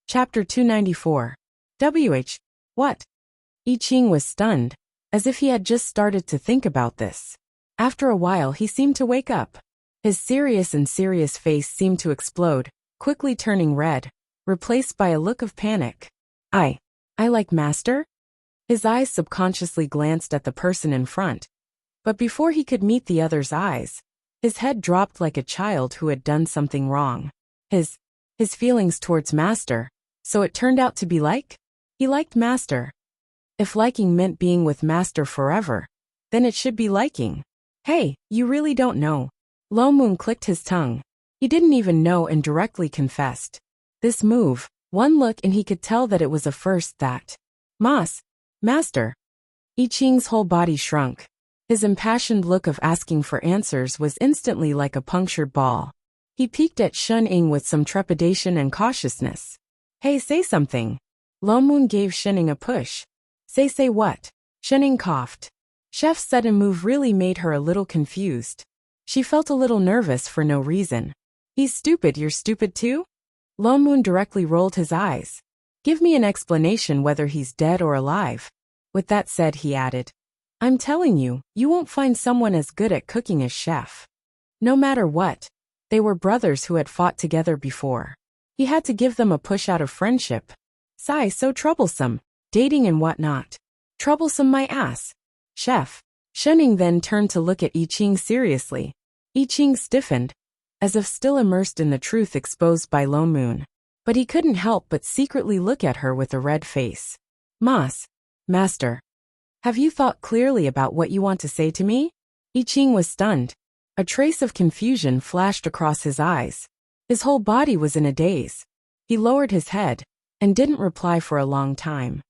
Chapter 294. What? I Ching was stunned, as if he had just started to think about this. After a while he seemed to wake up. His serious face seemed to explode, quickly turning red, replaced by a look of panic. I like master? His eyes subconsciously glanced at the person in front. But before he could meet the other's eyes, his head dropped like a child who had done something wrong. His feelings towards master, so it turned out to be like? He liked master. If liking meant being with master forever, then it should be liking. Hey, you really don't know. Lo Moon clicked his tongue. He didn't even know and directly confessed. This move, one look and he could tell that it was a first that. Master. I Ching's whole body shrunk. His impassioned look of asking for answers was instantly like a punctured ball. He peeked at Shen Ying with some trepidation and cautiousness. Hey, say something. Lo Moon gave Shen Ying a push. Say what? Shen Ying coughed. Chef's sudden move really made her a little confused. She felt a little nervous for no reason. He's stupid, you're stupid too? Lo Moon directly rolled his eyes. Give me an explanation whether he's dead or alive. With that said, he added, I'm telling you, you won't find someone as good at cooking as Chef. No matter what, they were brothers who had fought together before. He had to give them a push out of friendship. Sigh, so troublesome, dating and whatnot. Troublesome my ass. Chef. Shen Ying then turned to look at I Ching seriously. I Ching stiffened, as if still immersed in the truth exposed by Lo Moon. But he couldn't help but secretly look at her with a red face. Master. Have you thought clearly about what you want to say to me? I Ching was stunned. A trace of confusion flashed across his eyes. His whole body was in a daze. He lowered his head, and didn't reply for a long time.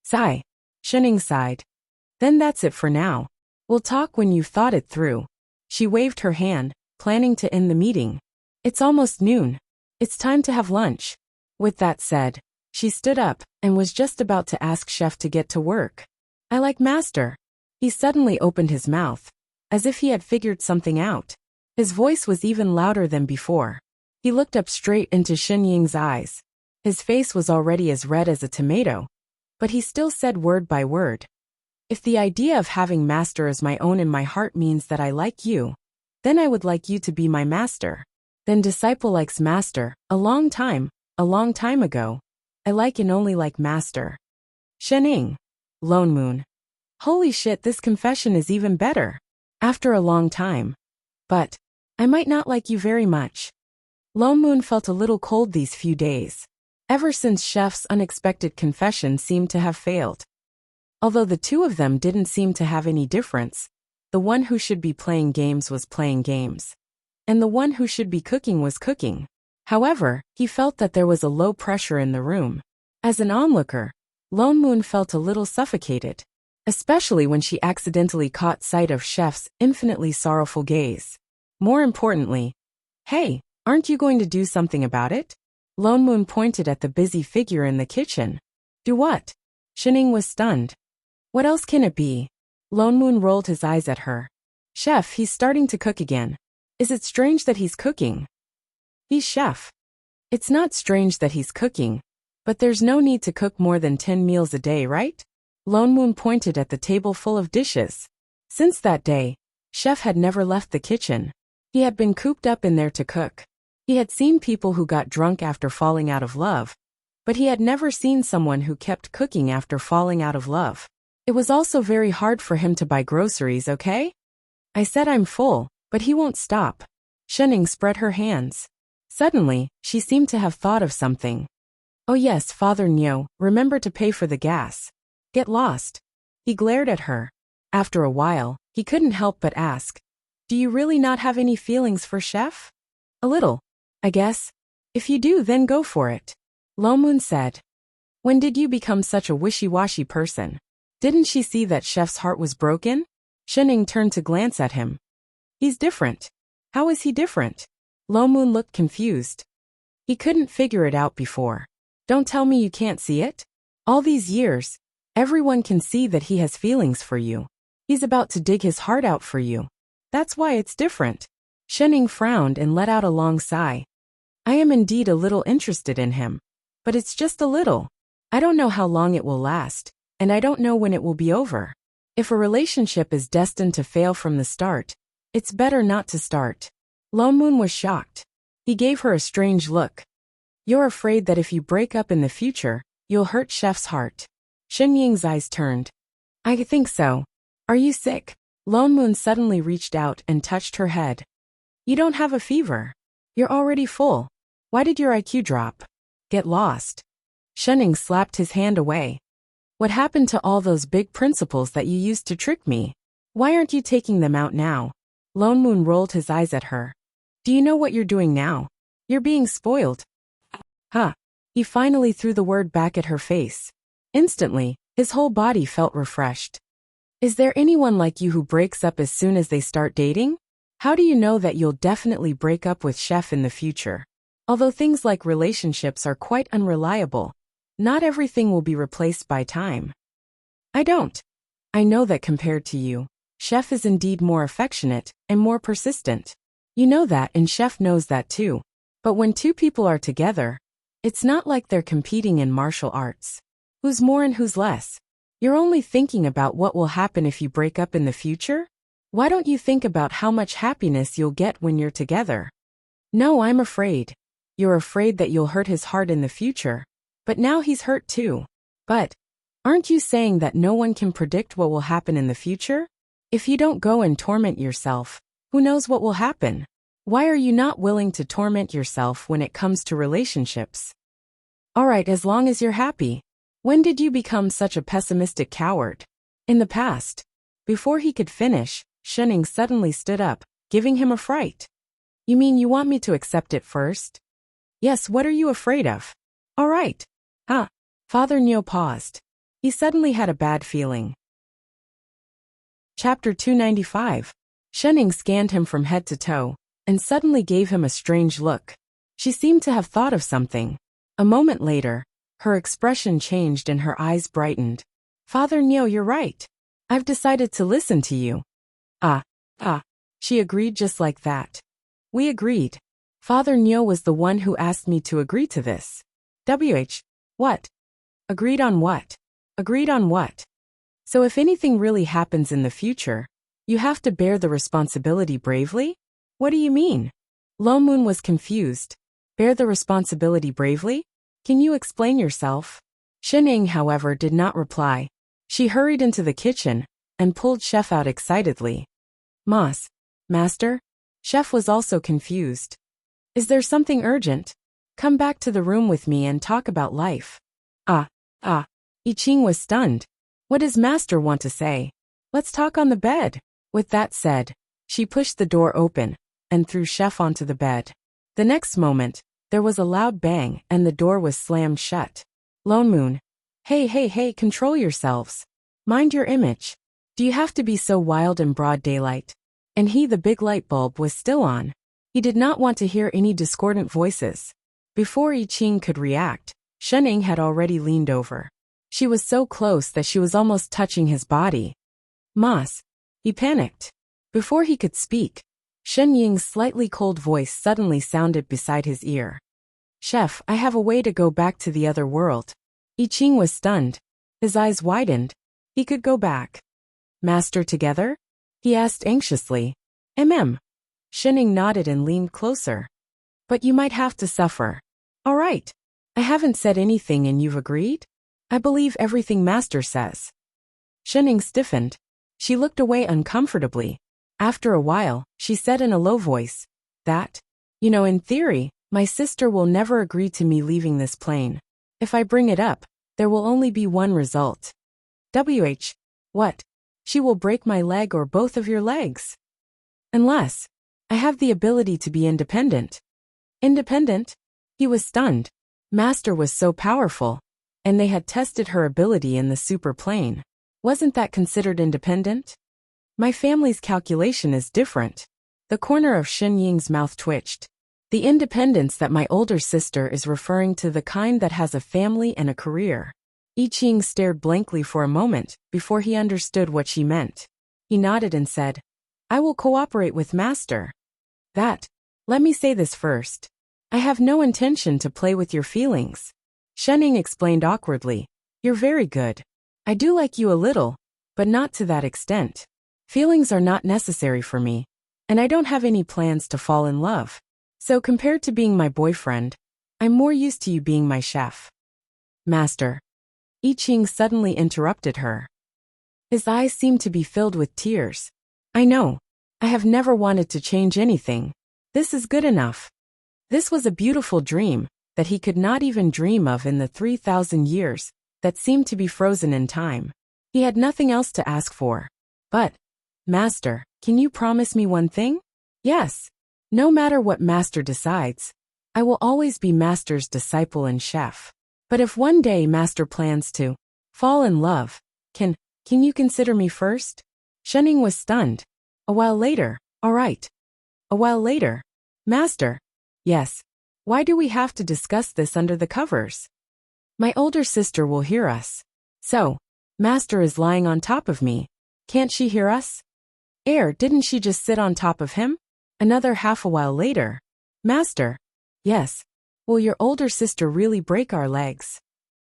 Sigh. Shen Ying sighed. Then that's it for now. We'll talk when you've thought it through. She waved her hand, planning to end the meeting. It's almost noon. It's time to have lunch. With that said, she stood up, and was just about to ask Chef to get to work. I like master. He suddenly opened his mouth, as if he had figured something out. His voice was even louder than before. He looked up straight into Shen Ying's eyes. His face was already as red as a tomato, but he still said word by word. If the idea of having master as my own in my heart means that I like you, then I would like you to be my master. Then disciple likes master, a long time ago. I like and only like master. Shen Ying. Lo Moon. Holy shit, this confession is even better. After a long time. But I might not like you very much. Lo Moon felt a little cold these few days. Ever since Chef's unexpected confession seemed to have failed. Although the two of them didn't seem to have any difference, the one who should be playing games was playing games. And the one who should be cooking was cooking. However, he felt that there was a low pressure in the room. As an onlooker, Lo Moon felt a little suffocated, especially when she accidentally caught sight of Chef's infinitely sorrowful gaze. More importantly, hey, aren't you going to do something about it? Lo Moon pointed at the busy figure in the kitchen. Do what? Shen Ying was stunned. What else can it be? Lo Moon rolled his eyes at her. Chef, he's starting to cook again. Is it strange that he's cooking? He's chef. It's not strange that he's cooking, but there's no need to cook more than 10 meals a day, right? Lo Moon pointed at the table full of dishes. Since that day, Chef had never left the kitchen. He had been cooped up in there to cook. He had seen people who got drunk after falling out of love, but he had never seen someone who kept cooking after falling out of love. It was also very hard for him to buy groceries, okay? I said I'm full, but he won't stop. Shen Ying spread her hands. Suddenly, she seemed to have thought of something. Oh yes, Father Nyo, remember to pay for the gas. Get lost. He glared at her. After a while, he couldn't help but ask, do you really not have any feelings for Chef? A little, I guess. If you do, then go for it. Lo Moon said. When did you become such a wishy-washy person? Didn't she see that Chef's heart was broken? Shen Ying turned to glance at him. He's different. How is he different? Lo Moon looked confused. He couldn't figure it out before. Don't tell me you can't see it? All these years, everyone can see that he has feelings for you. He's about to dig his heart out for you. That's why it's different. Shen Ying frowned and let out a long sigh. I am indeed a little interested in him. But it's just a little. I don't know how long it will last, and I don't know when it will be over. If a relationship is destined to fail from the start, it's better not to start. Moon was shocked. He gave her a strange look. You're afraid that if you break up in the future, you'll hurt Chef's heart. Ying's eyes turned. I think so. Are you sick? Moon suddenly reached out and touched her head. You don't have a fever. You're already full. Why did your IQ drop? Get lost. Ying slapped his hand away. What happened to all those big principles that you used to trick me? Why aren't you taking them out now? Moon rolled his eyes at her. Do you know what you're doing now? You're being spoiled. Huh. He finally threw the word back at her face. Instantly, his whole body felt refreshed. Is there anyone like you who breaks up as soon as they start dating? How do you know that you'll definitely break up with Chef in the future? Although things like relationships are quite unreliable, not everything will be replaced by time. I don't. I know that compared to you, Chef is indeed more affectionate and more persistent. You know that, and Chef knows that too. But when two people are together, it's not like they're competing in martial arts. Who's more and who's less? You're only thinking about what will happen if you break up in the future? Why don't you think about how much happiness you'll get when you're together? No, I'm afraid. You're afraid that you'll hurt his heart in the future. But now he's hurt too. But aren't you saying that no one can predict what will happen in the future? If you don't go and torment yourself, who knows what will happen? Why are you not willing to torment yourself when it comes to relationships? All right, as long as you're happy. When did you become such a pessimistic coward? In the past. Before he could finish, Ying suddenly stood up, giving him a fright. You mean you want me to accept it first? Yes, what are you afraid of? All right. Huh. Father Neo paused. He suddenly had a bad feeling. Chapter 295. Ying scanned him from head to toe, and suddenly gave him a strange look. She seemed to have thought of something. A moment later, her expression changed and her eyes brightened. Father Neo, you're right. I've decided to listen to you. She agreed just like that. We agreed. Father Neo was the one who asked me to agree to this. What? Agreed on what? Agreed on what? So if anything really happens in the future, you have to bear the responsibility bravely? What do you mean? Moon was confused. Bear the responsibility bravely? Can you explain yourself? Ying, however, did not reply. She hurried into the kitchen and pulled Chef out excitedly. Master? Chef was also confused. Is there something urgent? Come back to the room with me and talk about life. I Ching was stunned. What does Master want to say? Let's talk on the bed. With that said, she pushed the door open and threw Chef onto the bed. The next moment, there was a loud bang and the door was slammed shut. Moon. Hey, control yourselves. Mind your image. Do you have to be so wild in broad daylight? And the big light bulb was still on. He did not want to hear any discordant voices. Before Ching could react, Ying had already leaned over. She was so close that she was almost touching his body. He panicked. Before he could speak, Ying's slightly cold voice suddenly sounded beside his ear. Chef, I have a way to go back to the other world. Ching was stunned. His eyes widened. He could go back. Master together? He asked anxiously. Ying nodded and leaned closer. But you might have to suffer. All right. I haven't said anything and you've agreed? I believe everything Master says. Ying stiffened. She looked away uncomfortably. After a while, she said in a low voice, in theory, my sister will never agree to me leaving this plane. If I bring it up, there will only be one result. What? She will break my leg or both of your legs. Unless I have the ability to be independent. Independent? He was stunned. Master was so powerful, and they had tested her ability in the super plane. Wasn't that considered independent? My family's calculation is different. The corner of Ying's mouth twitched. The independence that my older sister is referring to, the kind that has a family and a career. Ching stared blankly for a moment before he understood what she meant. He nodded and said, I will cooperate with Master. Let me say this first. I have no intention to play with your feelings. Shenning explained awkwardly. You're very good. I do like you a little, but not to that extent. Feelings are not necessary for me, and I don't have any plans to fall in love. So compared to being my boyfriend, I'm more used to you being my chef. Master. I Ching suddenly interrupted her. His eyes seemed to be filled with tears. I know. I have never wanted to change anything. This is good enough. This was a beautiful dream that he could not even dream of in the 3,000 years that seemed to be frozen in time. He had nothing else to ask for. But, Master, can you promise me one thing? Yes. No matter what Master decides, I will always be Master's disciple and chef. But if one day Master plans to fall in love, can you consider me first? Shenning was stunned. A while later, all right. A while later, Master. Yes. Why do we have to discuss this under the covers? My older sister will hear us. So, Master is lying on top of me. Can't she hear us? Didn't she just sit on top of him? Another half a while later. Master. Yes. Will your older sister really break our legs?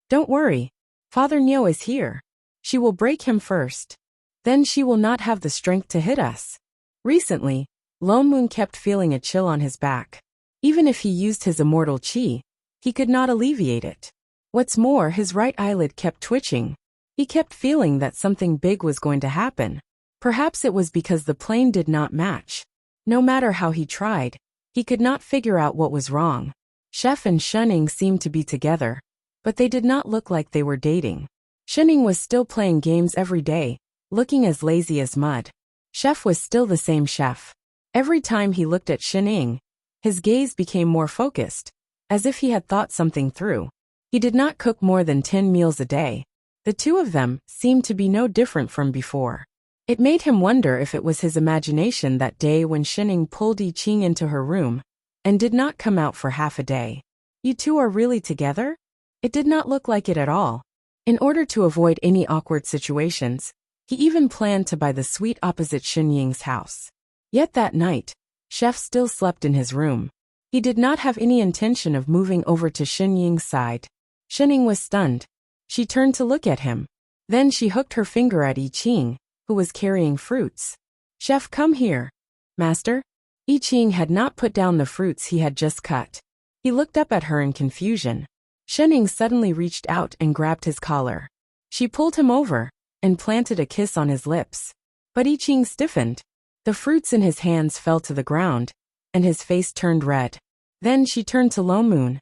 Don't worry. Father Nyo is here. She will break him first. Then she will not have the strength to hit us. Recently, Lone Moon kept feeling a chill on his back. Even if he used his immortal chi, he could not alleviate it. What's more, his right eyelid kept twitching. He kept feeling that something big was going to happen. Perhaps it was because the plane did not match. No matter how he tried, he could not figure out what was wrong. Chef and Shenning seemed to be together, but they did not look like they were dating. Shenning was still playing games every day, looking as lazy as mud. Chef was still the same chef. Every time he looked at Shenning, his gaze became more focused, as if he had thought something through. He did not cook more than 10 meals a day. The two of them seemed to be no different from before. It made him wonder if it was his imagination that day when Shenning pulled I Ching into her room and did not come out for half a day. You two are really together? It did not look like it at all. In order to avoid any awkward situations, he even planned to buy the suite opposite Shenying's house. Yet that night, Chef still slept in his room. He did not have any intention of moving over to Shenying's side. Shenning was stunned. She turned to look at him. Then she hooked her finger at I Ching, who was carrying fruits. Chef, come here. Master? I Ching had not put down the fruits he had just cut. He looked up at her in confusion. Shenning suddenly reached out and grabbed his collar. She pulled him over and planted a kiss on his lips. But I Ching stiffened. The fruits in his hands fell to the ground, and his face turned red. Then she turned to Lone Moon.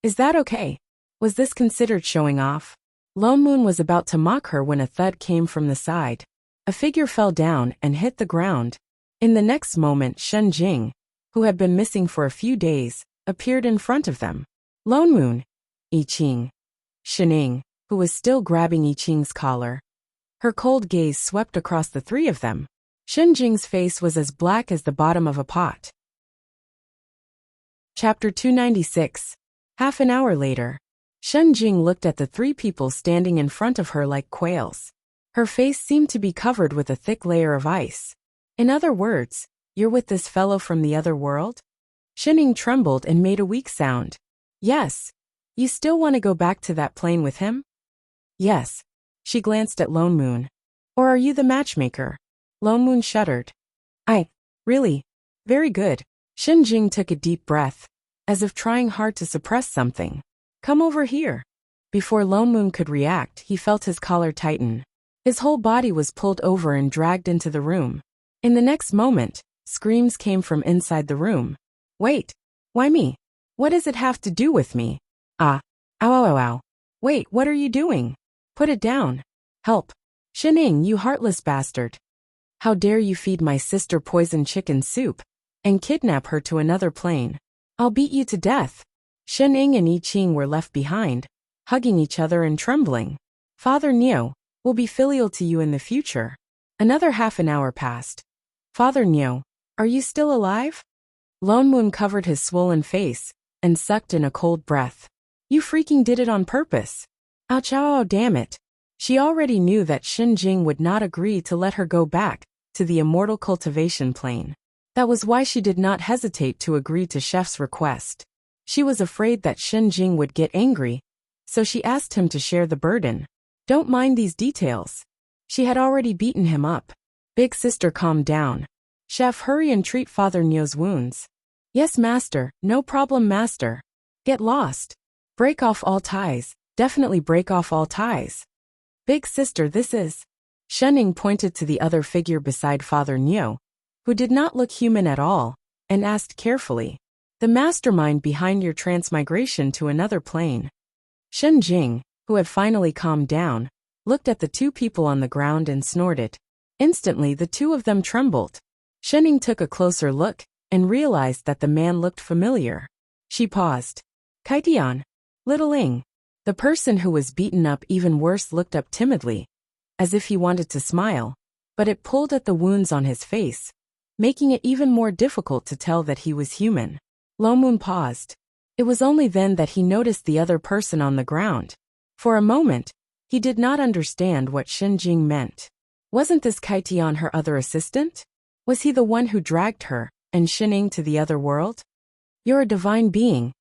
Is that okay? Was this considered showing off? Lone Moon was about to mock her when a thud came from the side. A figure fell down and hit the ground. In the next moment, Shen Jing, who had been missing for a few days, appeared in front of them. Lone Moon. I Ching. Shenning, who was still grabbing I Ching's collar. Her cold gaze swept across the three of them. Shen Jing's face was as black as the bottom of a pot. Chapter 296. Half an hour later, Shen Jing looked at the three people standing in front of her like quails. Her face seemed to be covered with a thick layer of ice. In other words, you're with this fellow from the other world? Shenning trembled and made a weak sound. Yes. You still want to go back to that plane with him? Yes. She glanced at Lone Moon. Or are you the matchmaker? Lone Moon shuddered. Really? Very good. Shen Jing took a deep breath, as if trying hard to suppress something. Come over here. Before Lone Moon could react, he felt his collar tighten. His whole body was pulled over and dragged into the room. In the next moment, screams came from inside the room. Wait. Why me? What does it have to do with me? Ow, ow, ow, ow. Wait, what are you doing? Put it down. Help. Shenning, you heartless bastard. How dare you feed my sister poisoned chicken soup and kidnap her to another plane? I'll beat you to death. Shenning and I Ching were left behind, hugging each other and trembling. Father Nyo will be filial to you in the future. Another half an hour passed. Father Nyo, are you still alive? Lone Moon covered his swollen face and sucked in a cold breath. You freaking did it on purpose. Ouch, ow, damn it. She already knew that Shen Jing would not agree to let her go back to the immortal cultivation plane. That was why she did not hesitate to agree to Chef's request. She was afraid that Shen Jing would get angry, so she asked him to share the burden. Don't mind these details. She had already beaten him up. Big sister calmed down. Chef, hurry and treat Father Nyo's wounds. Yes, master, no problem, master. Get lost. Break off all ties, definitely break off all ties. Big sister, this is. Shenning pointed to the other figure beside Father Nyo, who did not look human at all, and asked carefully, the mastermind behind your transmigration to another plane. Shen Jing, who had finally calmed down, looked at the two people on the ground and snorted. Instantly the two of them trembled. Shenning took a closer look and realized that the man looked familiar. She paused. Kaitian. Little Ing. The person who was beaten up even worse looked up timidly, as if he wanted to smile, but it pulled at the wounds on his face, making it even more difficult to tell that he was human. Lo Moon paused. It was only then that he noticed the other person on the ground. For a moment, he did not understand what Shen Jing meant. Wasn't this Kaitian her other assistant? Was he the one who dragged her and Shenning to the other world? You're a divine being,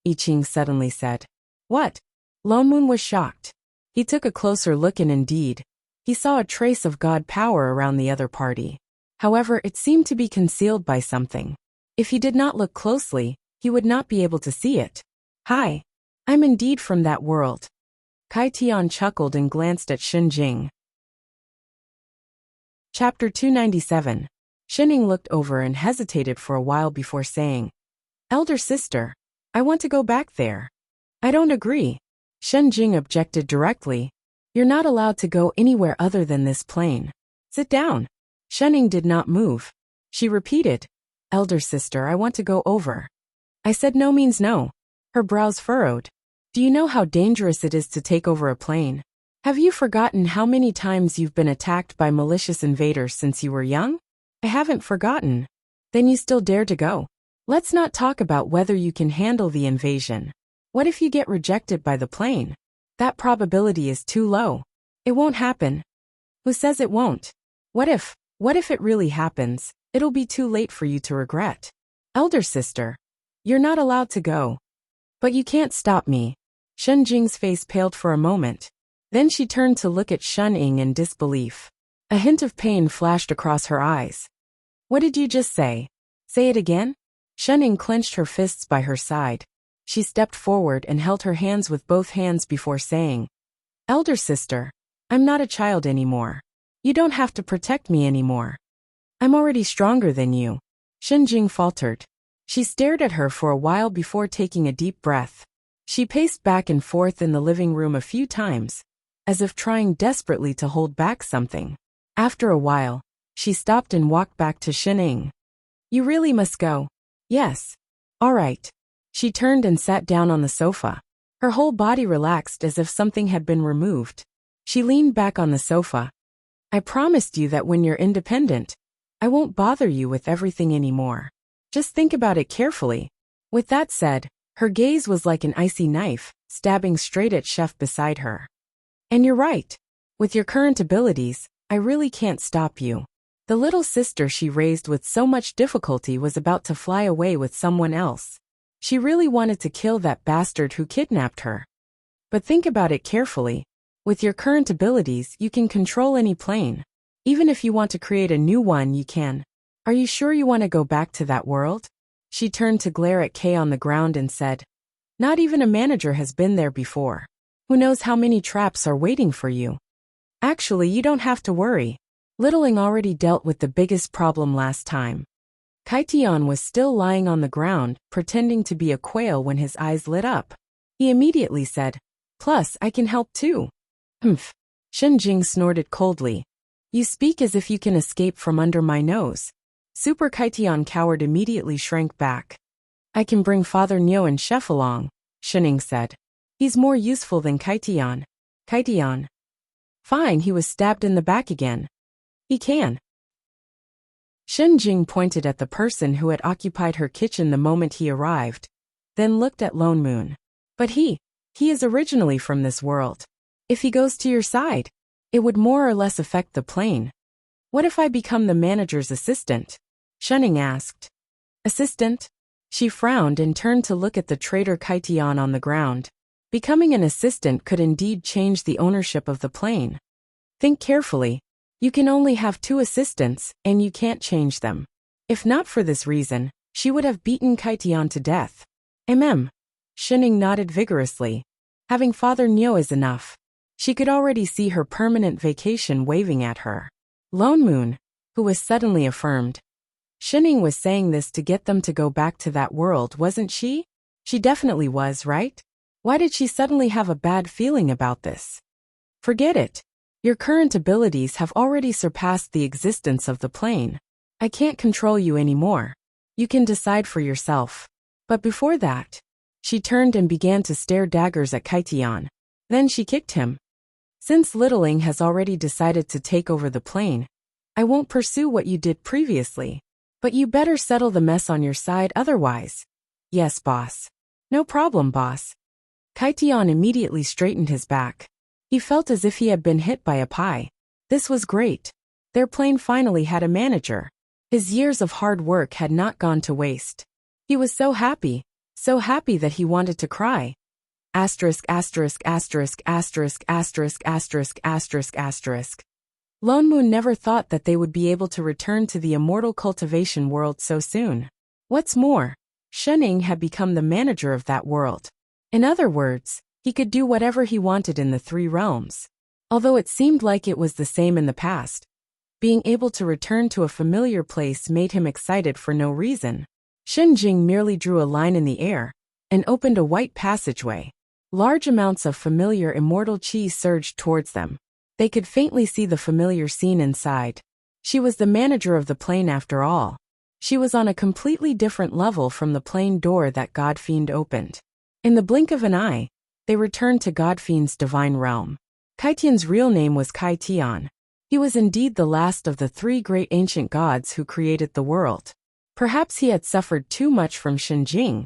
I Ching suddenly said. What? Lo Moon was shocked. He took a closer look and indeed, he saw a trace of god power around the other party. However, it seemed to be concealed by something. If he did not look closely, he would not be able to see it. Hi. I'm indeed from that world. Kai Tian chuckled and glanced at Shen Jing. Chapter 297. Shenning looked over and hesitated for a while before saying, Elder sister, I want to go back there. I don't agree. Shen Jing objected directly. You're not allowed to go anywhere other than this plane. Sit down. Shenning did not move. She repeated, Elder sister, I want to go over. I said no means no. Her brows furrowed. Do you know how dangerous it is to take over a plane? Have you forgotten how many times you've been attacked by malicious invaders since you were young? I haven't forgotten. Then you still dare to go. Let's not talk about whether you can handle the invasion. What if you get rejected by the plane? That probability is too low. It won't happen. Who says it won't? What if it really happens? It'll be too late for you to regret. Elder sister, you're not allowed to go. But you can't stop me. Shen Jing's face paled for a moment. Then she turned to look at Shen Ying in disbelief. A hint of pain flashed across her eyes. What did you just say? Say it again? Shen Ying clenched her fists by her side. She stepped forward and held her hands with both hands before saying, Elder sister, I'm not a child anymore. You don't have to protect me anymore. I'm already stronger than you. Shen Jing faltered. She stared at her for a while before taking a deep breath. She paced back and forth in the living room a few times, as if trying desperately to hold back something. After a while, she stopped and walked back to Shen Ying. You really must go. Yes. All right. She turned and sat down on the sofa. Her whole body relaxed as if something had been removed. She leaned back on the sofa. I promised you that when you're independent, I won't bother you with everything anymore. Just think about it carefully. With that said, her gaze was like an icy knife, stabbing straight at Chef beside her. And you're right. With your current abilities, I really can't stop you. The little sister she raised with so much difficulty was about to fly away with someone else. She really wanted to kill that bastard who kidnapped her. But think about it carefully. With your current abilities, you can control any plane. Even if you want to create a new one, you can. Are you sure you want to go back to that world? She turned to glare at Kay on the ground and said, Not even a manager has been there before. Who knows how many traps are waiting for you? Actually, you don't have to worry. Littling already dealt with the biggest problem last time. Kaitian was still lying on the ground, pretending to be a quail when his eyes lit up. He immediately said, Plus, I can help too. Humph. Shen Jing snorted coldly. You speak as if you can escape from under my nose. Super Kaitian coward immediately shrank back. I can bring Father Nyo and Chef along, Shen Ying said. He's more useful than Kaitian. Kaitian. Fine, he was stabbed in the back again. He can. Shen Jing pointed at the person who had occupied her kitchen the moment he arrived, then looked at Lone Moon. But he is originally from this world. If he goes to your side, it would more or less affect the plane. What if I become the manager's assistant? Shen Ying asked. Assistant? She frowned and turned to look at the traitor Kaitian on the ground. Becoming an assistant could indeed change the ownership of the plane. Think carefully. You can only have 2 assistants, and you can't change them. If not for this reason, she would have beaten Kaitian to death. Shining nodded vigorously. Having Father Nyo is enough. She could already see her permanent vacation waving at her. Lone Moon, who was suddenly affirmed. Shining was saying this to get them to go back to that world, wasn't she? She definitely was, right? Why did she suddenly have a bad feeling about this? Forget it. Your current abilities have already surpassed the existence of the plane. I can't control you anymore. You can decide for yourself. But before that, she turned and began to stare daggers at Kaitian. Then she kicked him. Since Littling has already decided to take over the plane, I won't pursue what you did previously. But you better settle the mess on your side otherwise. Yes, boss. No problem, boss. Kaitian immediately straightened his back. He felt as if he had been hit by a pie. This was great. Their plane finally had a manager. His years of hard work had not gone to waste. He was so happy that he wanted to cry. Asterisk, asterisk, asterisk, asterisk, asterisk, asterisk, asterisk, asterisk. Lone Moon never thought that they would be able to return to the immortal cultivation world so soon. What's more, Shening had become the manager of that world. In other words, he could do whatever he wanted in the 3 realms. Although it seemed like it was the same in the past, being able to return to a familiar place made him excited for no reason. Shinjing merely drew a line in the air and opened a white passageway. Large amounts of familiar immortal chi surged towards them. They could faintly see the familiar scene inside. She was the manager of the plane after all. She was on a completely different level from the plane door that Godfiend opened. In the blink of an eye, they returned to Godfiend's divine realm. Kaitian's real name was Kaitian. He was indeed the last of the 3 great ancient gods who created the world. Perhaps he had suffered too much from Shinjing,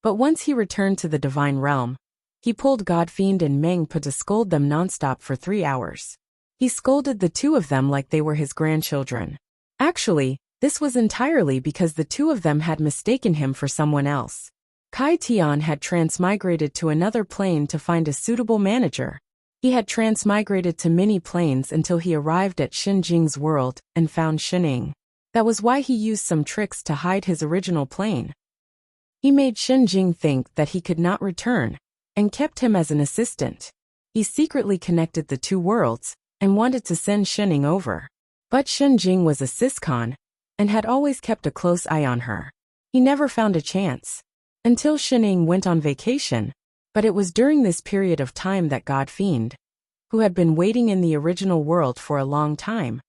but once he returned to the divine realm, he pulled Godfiend and Mengpa to scold them nonstop for 3 hours. He scolded the 2 of them like they were his grandchildren. Actually, this was entirely because the 2 of them had mistaken him for someone else. Kaitian had transmigrated to another plane to find a suitable manager. He had transmigrated to many planes until he arrived at Shinjing's world and found Shining. That was why he used some tricks to hide his original plane. He made Shinjing think that he could not return, and kept him as an assistant. He secretly connected the 2 worlds, and wanted to send Shining over. But Shinjing was a siscon, and had always kept a close eye on her. He never found a chance. Until Shining went on vacation, but it was during this period of time that Godfiend, who had been waiting in the original world for a long time,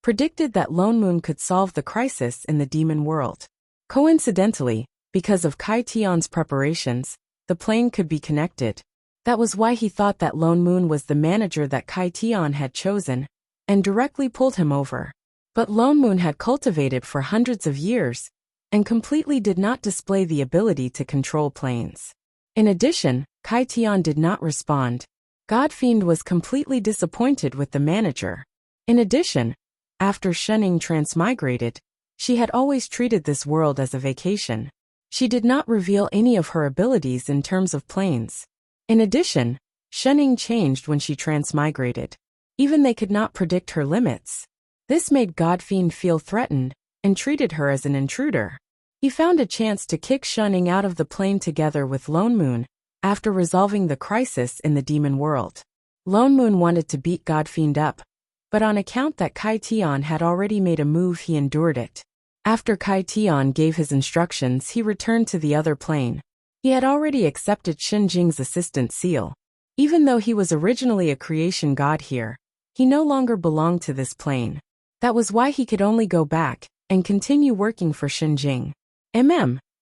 predicted that Lone Moon could solve the crisis in the demon world. Coincidentally, because of Kaitian's preparations, the plane could be connected. That was why he thought that Lone Moon was the manager that Kaitian had chosen, and directly pulled him over. But Lone Moon had cultivated for hundreds of years, and completely did not display the ability to control planes. In addition, Kaitian did not respond. Godfiend was completely disappointed with the manager. In addition, after Shening transmigrated, she had always treated this world as a vacation. She did not reveal any of her abilities in terms of planes. In addition, Shening changed when she transmigrated. Even they could not predict her limits. This made Godfiend feel threatened, and treated her as an intruder. He found a chance to kick Shening out of the plane together with Lone Moon, after resolving the crisis in the demon world. Lone Moon wanted to beat Godfiend up, but on account that Kaitian had already made a move, he endured it. After Kaitian gave his instructions, he returned to the other plane. He had already accepted Shinjing's assistant seal. Even though he was originally a creation god here, he no longer belonged to this plane. That was why he could only go back and continue working for Shinjing.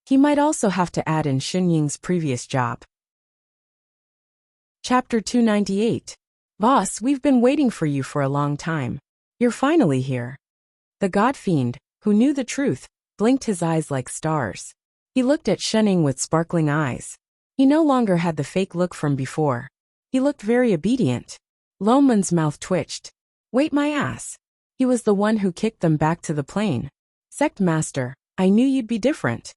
He might also have to add in Shinying's previous job. Chapter 298. Boss, we've been waiting for you for a long time. You're finally here. The Godfiend, who knew the truth, blinked his eyes like stars. He looked at Shening with sparkling eyes. He no longer had the fake look from before. He looked very obedient. Loman's mouth twitched. Wait my ass. He was the one who kicked them back to the plane. Sect Master, I knew you'd be different.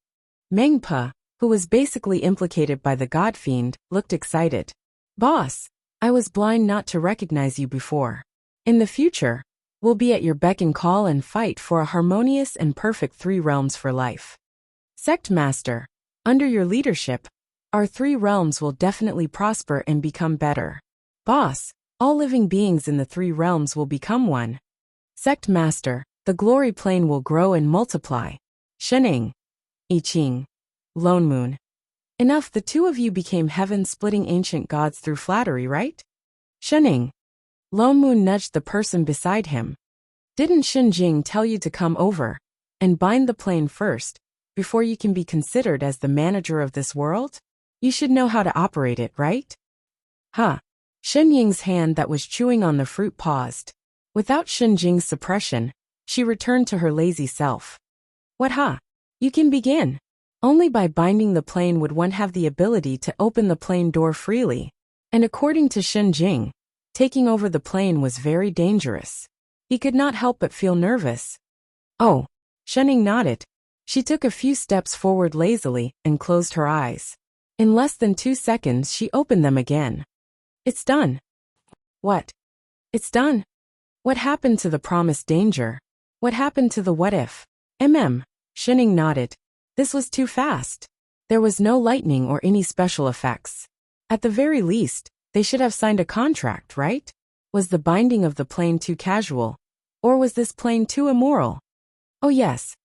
Mengpa, who was basically implicated by the God Fiend, looked excited. Boss, I was blind not to recognize you before. In the future, we'll be at your beck and call and fight for a harmonious and perfect 3 realms for life. Sect Master, under your leadership, our 3 realms will definitely prosper and become better. Boss, all living beings in the 3 realms will become one. Sect Master, the glory plane will grow and multiply. Shening. I Ching. Lone Moon. Enough, the 2 of you became heaven-splitting ancient gods through flattery, right? Shening. Lone Moon nudged the person beside him. Didn't Xinjing tell you to come over and bind the plane first, before you can be considered as the manager of this world? You should know how to operate it, right? Huh. Shen Ying's hand that was chewing on the fruit paused. Without Xinjing's suppression, she returned to her lazy self. What huh? You can begin. Only by binding the plane would one have the ability to open the plane door freely. And according to Xinjing, taking over the plane was very dangerous. He could not help but feel nervous. Oh. Shening nodded. She took a few steps forward lazily and closed her eyes. In less than 2 seconds she opened them again. It's done. What? It's done? What happened to the promised danger? What happened to the what if? Shening nodded. This was too fast. There was no lightning or any special effects. At the very least, they should have signed a contract, right? Was the binding of the plane too casual? Or was this plane too immoral? Oh yes.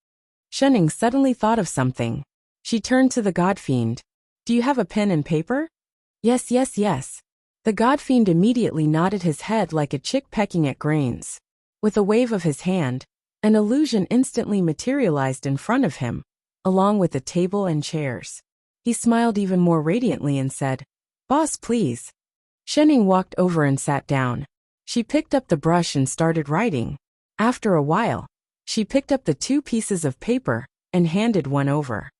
Shening suddenly thought of something. She turned to the God Fiend. Do you have a pen and paper? Yes. The God Fiend immediately nodded his head like a chick pecking at grains. With a wave of his hand, an illusion instantly materialized in front of him, along with the table and chairs. He smiled even more radiantly and said, Boss, please. Shening walked over and sat down. She picked up the brush and started writing. After a while, she picked up the 2 pieces of paper and handed one over.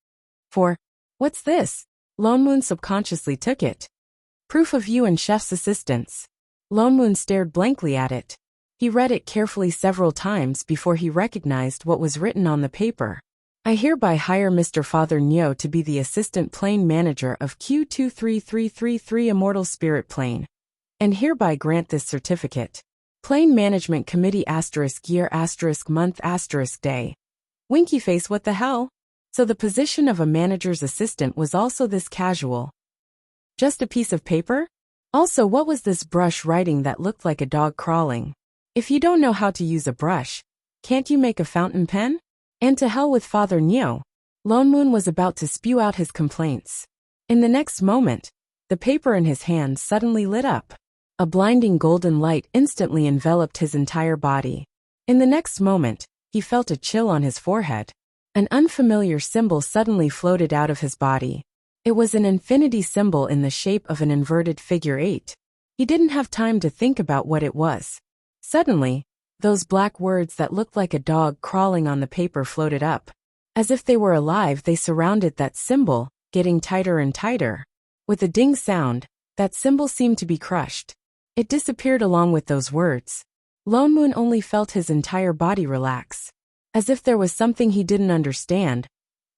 What's this? Lone Moon subconsciously took it. Proof of you and Chef's assistance. Lone Moon stared blankly at it. He read it carefully several times before he recognized what was written on the paper. I hereby hire Mr. Father Nyo to be the assistant plane manager of Q23333 Immortal Spirit Plane, and hereby grant this certificate. Plane Management Committee *year *month *day. Winky face, what the hell? So the position of a manager's assistant was also this casual. Just a piece of paper? Also, what was this brush writing that looked like a dog crawling? If you don't know how to use a brush, can't you make a fountain pen? And to hell with Father Nyo. Lone Moon was about to spew out his complaints. In the next moment, the paper in his hand suddenly lit up. A blinding golden light instantly enveloped his entire body. In the next moment, he felt a chill on his forehead. An unfamiliar symbol suddenly floated out of his body. It was an infinity symbol in the shape of an inverted figure 8. He didn't have time to think about what it was. Suddenly, those black words that looked like a dog crawling on the paper floated up. As if they were alive, they surrounded that symbol, getting tighter and tighter. With a ding sound, that symbol seemed to be crushed. It disappeared along with those words. Lone Moon only felt his entire body relax. As if there was something he didn't understand,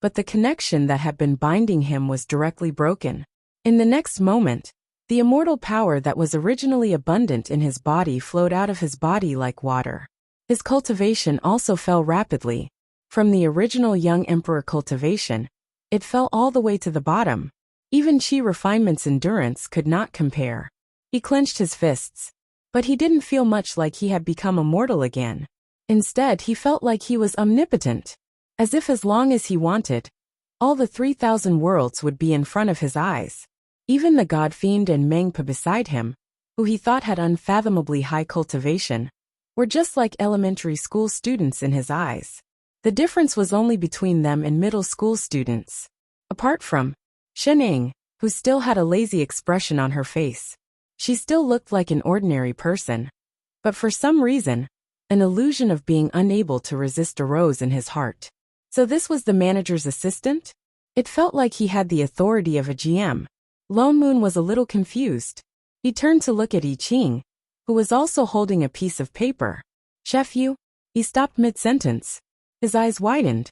but the connection that had been binding him was directly broken. In the next moment, the immortal power that was originally abundant in his body flowed out of his body like water. His cultivation also fell rapidly. From the original young emperor cultivation, it fell all the way to the bottom. Even Qi Refinement's endurance could not compare. He clenched his fists. But he didn't feel much like he had become immortal again. Instead, he felt like he was omnipotent. As if as long as he wanted, all the 3,000 worlds would be in front of his eyes. Even the God Fiend and Mengpa beside him, who he thought had unfathomably high cultivation, were just like elementary school students in his eyes. The difference was only between them and middle school students. Apart from Shening, who still had a lazy expression on her face. She still looked like an ordinary person. But for some reason, an illusion of being unable to resist arose in his heart. So this was the manager's assistant? It felt like he had the authority of a GM. Lone Moon was a little confused. He turned to look at I Ching, who was also holding a piece of paper. Chef, you? He stopped mid-sentence. His eyes widened.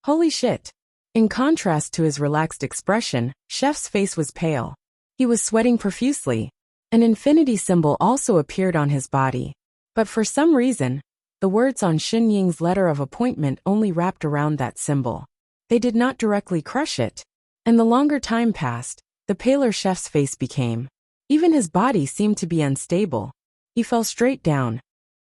Holy shit. In contrast to his relaxed expression, Chef's face was pale. He was sweating profusely. An infinity symbol also appeared on his body. But for some reason, the words on Xin Ying's letter of appointment only wrapped around that symbol. They did not directly crush it. And the longer time passed, the paler Chef's face became. Even his body seemed to be unstable. He fell straight down.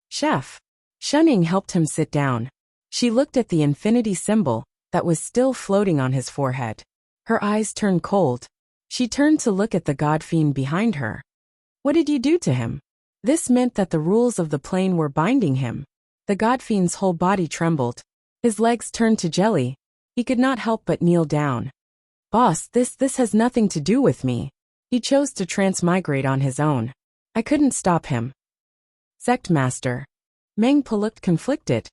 Chef. Shunning helped him sit down. She looked at the infinity symbol that was still floating on his forehead. Her eyes turned cold. She turned to look at the god fiend behind her. What did you do to him? This meant that the rules of the plane were binding him. The god fiend's whole body trembled. His legs turned to jelly. He could not help but kneel down. Boss, this has nothing to do with me. He chose to transmigrate on his own. I couldn't stop him. Sect Master. Meng Pa looked conflicted.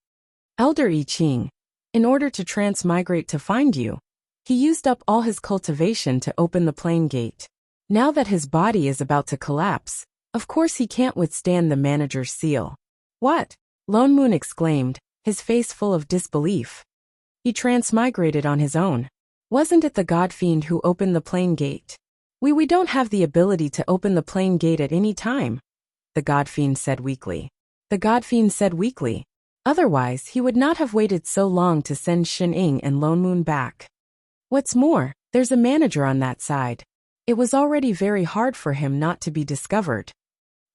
Elder I Ching. In order to transmigrate to find you, he used up all his cultivation to open the plane gate. Now that his body is about to collapse, of course he can't withstand the manager's seal. What? Lone Moon exclaimed, his face full of disbelief. He transmigrated on his own. Wasn't it the god fiend who opened the plane gate? We don't have the ability to open the plane gate at any time, the god fiend said weakly. The god fiend said weakly. Otherwise, he would not have waited so long to send Xin Ying and Lone Moon back. What's more, there's a manager on that side. It was already very hard for him not to be discovered.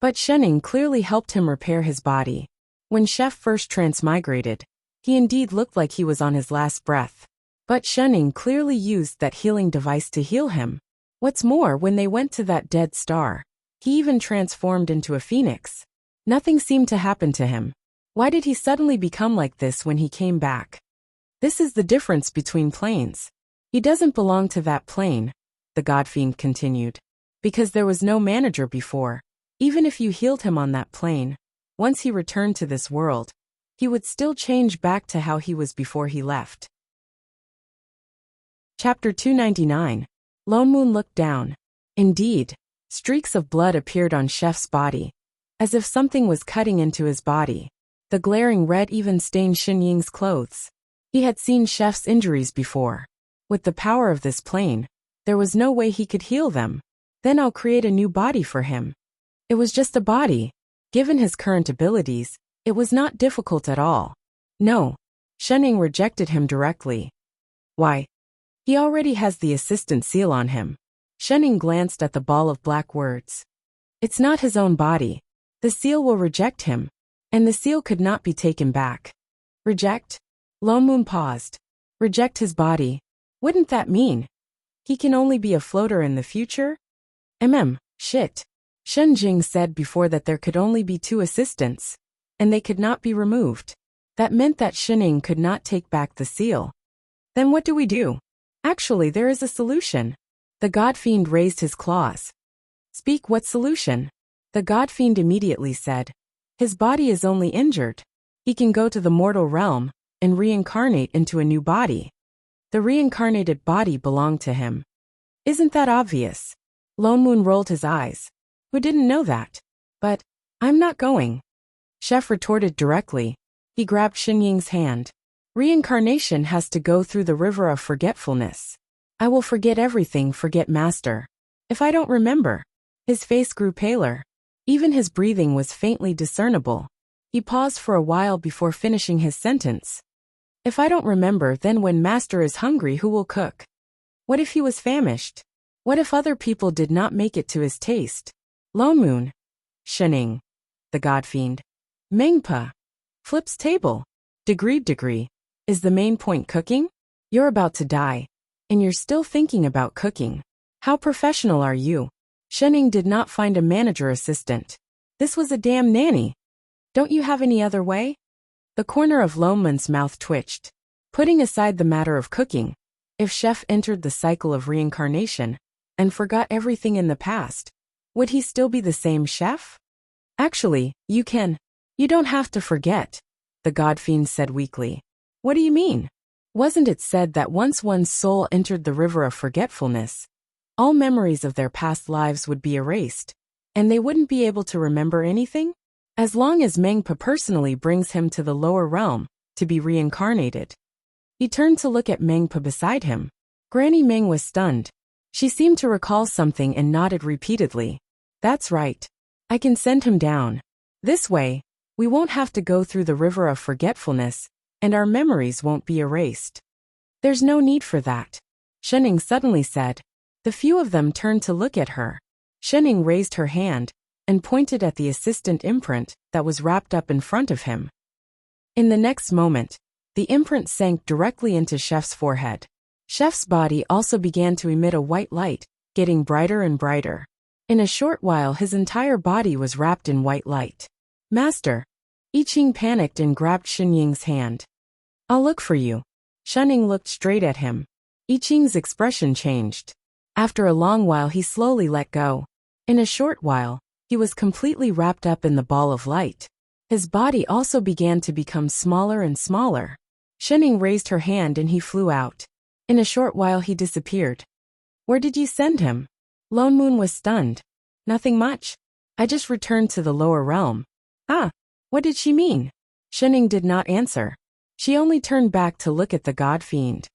But Shening clearly helped him repair his body. When Chef first transmigrated, he indeed looked like he was on his last breath. But Shening clearly used that healing device to heal him. What's more, when they went to that dead star, he even transformed into a phoenix. Nothing seemed to happen to him. Why did he suddenly become like this when he came back? This is the difference between planes. He doesn't belong to that plane, the god fiend continued. Because there was no manager before. Even if you healed him on that plane, once he returned to this world, he would still change back to how he was before he left. Chapter 299. Lone Moon looked down. Indeed, streaks of blood appeared on Chef's body, as if something was cutting into his body. The glaring red even stained Xin Ying's clothes. He had seen Chef's injuries before. With the power of this plane, there was no way he could heal them. Then I'll create a new body for him. It was just a body. Given his current abilities, it was not difficult at all. No. Shening rejected him directly. Why? He already has the assistant seal on him. Shening glanced at the ball of black words. It's not his own body. The seal will reject him. And the seal could not be taken back. Reject? Lone Moon paused. Reject his body. Wouldn't that mean he can only be a floater in the future? Shit. Shen Jing said before that there could only be 2 assistants, and they could not be removed. That meant that Shening could not take back the seal. Then what do we do? Actually, there is a solution. The god fiend raised his claws. Speak, what solution? The god fiend immediately said. His body is only injured. He can go to the mortal realm and reincarnate into a new body. The reincarnated body belonged to him. Isn't that obvious? Lone Moon rolled his eyes. Who didn't know that? But, I'm not going. Chef retorted directly. He grabbed Xin Ying's hand. Reincarnation has to go through the river of forgetfulness. I will forget everything, forget master. If I don't remember. His face grew paler. Even his breathing was faintly discernible. He paused for a while before finishing his sentence. If I don't remember, then when master is hungry, who will cook? What if he was famished? What if other people did not make it to his taste? Lone Moon. Shening. The god fiend. Meng Pa. Flips table. Degree. Is the main point cooking? You're about to die. And you're still thinking about cooking. How professional are you? Shening did not find a manager assistant. This was a damn nanny. Don't you have any other way? The corner of Lone Moon's mouth twitched. Putting aside the matter of cooking, if Chef entered the cycle of reincarnation and forgot everything in the past, would he still be the same chef? Actually, you don't have to forget, the god fiend said weakly. What do you mean? Wasn't it said that once one's soul entered the river of forgetfulness, all memories of their past lives would be erased, and they wouldn't be able to remember anything? As long as Meng Pa personally brings him to the lower realm, to be reincarnated. He turned to look at Mengpa beside him. Granny Meng was stunned. She seemed to recall something and nodded repeatedly. That's right. I can send him down. This way, we won't have to go through the river of forgetfulness, and our memories won't be erased. There's no need for that, Shening suddenly said. The few of them turned to look at her. Shening raised her hand and pointed at the assistant imprint that was wrapped up in front of him. In the next moment, the imprint sank directly into Chef's forehead. Chef's body also began to emit a white light, getting brighter and brighter. In a short while his entire body was wrapped in white light. Master! I Ching panicked and grabbed Shenying's hand. I'll look for you. Shening looked straight at him. I Ching's expression changed. After a long while he slowly let go. In a short while, he was completely wrapped up in the ball of light. His body also began to become smaller and smaller. Shening raised her hand and he flew out. In a short while he disappeared. Where did you send him? Lone Moon was stunned. Nothing much. I just returned to the lower realm. Ah, what did she mean? Shening did not answer. She only turned back to look at the God Fiend.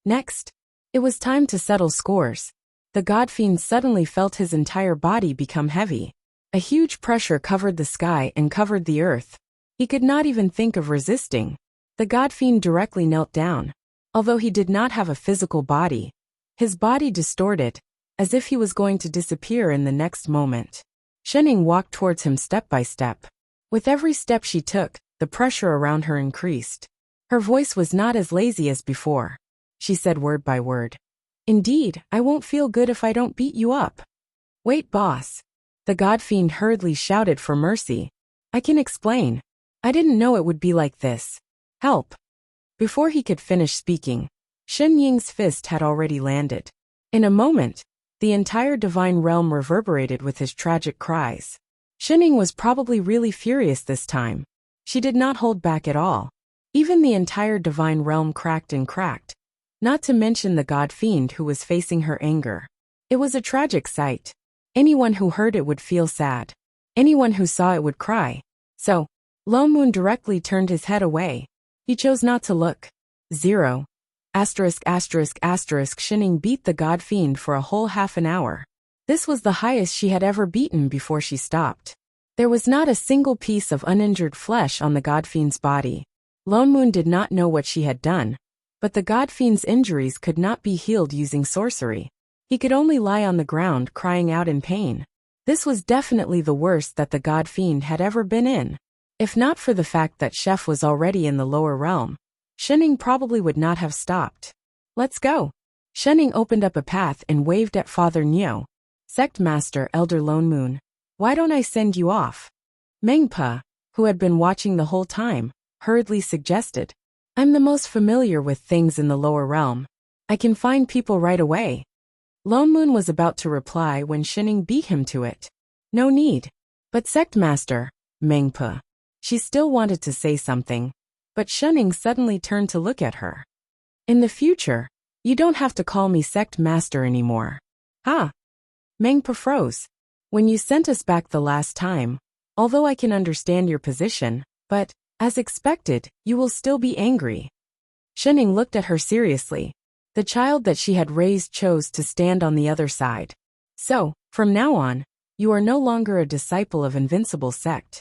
Next, it was time to settle scores. The God Fiend suddenly felt his entire body become heavy. A huge pressure covered the sky and covered the earth. He could not even think of resisting. The God Fiend directly knelt down. Although he did not have a physical body, his body distorted, as if he was going to disappear in the next moment. Shening walked towards him step by step. With every step she took, the pressure around her increased. Her voice was not as lazy as before. She said word by word. Indeed, I won't feel good if I don't beat you up. Wait, boss. The God Fiend hurriedly shouted for mercy. I can explain. I didn't know it would be like this. Help. Before he could finish speaking, Shen Ying's fist had already landed. In a moment, the entire divine realm reverberated with his tragic cries. Shening was probably really furious this time. She did not hold back at all. Even the entire divine realm cracked and cracked, not to mention the God Fiend who was facing her anger. It was a tragic sight. Anyone who heard it would feel sad. Anyone who saw it would cry. So, Lone Moon directly turned his head away. He chose not to look. 0. Shening beat the God Fiend for a whole half an hour. This was the highest she had ever beaten before she stopped. There was not a single piece of uninjured flesh on the God Fiend's body. Lone Moon did not know what she had done, but the God Fiend's injuries could not be healed using sorcery. He could only lie on the ground crying out in pain. This was definitely the worst that the God Fiend had ever been in. If not for the fact that Chef was already in the lower realm, Shening probably would not have stopped. Let's go. Shening opened up a path and waved at Father Nyo. Sect Master Elder Lone Moon, why don't I send you off? Mengpa, who had been watching the whole time, hurriedly suggested. I'm the most familiar with things in the lower realm. I can find people right away. Lone Moon was about to reply when Shening beat him to it. No need. But Sect Master, Mengpa. She still wanted to say something, but Shening suddenly turned to look at her. In the future, you don't have to call me Sect Master anymore. Ha! Mengpa froze. When you sent us back the last time, although I can understand your position, but, as expected, you will still be angry. Shening looked at her seriously. The child that she had raised chose to stand on the other side. So, from now on, you are no longer a disciple of Invincible Sect.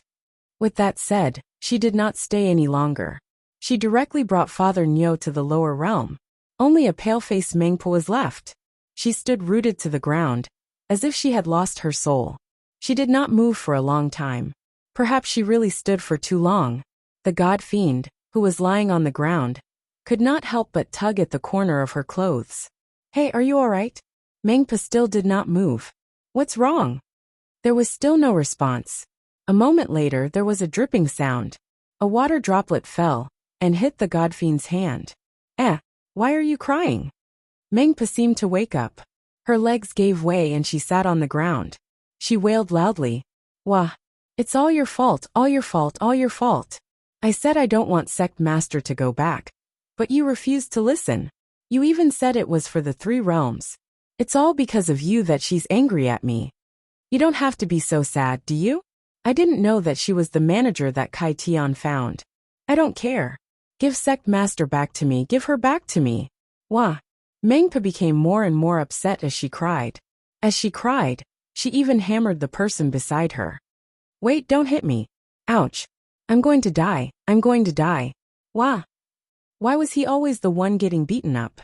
With that said, she did not stay any longer. She directly brought Father Nyo to the lower realm. Only a pale-faced Mengpa was left. She stood rooted to the ground, as if she had lost her soul. She did not move for a long time. Perhaps she really stood for too long. The God Fiend, who was lying on the ground, could not help but tug at the corner of her clothes. Hey, are you alright? Mengpa still did not move. What's wrong? There was still no response. A moment later there was a dripping sound. A water droplet fell and hit the God Fiend's hand. Why are you crying? Mengpa seemed to wake up. Her legs gave way and she sat on the ground. She wailed loudly. Wah! It's all your fault, all your fault, all your fault. I said I don't want Sect Master to go back. But you refused to listen. You even said it was for the 3 realms. It's all because of you that she's angry at me. You don't have to be so sad, do you? I didn't know that she was the manager that Kai Tian found. I don't care. Give sect master back to me, give her back to me. Wah. Mengpa became more and more upset as she cried. As she cried, she even hammered the person beside her. Wait, don't hit me. Ouch. I'm going to die, I'm going to die. Wah. Why was he always the one getting beaten up?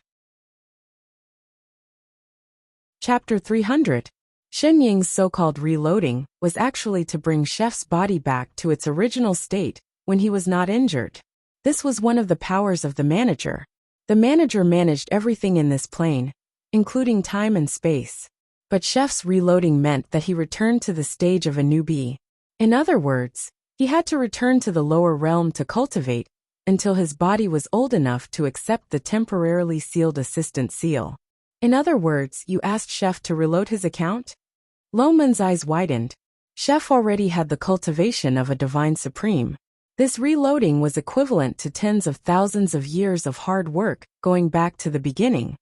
Chapter 300. Shen Ying's so-called reloading was actually to bring Chef's body back to its original state when he was not injured. This was one of the powers of the manager. The manager managed everything in this plane, including time and space. But Chef's reloading meant that he returned to the stage of a newbie. In other words, he had to return to the lower realm to cultivate until his body was old enough to accept the temporarily sealed assistant seal. In other words, you asked Chef to reload his account? Loman's eyes widened. Chef already had the cultivation of a divine supreme. This reloading was equivalent to tens of thousands of years of hard work, going back to the beginning.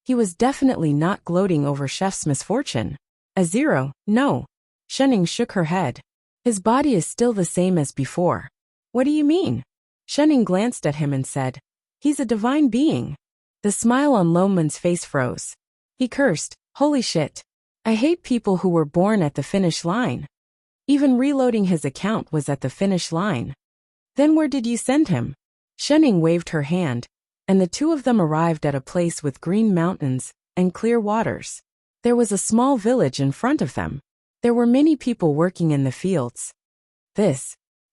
He was definitely not gloating over Chef's misfortune. A zero, no. Shenning shook her head. His body is still the same as before. What do you mean? Shenning glanced at him and said, he's a divine being. The smile on Loman's face froze. He cursed, holy shit. I hate people who were born at the finish line. Even reloading his account was at the finish line. Then where did you send him? Shenning waved her hand, and the two of them arrived at a place with green mountains and clear waters. There was a small village in front of them. There were many people working in the fields.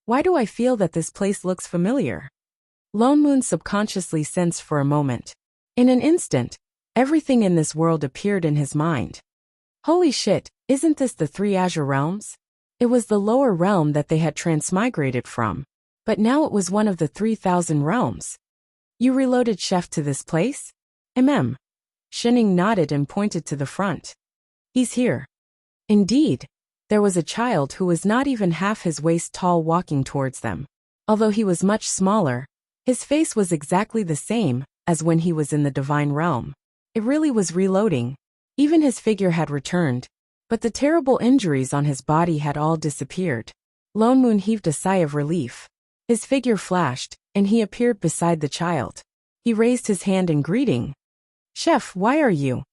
Why do I feel that this place looks familiar? Lone Moon subconsciously sensed for a moment. In an instant, everything in this world appeared in his mind. Holy shit, isn't this the three azure realms? It was the lower realm that they had transmigrated from. But now it was one of the 3,000 realms. You reloaded Chef to this place? Shenning nodded and pointed to the front. He's here. Indeed. There was a child who was not even half his waist tall walking towards them. Although he was much smaller, his face was exactly the same as when he was in the divine realm. It really was reloading. Even his figure had returned, but the terrible injuries on his body had all disappeared. Lone Moon heaved a sigh of relief. His figure flashed, and he appeared beside the child. He raised his hand in greeting. Chef, why are you?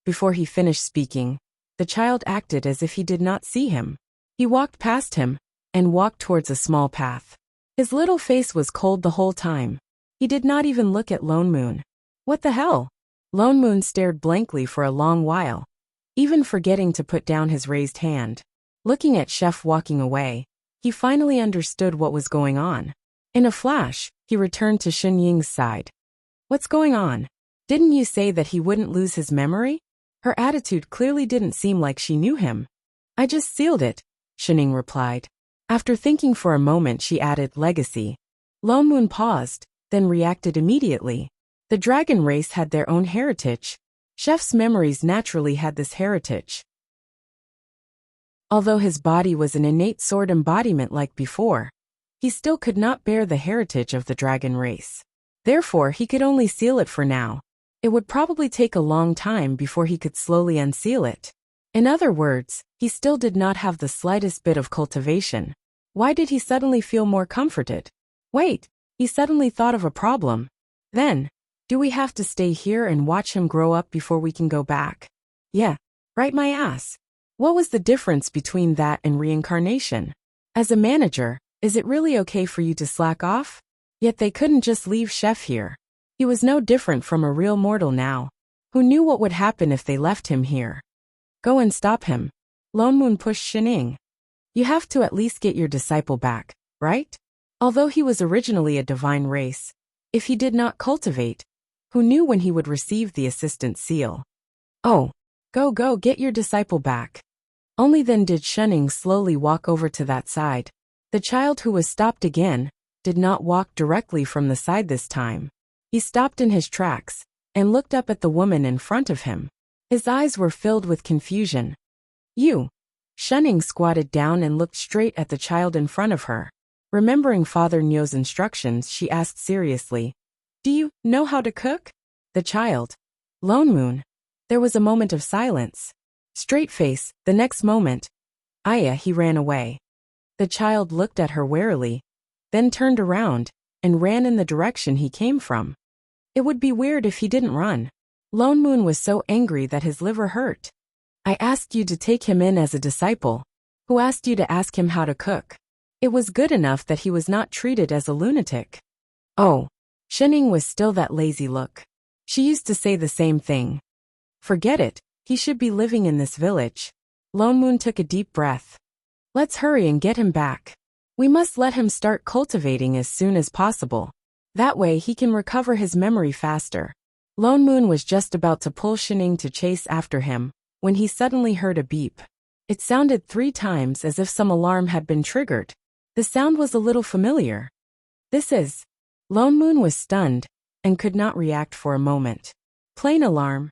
Before he finished speaking, the child acted as if he did not see him. He walked past him, and walked towards a small path. His little face was cold the whole time. He did not even look at Lone Moon. What the hell? Lone Moon stared blankly for a long while, even forgetting to put down his raised hand. Looking at Chef walking away, he finally understood what was going on. In a flash, he returned to Shen Ying's side. What's going on? Didn't you say that he wouldn't lose his memory? Her attitude clearly didn't seem like she knew him. I just sealed it, Shen Ying replied. After thinking for a moment, she added, legacy. Lone Moon paused, then reacted immediately. The dragon race had their own heritage. Chef's memories naturally had this heritage. Although his body was an innate sword embodiment like before, he still could not bear the heritage of the dragon race. Therefore, he could only seal it for now. It would probably take a long time before he could slowly unseal it. In other words, he still did not have the slightest bit of cultivation. Why did he suddenly feel more comforted? Wait, he suddenly thought of a problem. Then, do we have to stay here and watch him grow up before we can go back? Yeah, right my ass. What was the difference between that and reincarnation? As a manager, is it really okay for you to slack off? Yet they couldn't just leave Chef here. He was no different from a real mortal now. Who knew what would happen if they left him here? Go and stop him. Lone Moon pushed Shen Ying. You have to at least get your disciple back, right? Although he was originally a divine race, if he did not cultivate, who knew when he would receive the assistant seal? Oh, go get your disciple back. Only then did Shen Ying slowly walk over to that side. The child, who was stopped again, did not walk directly from the side this time. He stopped in his tracks and looked up at the woman in front of him. His eyes were filled with confusion. You. Shen Ying squatted down and looked straight at the child in front of her. Remembering Father Nyo's instructions, she asked seriously, do you know how to cook? The child. Lone Moon. There was a moment of silence. Straight face, the next moment. Aya, he ran away. The child looked at her warily, then turned around and ran in the direction he came from. It would be weird if he didn't run. Lone Moon was so angry that his liver hurt. I asked you to take him in as a disciple. Who asked you to ask him how to cook? It was good enough that he was not treated as a lunatic. Oh, Shining was still that lazy look. She used to say the same thing. Forget it, he should be living in this village. Lone Moon took a deep breath. Let's hurry and get him back. We must let him start cultivating as soon as possible. That way he can recover his memory faster. Lone Moon was just about to pull Shining to chase after him, when he suddenly heard a beep. It sounded 3 times as if some alarm had been triggered. The sound was a little familiar. This is... Lone Moon was stunned, and could not react for a moment. Plane alarm.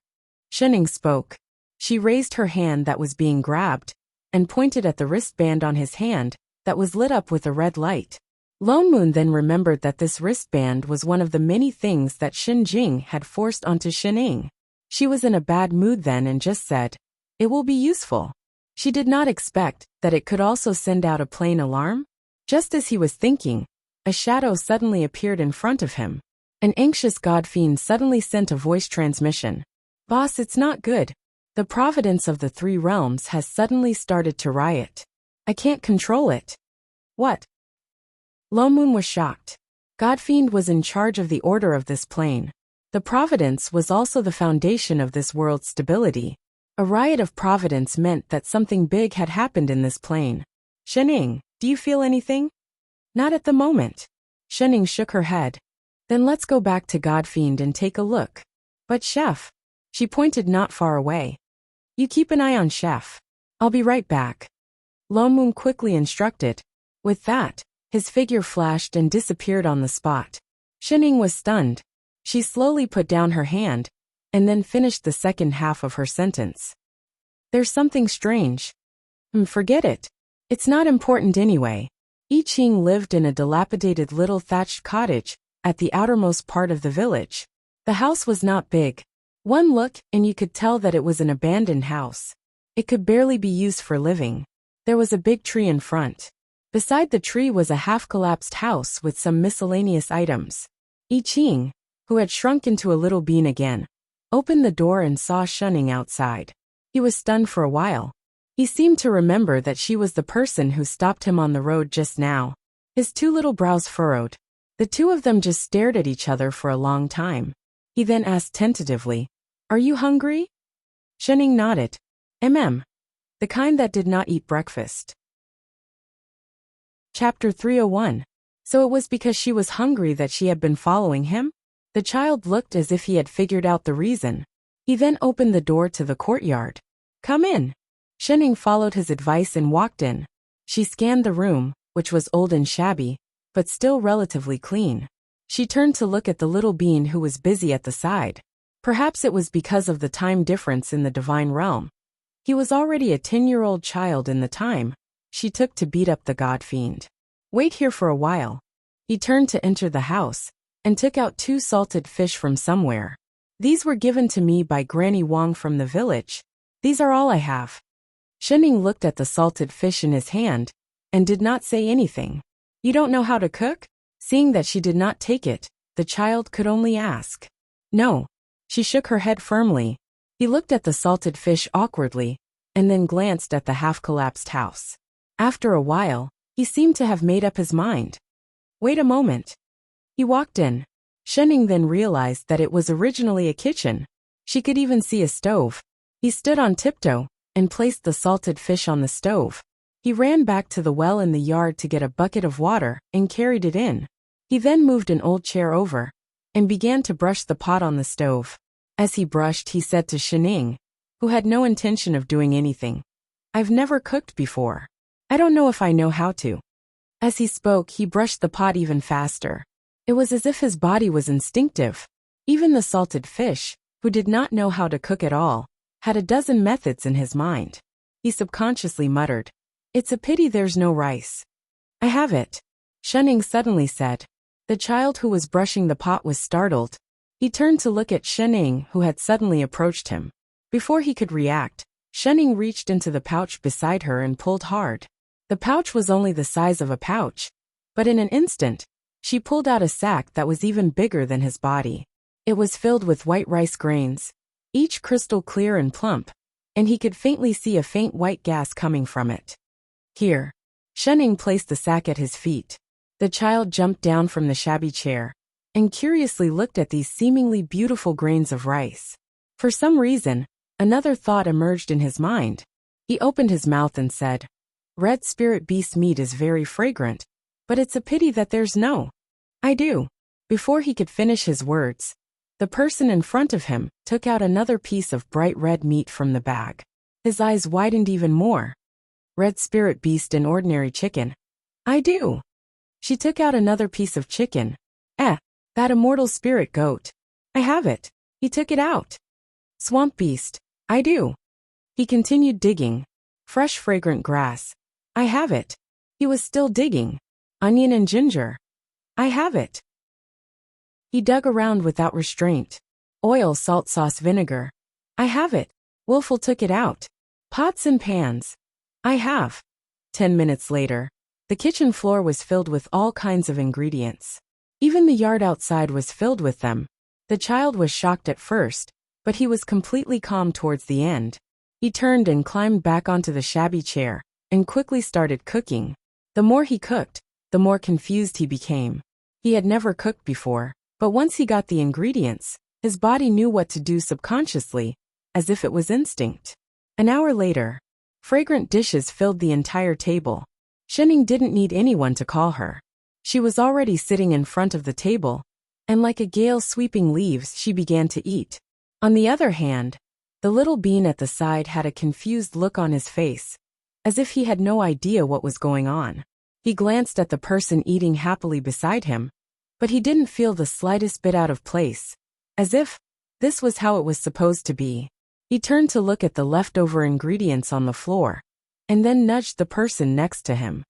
Shining spoke. She raised her hand that was being grabbed, and pointed at the wristband on his hand, that was lit up with a red light. Lone Moon then remembered that this wristband was one of the many things that Xin Jing had forced onto Shining. She was in a bad mood then and just said, "It will be useful." She did not expect that it could also send out a plane alarm. Just as he was thinking, a shadow suddenly appeared in front of him. An anxious god fiend suddenly sent a voice transmission. "Boss, it's not good. The providence of the 3 realms has suddenly started to riot. I can't control it." What? Lone Moon was shocked. Godfiend was in charge of the order of this plane. The providence was also the foundation of this world's stability. A riot of providence meant that something big had happened in this plane. Shining, do you feel anything? Not at the moment. Shining shook her head. Then let's go back to Godfiend and take a look. But Chef. She pointed not far away. You keep an eye on Chef. I'll be right back. Lone Moon quickly instructed. With that, his figure flashed and disappeared on the spot. Shining was stunned. She slowly put down her hand, and then finished the second half of her sentence. There's something strange. Forget it. It's not important anyway. I Ching lived in a dilapidated little thatched cottage, at the outermost part of the village. The house was not big. One look, and you could tell that it was an abandoned house. It could barely be used for living. There was a big tree in front. Beside the tree was a half-collapsed house with some miscellaneous items. I Ching, who had shrunk into a little bean again, opened the door and saw Shining outside. He was stunned for a while. He seemed to remember that she was the person who stopped him on the road just now. His 2 little brows furrowed. The 2 of them just stared at each other for a long time. He then asked tentatively, "Are you hungry?" Shining nodded. The kind that did not eat breakfast. Chapter 301. So it was because she was hungry that she had been following him? The child looked as if he had figured out the reason. He then opened the door to the courtyard. Come in. Shining followed his advice and walked in. She scanned the room, which was old and shabby, but still relatively clean. She turned to look at the little bean who was busy at the side. Perhaps it was because of the time difference in the divine realm. He was already a 10-year-old child in the time she took to beat up the god fiend. Wait here for a while. He turned to enter the house, and took out 2 salted fish from somewhere. These were given to me by Granny Wong from the village. These are all I have. Shining looked at the salted fish in his hand, and did not say anything. You don't know how to cook? Seeing that she did not take it, the child could only ask. No. She shook her head firmly. He looked at the salted fish awkwardly, and then glanced at the half-collapsed house. After a while, he seemed to have made up his mind. Wait a moment. He walked in. Shining then realized that it was originally a kitchen. She could even see a stove. He stood on tiptoe, and placed the salted fish on the stove. He ran back to the well in the yard to get a bucket of water, and carried it in. He then moved an old chair over, and began to brush the pot on the stove. As he brushed, he said to Shining, who had no intention of doing anything, I've never cooked before. I don't know if I know how to. As he spoke, he brushed the pot even faster. It was as if his body was instinctive. Even the salted fish, who did not know how to cook at all, had a dozen methods in his mind. He subconsciously muttered, It's a pity there's no rice. I have it. Shining suddenly said. The child who was brushing the pot was startled. He turned to look at Shining, who had suddenly approached him. Before he could react, Shining reached into the pouch beside her and pulled hard. The pouch was only the size of a pouch, but in an instant, She pulled out a sack that was even bigger than his body. It was filled with white rice grains, each crystal clear and plump, and he could faintly see a faint white gas coming from it. Here. Shenning placed the sack at his feet. The child jumped down from the shabby chair and curiously looked at these seemingly beautiful grains of rice. For some reason, another thought emerged in his mind. He opened his mouth and said, "Red spirit beast meat is very fragrant, but it's a pity that there's no. I do." Before he could finish his words, the person in front of him took out another piece of bright red meat from the bag. His eyes widened even more. "Red spirit beast and ordinary chicken. I do." She took out another piece of chicken. That immortal spirit goat. I have it." He took it out. "Swamp beast. I do." He continued digging. "Fresh fragrant grass. I have it." He was still digging. "Onion and ginger. I have it." He dug around without restraint. "Oil, salt, sauce, vinegar. I have it." Wolfel took it out. "Pots and pans. I have." 10 minutes later, the kitchen floor was filled with all kinds of ingredients. Even the yard outside was filled with them. The child was shocked at first, but he was completely calm towards the end. He turned and climbed back onto the shabby chair and quickly started cooking. The more he cooked, the more confused he became. He had never cooked before, but once he got the ingredients, his body knew what to do subconsciously, as if it was instinct. An hour later, fragrant dishes filled the entire table. Shenning didn't need anyone to call her. She was already sitting in front of the table, and like a gale sweeping leaves, she began to eat. On the other hand, the little bean at the side had a confused look on his face, as if he had no idea what was going on. He glanced at the person eating happily beside him, but he didn't feel the slightest bit out of place, as if this was how it was supposed to be. He turned to look at the leftover ingredients on the floor, and then nudged the person next to him.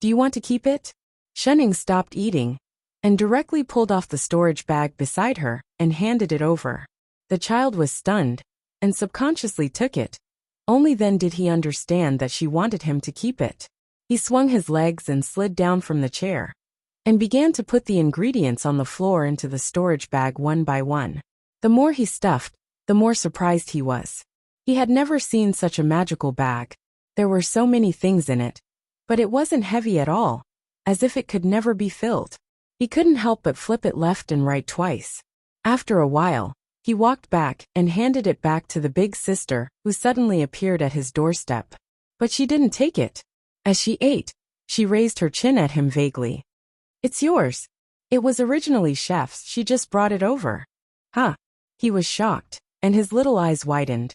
"Do you want to keep it?" Shenning stopped eating and directly pulled off the storage bag beside her and handed it over. The child was stunned and subconsciously took it. Only then did he understand that she wanted him to keep it. He swung his legs and slid down from the chair and began to put the ingredients on the floor into the storage bag one by one. The more he stuffed, the more surprised he was. He had never seen such a magical bag. There were so many things in it, but it wasn't heavy at all, as if it could never be filled. He couldn't help but flip it left and right twice. After a while, he walked back and handed it back to the big sister, who suddenly appeared at his doorstep. But she didn't take it. As she ate, she raised her chin at him vaguely. "It's yours. It was originally chef's, she just brought it over." "Huh?" He was shocked, and his little eyes widened.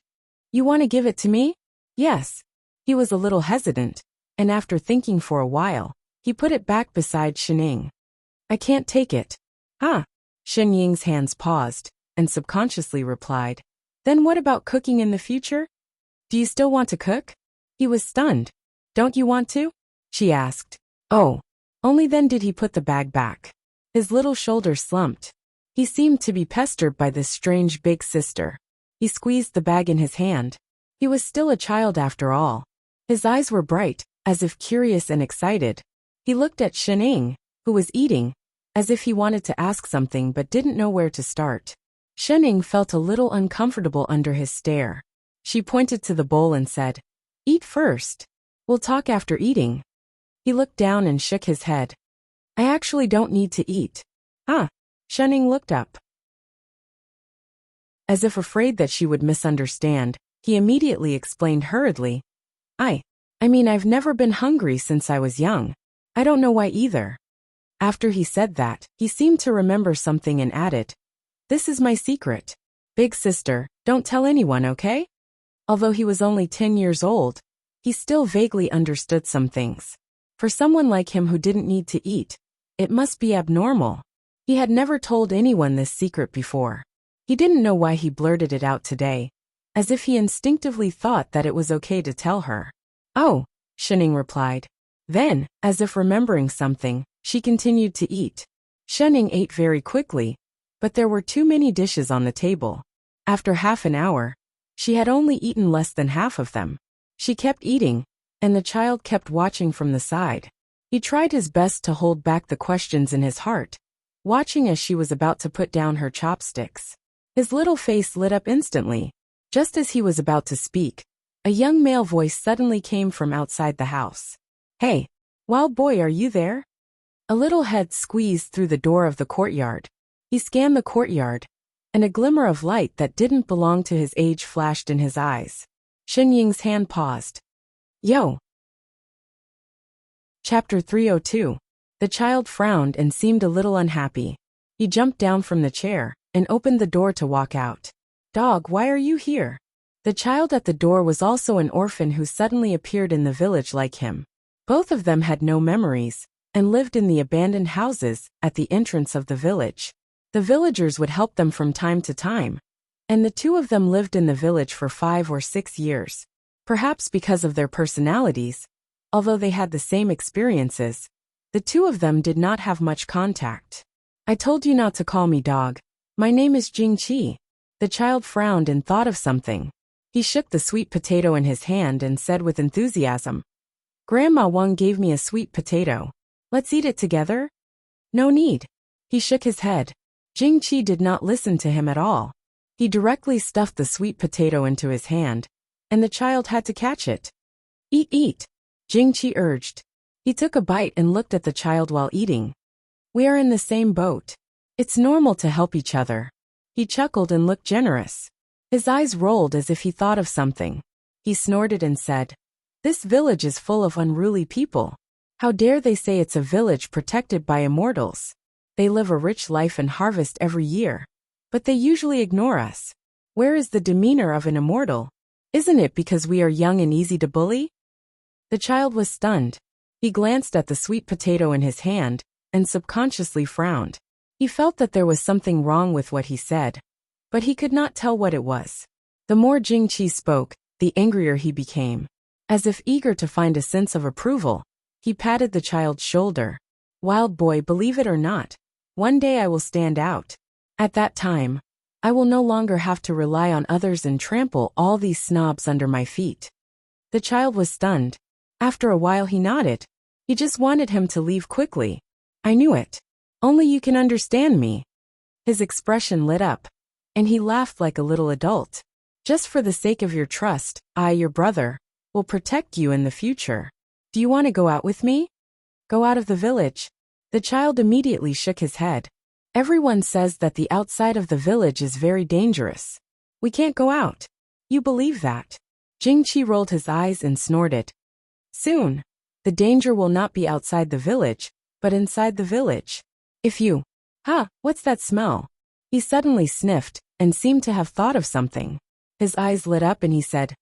"You want to give it to me?" "Yes." He was a little hesitant, and after thinking for a while, he put it back beside Shenning. "I can't take it." "Ah." Shen Ying's hands paused, and subconsciously replied, "Then what about cooking in the future? Do you still want to cook?" He was stunned. "Don't you want to?" she asked. "Oh." Only then did he put the bag back. His little shoulders slumped. He seemed to be pestered by this strange big sister. He squeezed the bag in his hand. He was still a child after all. His eyes were bright, as if curious and excited. He looked at Shenning, who was eating, as if he wanted to ask something but didn't know where to start. Shenning felt a little uncomfortable under his stare. She pointed to the bowl and said, "Eat first. We'll talk after eating." He looked down and shook his head. "I actually don't need to eat." "Ah." Shenning looked up. As if afraid that she would misunderstand, he immediately explained hurriedly, I mean I've never been hungry since I was young. I don't know why either." After he said that, he seemed to remember something and added, "This is my secret. Big sister, don't tell anyone, okay?" Although he was only 10 years old, he still vaguely understood some things. For someone like him who didn't need to eat, it must be abnormal. He had never told anyone this secret before. He didn't know why he blurted it out today, as if he instinctively thought that it was okay to tell her. "Oh," Shenning replied. Then, as if remembering something, she continued to eat. Shenning ate very quickly, but there were too many dishes on the table. After half an hour, she had only eaten less than half of them. She kept eating, and the child kept watching from the side. He tried his best to hold back the questions in his heart, watching as she was about to put down her chopsticks. His little face lit up instantly. Just as he was about to speak, a young male voice suddenly came from outside the house. "Hey, wild boy, are you there?" A little head squeezed through the door of the courtyard. He scanned the courtyard, and a glimmer of light that didn't belong to his age flashed in his eyes. Shen Ying's hand paused. "Yo." Chapter 302. The child frowned and seemed a little unhappy. He jumped down from the chair and opened the door to walk out. "Dog, why are you here?" The child at the door was also an orphan who suddenly appeared in the village like him. Both of them had no memories and lived in the abandoned houses at the entrance of the village. The villagers would help them from time to time, and the two of them lived in the village for 5 or 6 years. Perhaps because of their personalities, although they had the same experiences, the two of them did not have much contact. "I told you not to call me dog. My name is Jingqi." The child frowned and thought of something. He shook the sweet potato in his hand and said with enthusiasm, "Grandma Wang gave me a sweet potato. Let's eat it together?" "No need." He shook his head. Jingqi did not listen to him at all. He directly stuffed the sweet potato into his hand, and the child had to catch it. "Eat, eat," Jingqi urged. He took a bite and looked at the child while eating. "We are in the same boat. It's normal to help each other." He chuckled and looked generous. His eyes rolled as if he thought of something. He snorted and said, "This village is full of unruly people. How dare they say it's a village protected by immortals? They live a rich life and harvest every year, but they usually ignore us. Where is the demeanor of an immortal? Isn't it because we are young and easy to bully?" The child was stunned. He glanced at the sweet potato in his hand and subconsciously frowned. He felt that there was something wrong with what he said, but he could not tell what it was. The more Jingqi spoke, the angrier he became. As if eager to find a sense of approval, he patted the child's shoulder. "Wild boy, believe it or not, one day I will stand out. At that time, I will no longer have to rely on others and trample all these snobs under my feet." The child was stunned. After a while he nodded. He just wanted him to leave quickly. "I knew it. Only you can understand me." His expression lit up, and he laughed like a little adult. "Just for the sake of your trust, I, your brother, will protect you in the future. Do you want to go out with me?" "Go out of the village?" The child immediately shook his head. "Everyone says that the outside of the village is very dangerous. We can't go out." "You believe that?" Jingqi rolled his eyes and snorted. "Soon, the danger will not be outside the village, but inside the village. If you... what's that smell?" He suddenly sniffed and seemed to have thought of something. His eyes lit up and he said,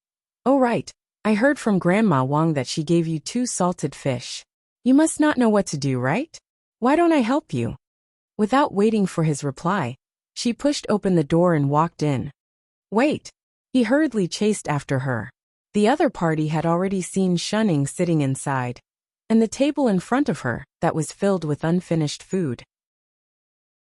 "Oh right, I heard from Grandma Wang that she gave you 2 salted fish. You must not know what to do, right? Why don't I help you?" Without waiting for his reply, she pushed open the door and walked in. "Wait!" He hurriedly chased after her. The other party had already seen Shunning sitting inside, and the table in front of her that was filled with unfinished food.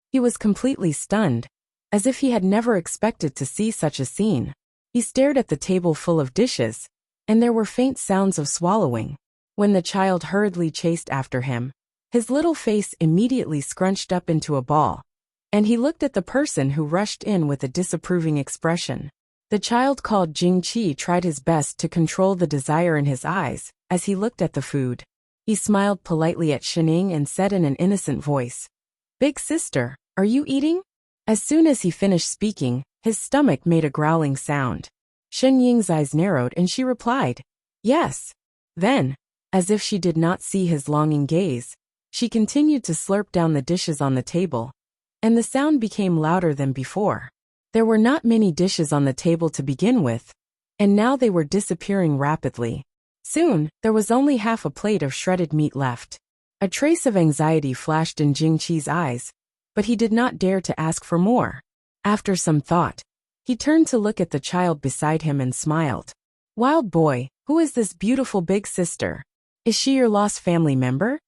He was completely stunned, as if he had never expected to see such a scene. He stared at the table full of dishes, and there were faint sounds of swallowing. When the child hurriedly chased after him, his little face immediately scrunched up into a ball, and he looked at the person who rushed in with a disapproving expression. The child called Jingqi tried his best to control the desire in his eyes as he looked at the food. He smiled politely at Shining and said in an innocent voice, "Big sister, are you eating?" As soon as he finished speaking, his stomach made a growling sound. Shen Ying's eyes narrowed and she replied, "Yes." Then, as if she did not see his longing gaze, she continued to slurp down the dishes on the table, and the sound became louder than before. There were not many dishes on the table to begin with, and now they were disappearing rapidly. Soon, there was only half a plate of shredded meat left. A trace of anxiety flashed in Jingqi's eyes, but he did not dare to ask for more. After some thought, he turned to look at the child beside him and smiled. "Wild boy, who is this beautiful big sister? Is she your lost family member?"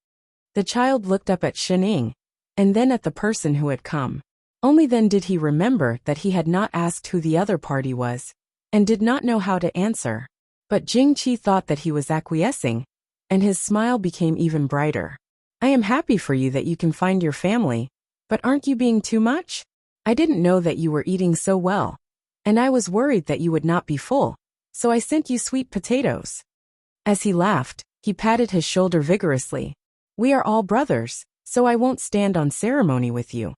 The child looked up at Shining, and then at the person who had come. Only then did he remember that he had not asked who the other party was, and did not know how to answer. But Jingqi thought that he was acquiescing, and his smile became even brighter. I am happy for you that you can find your family, but aren't you being too much? I didn't know that you were eating so well, and I was worried that you would not be full, so I sent you sweet potatoes. As he laughed, he patted his shoulder vigorously. We are all brothers, so I won't stand on ceremony with you.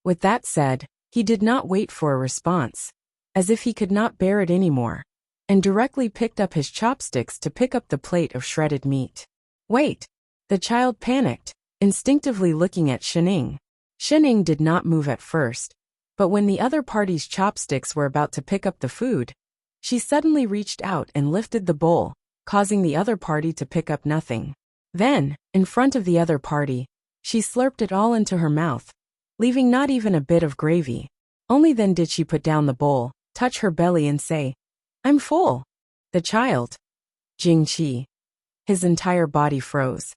With that said, he did not wait for a response, as if he could not bear it anymore, and directly picked up his chopsticks to pick up the plate of shredded meat. Wait! The child panicked, instinctively looking at Shining. Shining did not move at first, but when the other party's chopsticks were about to pick up the food, she suddenly reached out and lifted the bowl, causing the other party to pick up nothing. Then, in front of the other party, she slurped it all into her mouth, leaving not even a bit of gravy. Only then did she put down the bowl, touch her belly and say, I'm full. The child, Jingqi, his entire body froze,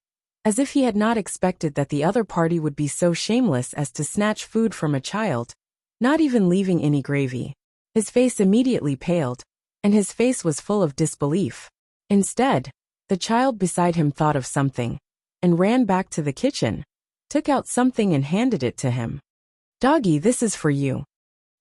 as if he had not expected that the other party would be so shameless as to snatch food from a child, not even leaving any gravy. His face immediately paled, and his face was full of disbelief. Instead, the child beside him thought of something, and ran back to the kitchen, took out something and handed it to him. Doggy, this is for you.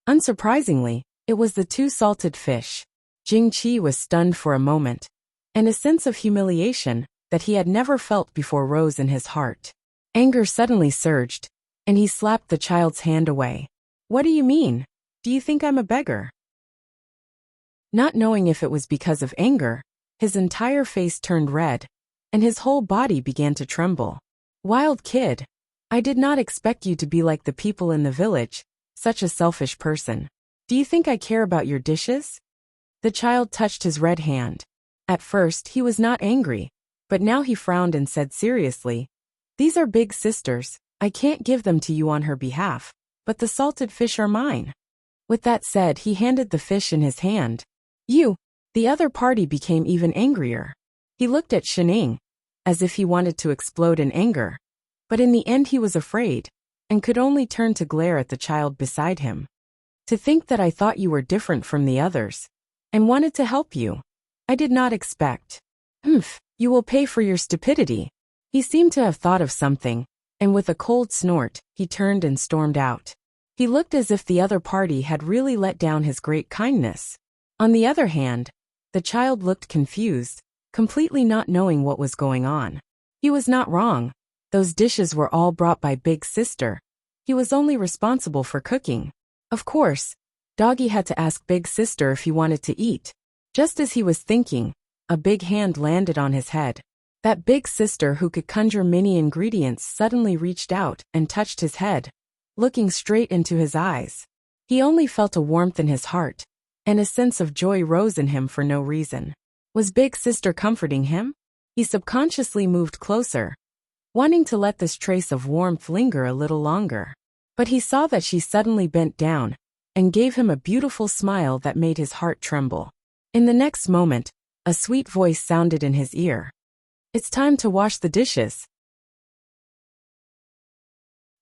Unsurprisingly, it was the 2 salted fish. Jingqi was stunned for a moment, and a sense of humiliation that he had never felt before rose in his heart. Anger suddenly surged, and he slapped the child's hand away. What do you mean? Do you think I'm a beggar? Not knowing if it was because of anger, his entire face turned red, and his whole body began to tremble. Wild kid, I did not expect you to be like the people in the village, such a selfish person. Do you think I care about your dishes? The child touched his red hand. At first, he was not angry, but now he frowned and said seriously, These are big sisters, I can't give them to you on her behalf, but the salted fish are mine. With that said, he handed the fish in his hand. You! The other party became even angrier. He looked at Shining, as if he wanted to explode in anger, but in the end he was afraid, and could only turn to glare at the child beside him. To think that I thought you were different from the others, and wanted to help you. I did not expect. You will pay for your stupidity. He seemed to have thought of something, and with a cold snort, he turned and stormed out. He looked as if the other party had really let down his great kindness. On the other hand, the child looked confused, completely not knowing what was going on. He was not wrong. Those dishes were all brought by Big Sister. He was only responsible for cooking. Of course, Doggy had to ask Big Sister if he wanted to eat. Just as he was thinking, a big hand landed on his head. That Big Sister who could conjure many ingredients suddenly reached out and touched his head, looking straight into his eyes. He only felt a warmth in his heart, and a sense of joy rose in him for no reason. Was Big Sister comforting him? He subconsciously moved closer, wanting to let this trace of warmth linger a little longer. But he saw that she suddenly bent down and gave him a beautiful smile that made his heart tremble. In the next moment, a sweet voice sounded in his ear. It's time to wash the dishes.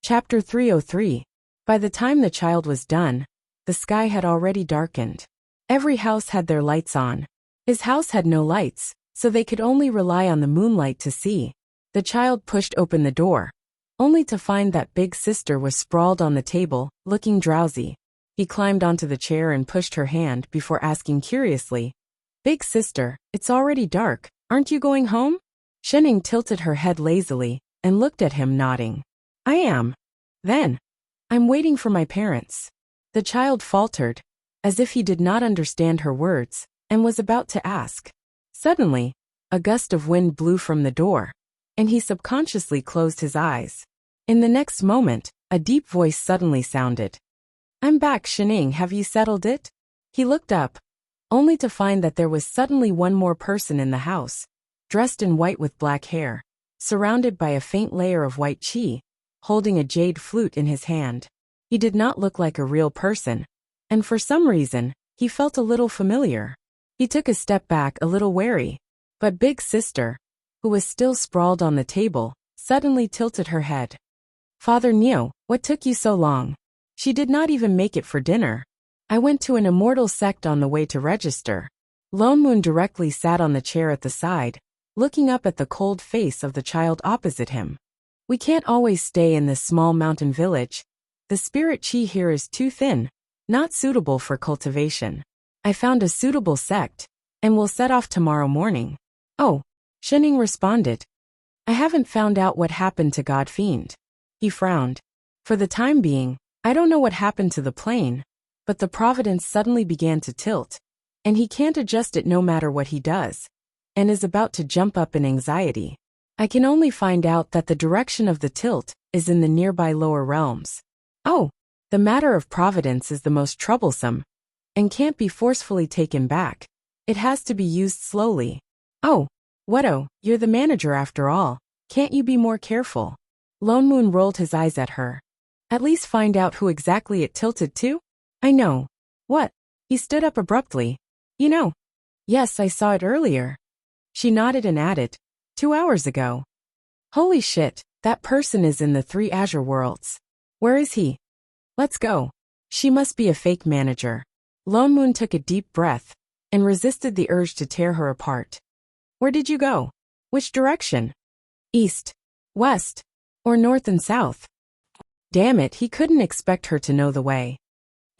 Chapter 303. By the time the child was done, the sky had already darkened. Every house had their lights on. His house had no lights, so they could only rely on the moonlight to see. The child pushed open the door, only to find that Big Sister was sprawled on the table, looking drowsy. He climbed onto the chair and pushed her hand before asking curiously, Big Sister, it's already dark, aren't you going home? Shining tilted her head lazily and looked at him nodding. I am. Then, I'm waiting for my parents. The child faltered, as if he did not understand her words, and was about to ask. Suddenly, a gust of wind blew from the door, and he subconsciously closed his eyes. In the next moment, a deep voice suddenly sounded. I'm back, Shining, have you settled it? He looked up, only to find that there was suddenly one more person in the house, dressed in white with black hair, surrounded by a faint layer of white chi, holding a jade flute in his hand. He did not look like a real person, and for some reason, he felt a little familiar. He took a step back a little wary, but Big Sister, who was still sprawled on the table, suddenly tilted her head. Father Neo, what took you so long? She did not even make it for dinner. I went to an immortal sect on the way to register. Lone Moon directly sat on the chair at the side, looking up at the cold face of the child opposite him. We can't always stay in this small mountain village. The spirit chi here is too thin, not suitable for cultivation. I found a suitable sect, and will set off tomorrow morning. Oh, Shening responded. I haven't found out what happened to God Fiend. He frowned. For the time being, I don't know what happened to the plane, but the providence suddenly began to tilt, and he can't adjust it no matter what he does, and is about to jump up in anxiety. I can only find out that the direction of the tilt is in the nearby lower realms. Oh, the matter of providence is the most troublesome, and can't be forcefully taken back. It has to be used slowly. Oh, Wedo, you're the manager after all. Can't you be more careful? Lone Moon rolled his eyes at her. At least find out who exactly it tilted to? I know. What? He stood up abruptly. You know. Yes, I saw it earlier. She nodded and added. 2 hours ago. Holy shit, that person is in the 3 Azure worlds. Where is he? Let's go. She must be a fake manager. Lone Moon took a deep breath and resisted the urge to tear her apart. Where did you go? Which direction? East, west, or north and south? Damn it, he couldn't expect her to know the way.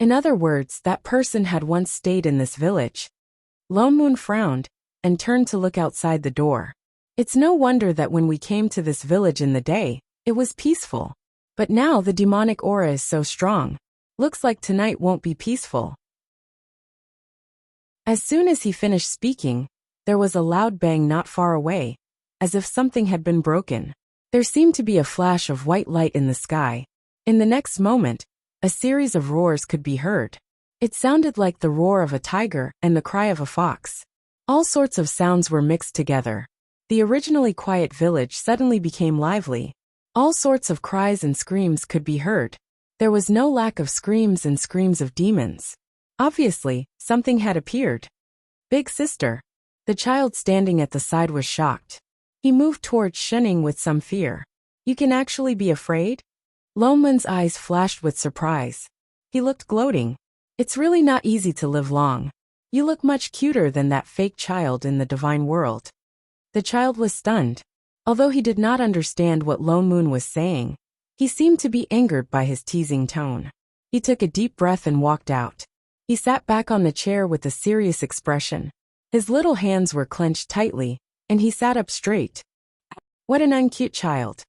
In other words, that person had once stayed in this village. Lone Moon frowned and turned to look outside the door. It's no wonder that when we came to this village in the day, it was peaceful. But now the demonic aura is so strong. Looks like tonight won't be peaceful. As soon as he finished speaking, there was a loud bang not far away, as if something had been broken. There seemed to be a flash of white light in the sky. In the next moment, a series of roars could be heard. It sounded like the roar of a tiger and the cry of a fox. All sorts of sounds were mixed together. The originally quiet village suddenly became lively. All sorts of cries and screams could be heard. There was no lack of screams and screams of demons. Obviously, something had appeared. Big sister. The child standing at the side was shocked. He moved towards Shening with some fear. You can actually be afraid? Lone Moon's eyes flashed with surprise. He looked gloating. It's really not easy to live long. You look much cuter than that fake child in the divine world. The child was stunned. Although he did not understand what Lone Moon was saying, he seemed to be angered by his teasing tone. He took a deep breath and walked out. He sat back on the chair with a serious expression. His little hands were clenched tightly, and he sat up straight. What an uncute child.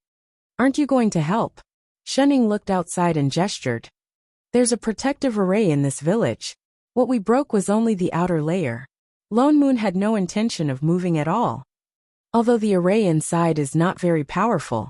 Aren't you going to help? Shening looked outside and gestured. There's a protective array in this village. What we broke was only the outer layer. Lone Moon had no intention of moving at all. Although the array inside is not very powerful,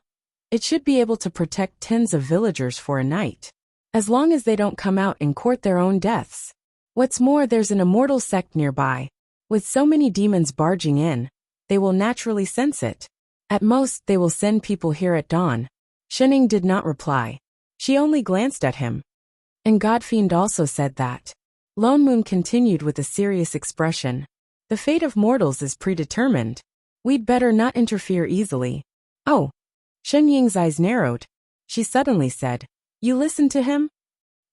it should be able to protect tens of villagers for a night. As long as they don't come out and court their own deaths. What's more, there's an immortal sect nearby. With so many demons barging in, they will naturally sense it. At most, they will send people here at dawn. Shening did not reply. She only glanced at him. And Godfiend also said that. Lone Moon continued with a serious expression. The fate of mortals is predetermined. We'd better not interfere easily. Oh. Shen Ying's eyes narrowed. She suddenly said, You listened to him?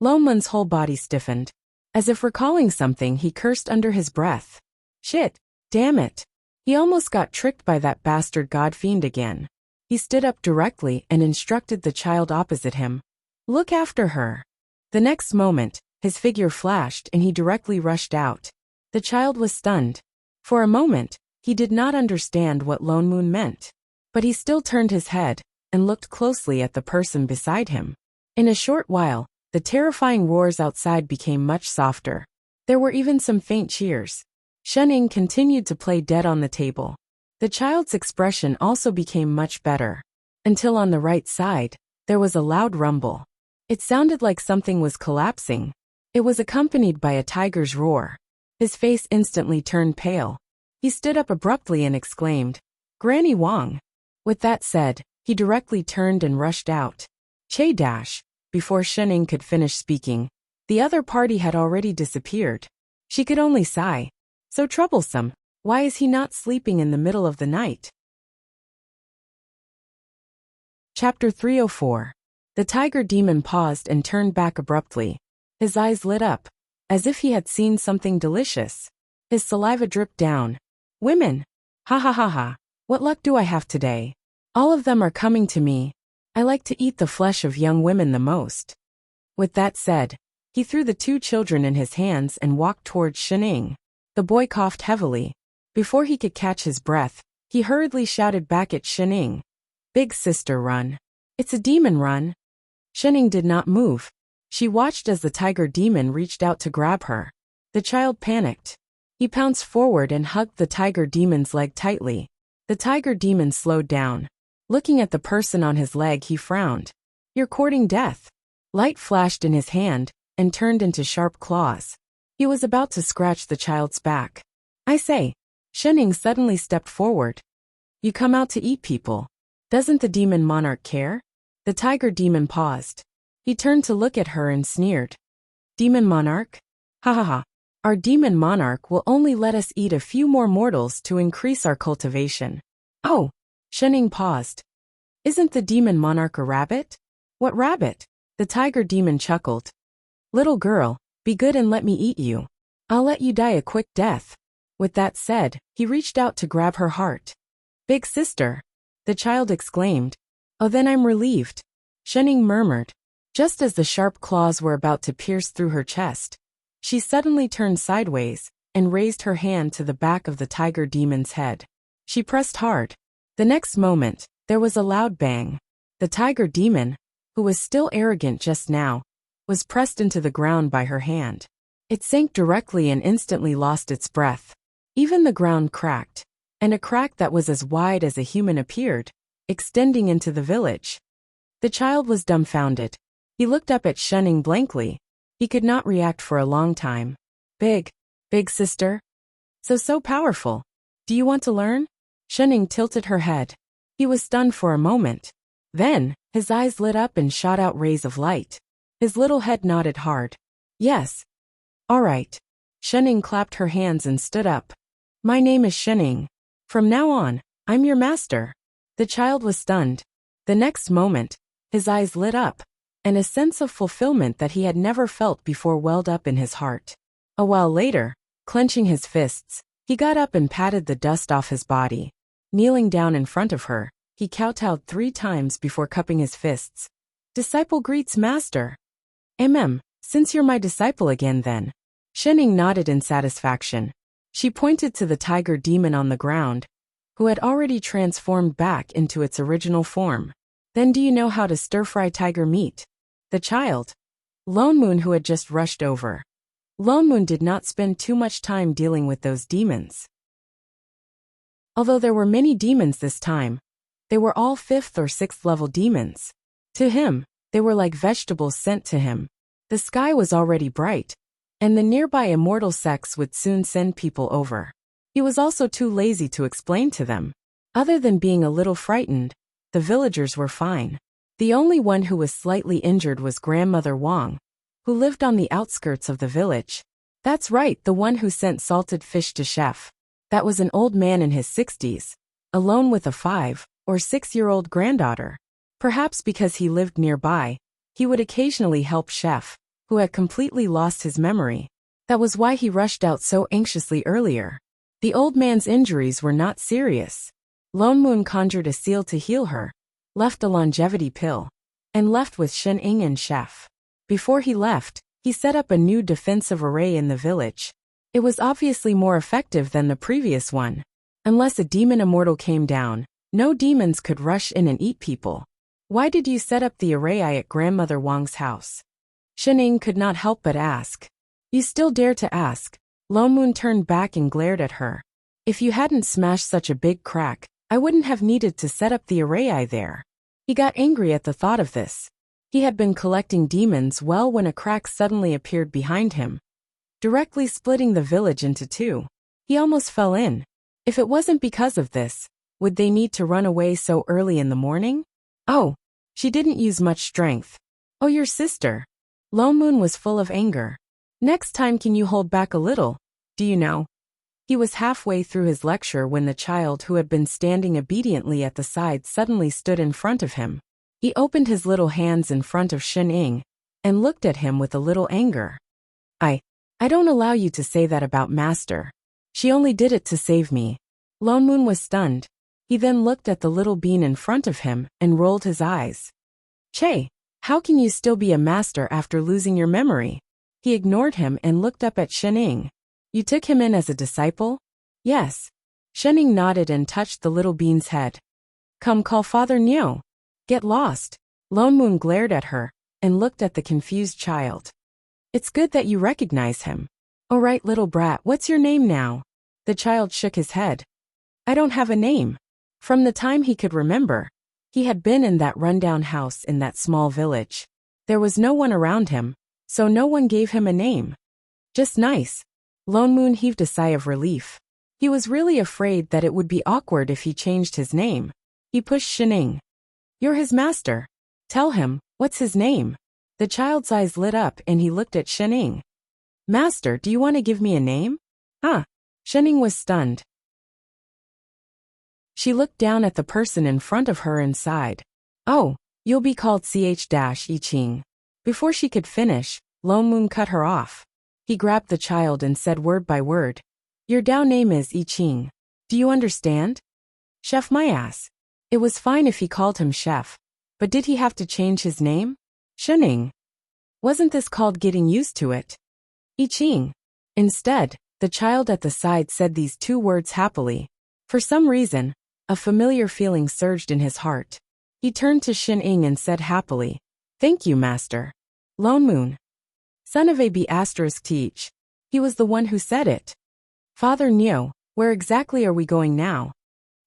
Lone Moon's whole body stiffened. As if recalling something, he cursed under his breath. Shit, damn it. He almost got tricked by that bastard Godfiend again. He stood up directly and instructed the child opposite him. Look after her. The next moment, his figure flashed and he directly rushed out. The child was stunned. For a moment, he did not understand what Lone Moon meant. But he still turned his head and looked closely at the person beside him. In a short while, the terrifying roars outside became much softer. There were even some faint cheers. Shening continued to play dead on the table. The child's expression also became much better. Until on the right side, there was a loud rumble. It sounded like something was collapsing. It was accompanied by a tiger's roar. His face instantly turned pale. He stood up abruptly and exclaimed, Granny Wong. With that said, he directly turned and rushed out. Che dash. Before Shening could finish speaking, the other party had already disappeared. She could only sigh. So troublesome. Why is he not sleeping in the middle of the night? Chapter 304. The tiger demon paused and turned back abruptly. His eyes lit up, as if he had seen something delicious. His saliva dripped down. Women! Ha ha ha ha. What luck do I have today? All of them are coming to me. I like to eat the flesh of young women the most. With that said, he threw the two children in his hands and walked towards Shining. The boy coughed heavily. Before he could catch his breath, he hurriedly shouted back at Shining. Big sister, run. It's a demon, run. Shining did not move. She watched as the tiger demon reached out to grab her. The child panicked. He pounced forward and hugged the tiger demon's leg tightly. The tiger demon slowed down. Looking at the person on his leg, he frowned. You're courting death. Light flashed in his hand and turned into sharp claws. He was about to scratch the child's back. I say. Shining suddenly stepped forward. You come out to eat people. Doesn't the demon monarch care? The tiger demon paused. He turned to look at her and sneered. Demon monarch? Ha ha ha. Our demon monarch will only let us eat a few more mortals to increase our cultivation. Oh. Shining paused. Isn't the demon monarch a rabbit? What rabbit? The tiger demon chuckled. Little girl, be good and let me eat you. I'll let you die a quick death. With that said, he reached out to grab her heart. Big sister. The child exclaimed. Oh, then I'm relieved. Shining murmured. Just as the sharp claws were about to pierce through her chest, she suddenly turned sideways and raised her hand to the back of the tiger demon's head. She pressed hard. The next moment, there was a loud bang. The tiger demon, who was still arrogant just now, was pressed into the ground by her hand. It sank directly and instantly lost its breath. Even the ground cracked, and a crack that was as wide as a human appeared, extending into the village. The child was dumbfounded. He looked up at Shining blankly. He could not react for a long time. Big sister? So powerful. Do you want to learn? Shining tilted her head. He was stunned for a moment. Then, his eyes lit up and shot out rays of light. His little head nodded hard. Yes. All right. Shining clapped her hands and stood up. My name is Shining. From now on, I'm your master. The child was stunned. The next moment, his eyes lit up, and a sense of fulfillment that he had never felt before welled up in his heart. A while later, clenching his fists, he got up and patted the dust off his body. Kneeling down in front of her, he kowtowed 3 times before cupping his fists. Disciple greets master. Since you're my disciple again then. Shining nodded in satisfaction. She pointed to the tiger demon on the ground, who had already transformed back into its original form. Then do you know how to stir-fry tiger meat? The child. Lone Moon, who had just rushed over. Lone Moon did not spend too much time dealing with those demons. Although there were many demons this time, they were all 5th or 6th level demons. To him, they were like vegetables sent to him. The sky was already bright, and the nearby immortal sects would soon send people over. He was also too lazy to explain to them. Other than being a little frightened, the villagers were fine. The only one who was slightly injured was Grandmother Wang, who lived on the outskirts of the village. That's right, the one who sent salted fish to Chef. That was an old man in his 60s, alone with a 5 or 6-year-old granddaughter. Perhaps because he lived nearby, he would occasionally help Chef, who had completely lost his memory. That was why he rushed out so anxiously earlier. The old man's injuries were not serious. Lone Moon conjured a seal to heal her, left a longevity pill, and left with Shining and Chef. Before he left, he set up a new defensive array in the village. It was obviously more effective than the previous one. Unless a demon immortal came down, no demons could rush in and eat people. Why did you set up the array at Grandmother Wang's house? Shining could not help but ask. You still dare to ask? Lone Moon turned back and glared at her. If you hadn't smashed such a big crack, I wouldn't have needed to set up the array there. He got angry at the thought of this. He had been collecting demons well when a crack suddenly appeared behind him, directly splitting the village into 2. He almost fell in. If it wasn't because of this, would they need to run away so early in the morning? Oh, she didn't use much strength. Oh, your sister. Lone Moon was full of anger. Next time can you hold back a little? Do you know? He was halfway through his lecture when the child who had been standing obediently at the side suddenly stood in front of him. He opened his little hands in front of Shining and looked at him with a little anger. I don't allow you to say that about Master. She only did it to save me. Lone Moon was stunned. He then looked at the little bean in front of him and rolled his eyes. Che, how can you still be a master after losing your memory? He ignored him and looked up at Shening. You took him in as a disciple? Yes. Shening nodded and touched the little bean's head. Come call Father Nyo. Get lost. Lone Moon glared at her and looked at the confused child. It's good that you recognize him. All right, little brat, what's your name now? The child shook his head. I don't have a name. From the time he could remember, he had been in that rundown house in that small village. There was no one around him, so no one gave him a name. Just nice. Lone Moon heaved a sigh of relief. He was really afraid that it would be awkward if he changed his name. He pushed Shening. You're his master. Tell him, what's his name? The child's eyes lit up and he looked at Shening. Master, do you want to give me a name? Huh? Shening was stunned. She looked down at the person in front of her and sighed. Oh, you'll be called Ch-I Ching. Before she could finish, Lone Moon cut her off. He grabbed the child and said word by word. Your Dao name is I Ching. Do you understand? Chef my ass. It was fine if he called him chef, but did he have to change his name? Shening. Wasn't this called getting used to it? I Ching. Instead, the child at the side said these two words happily. For some reason, a familiar feeling surged in his heart. He turned to Shening and said happily, Thank you, master. Lone Moon. Son of a B** teach. He was the one who said it. Father Nyo, where exactly are we going now?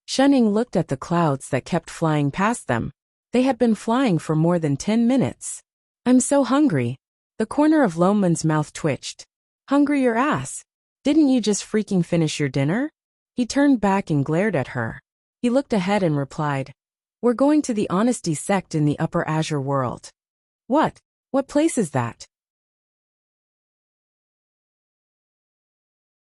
Shening looked at the clouds that kept flying past them. They had been flying for more than 10 minutes. I'm so hungry. The corner of Lone Moon's mouth twitched. Hungry your ass. Didn't you just freaking finish your dinner? He turned back and glared at her. He looked ahead and replied, We're going to the Honesty sect in the Upper Azure world. What? What place is that?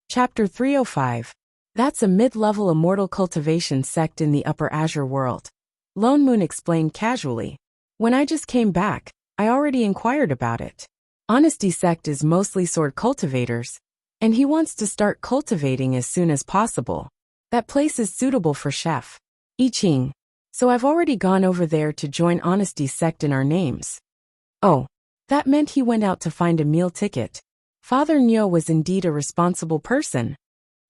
Chapter 305. That's a mid-level immortal cultivation sect in the Upper Azure world. Lone Moon explained casually. When I just came back, I already inquired about it. Honesty sect is mostly sword cultivators, and he wants to start cultivating as soon as possible. That place is suitable for Chef I Ching. So I've already gone over there to join Honesty sect in our names. Oh, that meant he went out to find a meal ticket. Father Nyo was indeed a responsible person.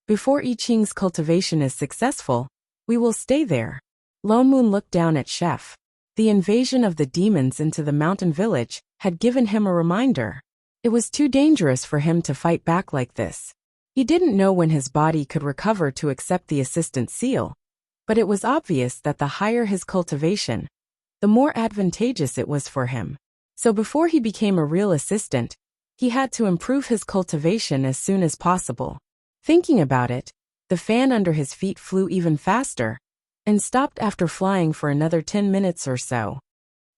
Before I Ching's cultivation is successful, we will stay there. Lone Moon looked down at Chef. The invasion of the demons into the mountain village had given him a reminder. It was too dangerous for him to fight back like this. He didn't know when his body could recover to accept the assistant seal, but it was obvious that the higher his cultivation, the more advantageous it was for him. So before he became a real assistant, he had to improve his cultivation as soon as possible. Thinking about it, the fan under his feet flew even faster, and stopped after flying for another 10 minutes or so.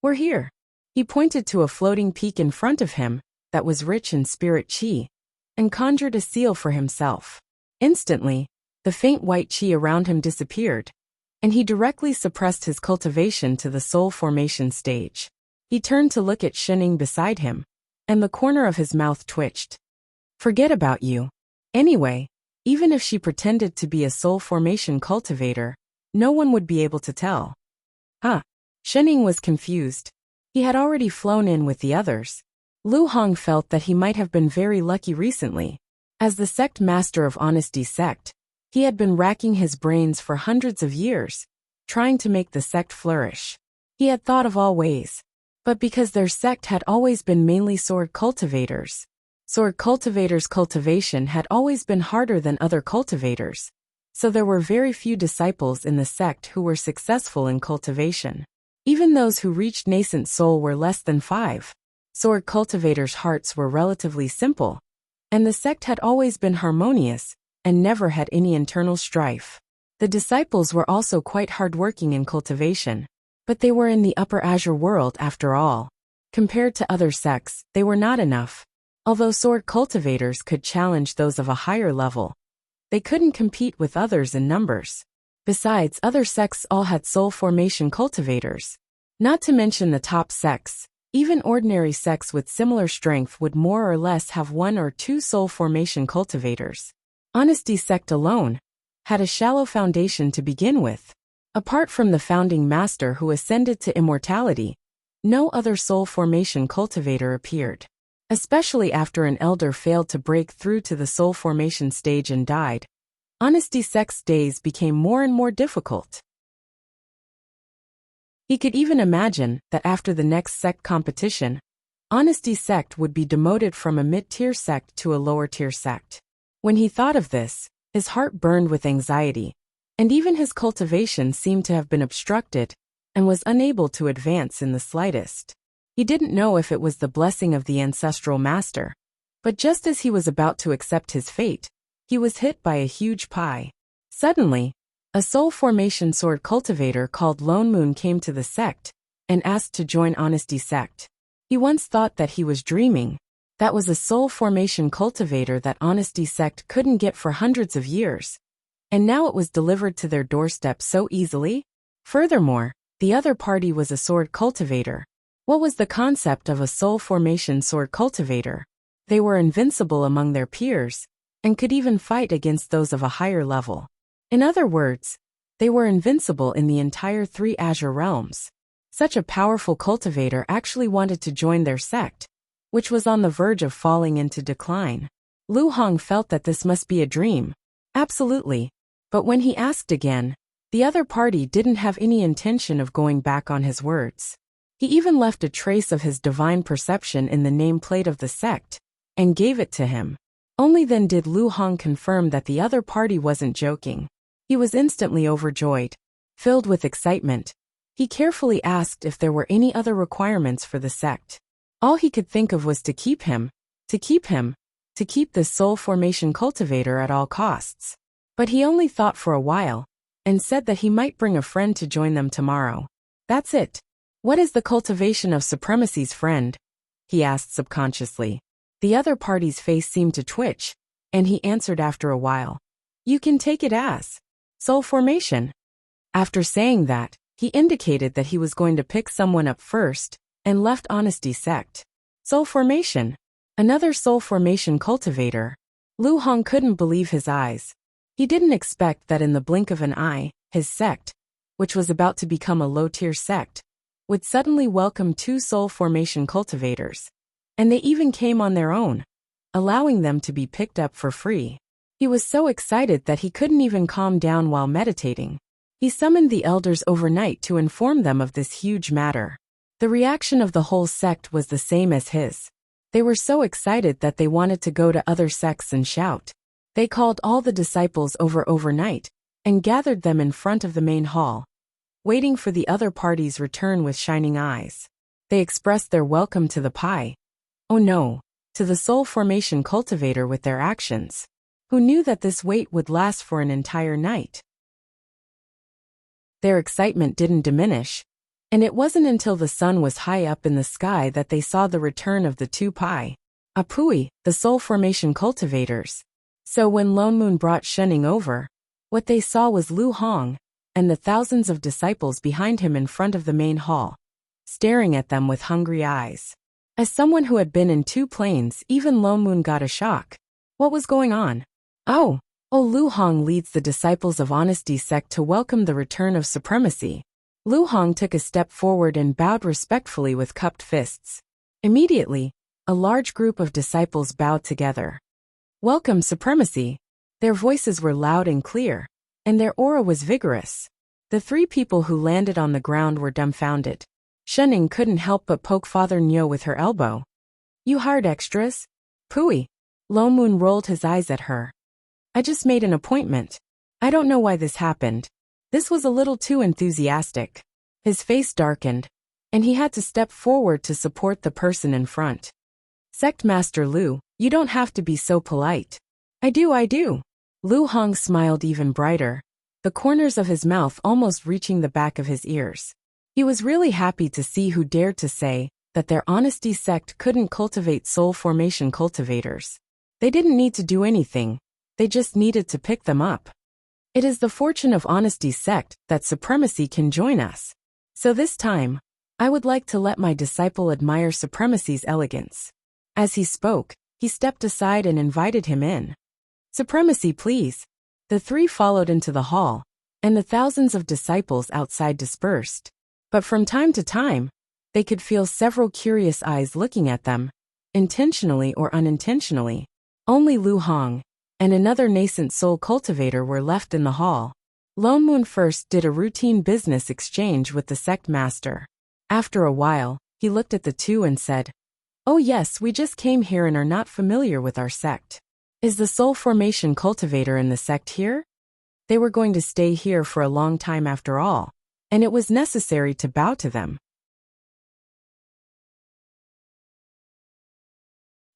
We're here. He pointed to a floating peak in front of him that was rich in spirit chi, and conjured a seal for himself. Instantly, the faint white chi around him disappeared, and he directly suppressed his cultivation to the soul formation stage. He turned to look at Shening beside him, and the corner of his mouth twitched. Forget about you. Anyway, even if she pretended to be a soul formation cultivator, no one would be able to tell. Huh? Shening was confused. He had already flown in with the others. Lu Hong felt that he might have been very lucky recently. As the sect master of Honesty sect, he had been racking his brains for hundreds of years, trying to make the sect flourish. He had thought of all ways. But because their sect had always been mainly sword cultivators, sword cultivators' cultivation had always been harder than other cultivators, so there were very few disciples in the sect who were successful in cultivation. Even those who reached nascent soul were less than 5. Sword cultivators' hearts were relatively simple, and the sect had always been harmonious and never had any internal strife. The disciples were also quite hardworking in cultivation, but they were in the Upper Azure world after all. Compared to other sects, they were not enough. Although sword cultivators could challenge those of a higher level, they couldn't compete with others in numbers. Besides, other sects all had soul formation cultivators. Not to mention the top sects. Even ordinary sects with similar strength would more or less have 1 or 2 soul formation cultivators. Honesty sect alone had a shallow foundation to begin with. Apart from the founding master who ascended to immortality, no other soul formation cultivator appeared. Especially after an elder failed to break through to the soul formation stage and died, Honesty Sect's days became more and more difficult. He could even imagine that after the next sect competition, Honesty Sect would be demoted from a mid-tier sect to a lower-tier sect. When he thought of this, his heart burned with anxiety, and even his cultivation seemed to have been obstructed and was unable to advance in the slightest. He didn't know if it was the blessing of the ancestral master, but just as he was about to accept his fate, he was hit by a huge pie. Suddenly, a soul formation sword cultivator called Lone Moon came to the sect and asked to join Honesty Sect. He once thought that he was dreaming. That was a soul formation cultivator that Honesty Sect couldn't get for hundreds of years, and now it was delivered to their doorstep so easily. Furthermore, the other party was a sword cultivator. What was the concept of a soul formation sword cultivator? They were invincible among their peers, and could even fight against those of a higher level. In other words, they were invincible in the entire 3 Azure realms. Such a powerful cultivator actually wanted to join their sect, which was on the verge of falling into decline. Lu Hong felt that this must be a dream. Absolutely. But when he asked again, the other party didn't have any intention of going back on his words. He even left a trace of his divine perception in the nameplate of the sect, and gave it to him. Only then did Lu Hong confirm that the other party wasn't joking. He was instantly overjoyed. Filled with excitement, he carefully asked if there were any other requirements for the sect. All he could think of was to keep this soul formation cultivator at all costs. But he only thought for a while, and said that he might bring a friend to join them tomorrow. That's it. What is the cultivation of supremacy's friend? He asked subconsciously. The other party's face seemed to twitch, and he answered after a while. You can take it as soul formation. After saying that, he indicated that he was going to pick someone up first, and left Honesty Sect. Soul formation. Another soul formation cultivator. Lu Hong couldn't believe his eyes. He didn't expect that in the blink of an eye, his sect, which was about to become a low-tier sect, would suddenly welcome 2 soul formation cultivators. And they even came on their own, allowing them to be picked up for free. He was so excited that he couldn't even calm down while meditating. He summoned the elders overnight to inform them of this huge matter. The reaction of the whole sect was the same as his. They were so excited that they wanted to go to other sects and shout. They called all the disciples overnight, and gathered them in front of the main hall, waiting for the other party's return with shining eyes. They expressed their welcome to the pie. Oh no, to the soul formation cultivator with their actions, who knew that this wait would last for an entire night. Their excitement didn't diminish, and it wasn't until the sun was high up in the sky that they saw the return of the 2 Pai Apui, the soul formation cultivators. So when Lone Moon brought Shunning over, what they saw was Lu Hong, and the thousands of disciples behind him in front of the main hall, staring at them with hungry eyes. As someone who had been in 2 planes, even Lone Moon got a shock. What was going on? Oh, Lu Hong leads the disciples of Honesty Sect to welcome the return of supremacy. Lu Hong took a step forward and bowed respectfully with cupped fists. Immediately, a large group of disciples bowed together. Welcome supremacy. Their voices were loud and clear, and their aura was vigorous. The 3 people who landed on the ground were dumbfounded. Shunning couldn't help but poke Father Nyo with her elbow. You hired extras? Pui. Lone Moon rolled his eyes at her. I just made an appointment. I don't know why this happened. This was a little too enthusiastic. His face darkened, and he had to step forward to support the person in front. Sect Master Lu, you don't have to be so polite. I do. Lu Hong smiled even brighter, the corners of his mouth almost reaching the back of his ears. He was really happy to see who dared to say that their Honesty Sect couldn't cultivate soul formation cultivators. They didn't need to do anything, they just needed to pick them up. It is the fortune of Honesty Sect that supremacy can join us. So this time, I would like to let my disciple admire supremacy's elegance. As he spoke, he stepped aside and invited him in. Supremacy, please. The 3 followed into the hall, and the thousands of disciples outside dispersed. But from time to time, they could feel several curious eyes looking at them, intentionally or unintentionally. Only Lu Hong and another nascent soul cultivator were left in the hall. Lone Moon first did a routine business exchange with the sect master. After a while, he looked at the two and said, "Oh yes, we just came here and are not familiar with our sect. Is the soul formation cultivator in the sect here?" They were going to stay here for a long time after all, and it was necessary to bow to them.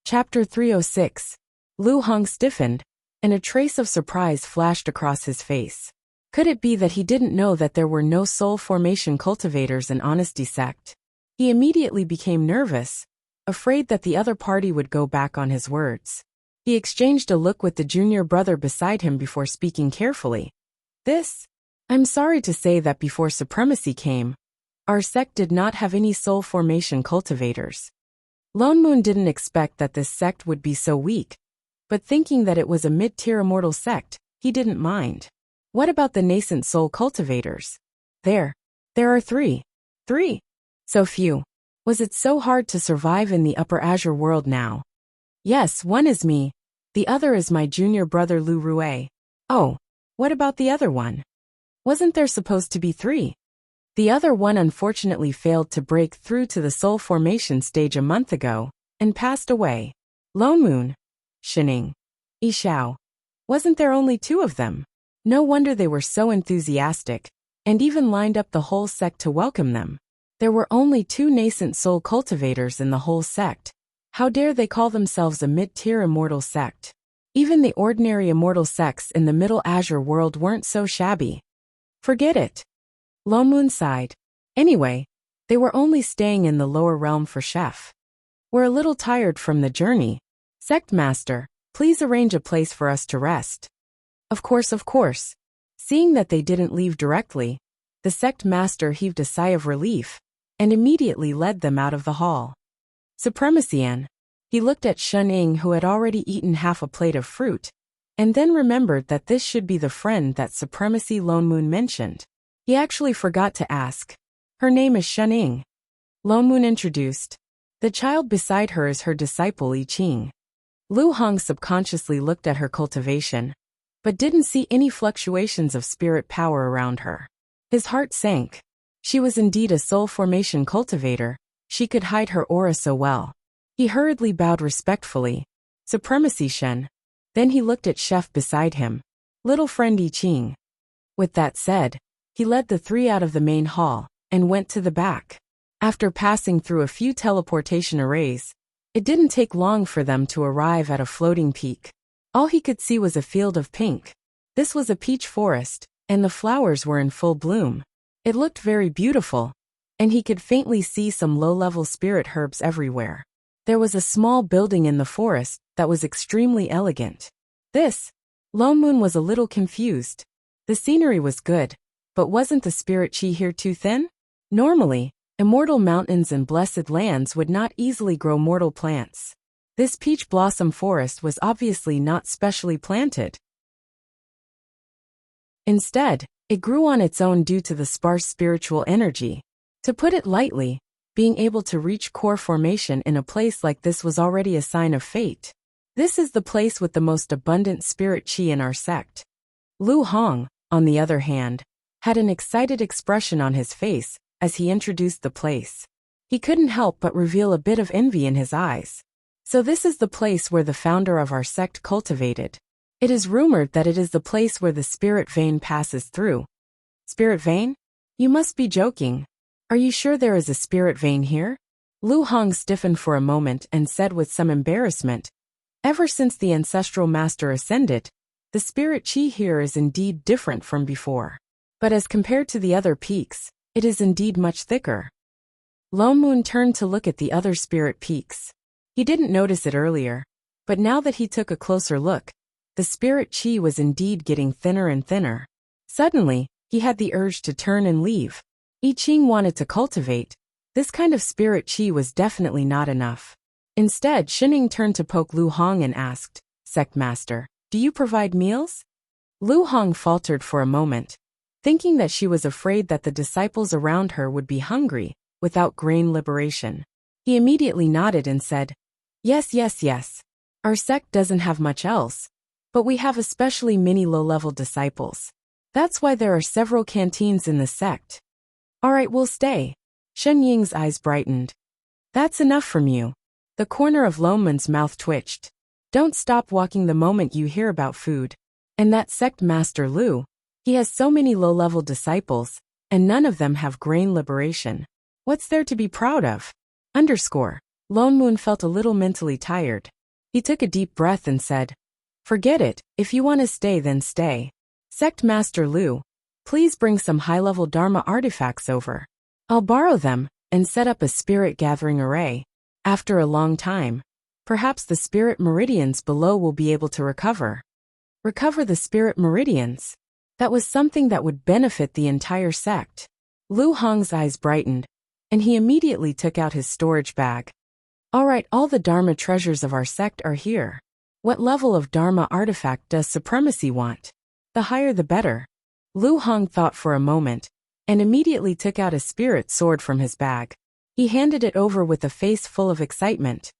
Chapter 306. Lu Hong stiffened, and a trace of surprise flashed across his face. Could it be that he didn't know that there were no soul formation cultivators in Honesty sect? He immediately became nervous, afraid that the other party would go back on his words. He exchanged a look with the junior brother beside him before speaking carefully. I'm sorry to say that before supremacy came, our sect did not have any soul formation cultivators. Lone Moon didn't expect that this sect would be so weak, but thinking that it was a mid-tier immortal sect, he didn't mind. What about the nascent soul cultivators? There are three. Three? So few. Was it so hard to survive in the Upper Azure world now? Yes, one is me. The other is my junior brother Lu Rue. Oh, what about the other one? Wasn't there supposed to be three? The other one unfortunately failed to break through to the soul formation stage a month ago, and passed away. Lone Moon, Shining, Yishao. Wasn't there only two of them? No wonder they were so enthusiastic, and even lined up the whole sect to welcome them. There were only two nascent soul cultivators in the whole sect. How dare they call themselves a mid-tier immortal sect? Even the ordinary immortal sects in the Middle Azure world weren't so shabby. Forget it. Lone Moon sighed. Anyway, they were only staying in the lower realm for chef. We're a little tired from the journey. Sect master, please arrange a place for us to rest. Of course. Seeing that they didn't leave directly, the sect master heaved a sigh of relief, and immediately led them out of the hall. Supremacy An. He looked at Shun Ying, who had already eaten half a plate of fruit, and then remembered that this should be the friend that Supremacy Lone Moon mentioned. He actually forgot to ask. Her name is Shun Ying. Lone Moon introduced. The child beside her is her disciple I Ching. Lu Hong subconsciously looked at her cultivation, but didn't see any fluctuations of spirit power around her. His heart sank. She was indeed a soul formation cultivator. She could hide her aura so well. He hurriedly bowed respectfully. Supremacy Shen. Then he looked at Chef beside him. Little friend I Ching. With that said, he led the three out of the main hall, and went to the back. After passing through a few teleportation arrays, it didn't take long for them to arrive at a floating peak. All he could see was a field of pink. This was a peach forest, and the flowers were in full bloom. It looked very beautiful, and he could faintly see some low-level spirit herbs everywhere. There was a small building in the forest that was extremely elegant. Lone Moon was a little confused. The scenery was good, but wasn't the spirit chi here too thin? Normally, immortal mountains and blessed lands would not easily grow mortal plants. This peach blossom forest was obviously not specially planted. Instead, it grew on its own due to the sparse spiritual energy. To put it lightly, being able to reach core formation in a place like this was already a sign of fate. This is the place with the most abundant spirit chi in our sect. Lu Hong, on the other hand, had an excited expression on his face as he introduced the place. He couldn't help but reveal a bit of envy in his eyes. So this is the place where the founder of our sect cultivated. It is rumored that it is the place where the spirit vein passes through. Spirit vein? You must be joking. Are you sure there is a spirit vein here? Lu Hong stiffened for a moment and said with some embarrassment, ever since the ancestral master ascended, the spirit chi here is indeed different from before. But as compared to the other peaks, it is indeed much thicker. Lone Moon turned to look at the other spirit peaks. He didn't notice it earlier, but now that he took a closer look, the spirit chi was indeed getting thinner and thinner. Suddenly, he had the urge to turn and leave. I Ching wanted to cultivate. This kind of spirit chi was definitely not enough. Instead, Shining turned to poke Lu Hong and asked, Sect Master, do you provide meals? Lu Hong faltered for a moment, thinking that she was afraid that the disciples around her would be hungry without grain liberation. He immediately nodded and said, "Yes, yes, yes. Our sect doesn't have much else, but we have especially many low-level disciples. That's why there are several canteens in the sect." "All right, we'll stay." Shen Ying's eyes brightened. "That's enough from you." The corner of Loman's mouth twitched. "Don't stop walking the moment you hear about food. And that sect master Lu, he has so many low-level disciples, and none of them have grain liberation. What's there to be proud of?" Lone Moon felt a little mentally tired. He took a deep breath and said, "Forget it, if you want to stay then stay. Sect Master Lu, please bring some high-level Dharma artifacts over. I'll borrow them and set up a spirit gathering array. After a long time, perhaps the spirit meridians below will be able to recover." Recover the spirit meridians? That was something that would benefit the entire sect. Lu Hong's eyes brightened, and he immediately took out his storage bag. "All right, all the Dharma treasures of our sect are here. What level of Dharma artifact does Supremacy want? The higher the better." Lu Hong thought for a moment, and immediately took out a spirit sword from his bag. He handed it over with a face full of excitement.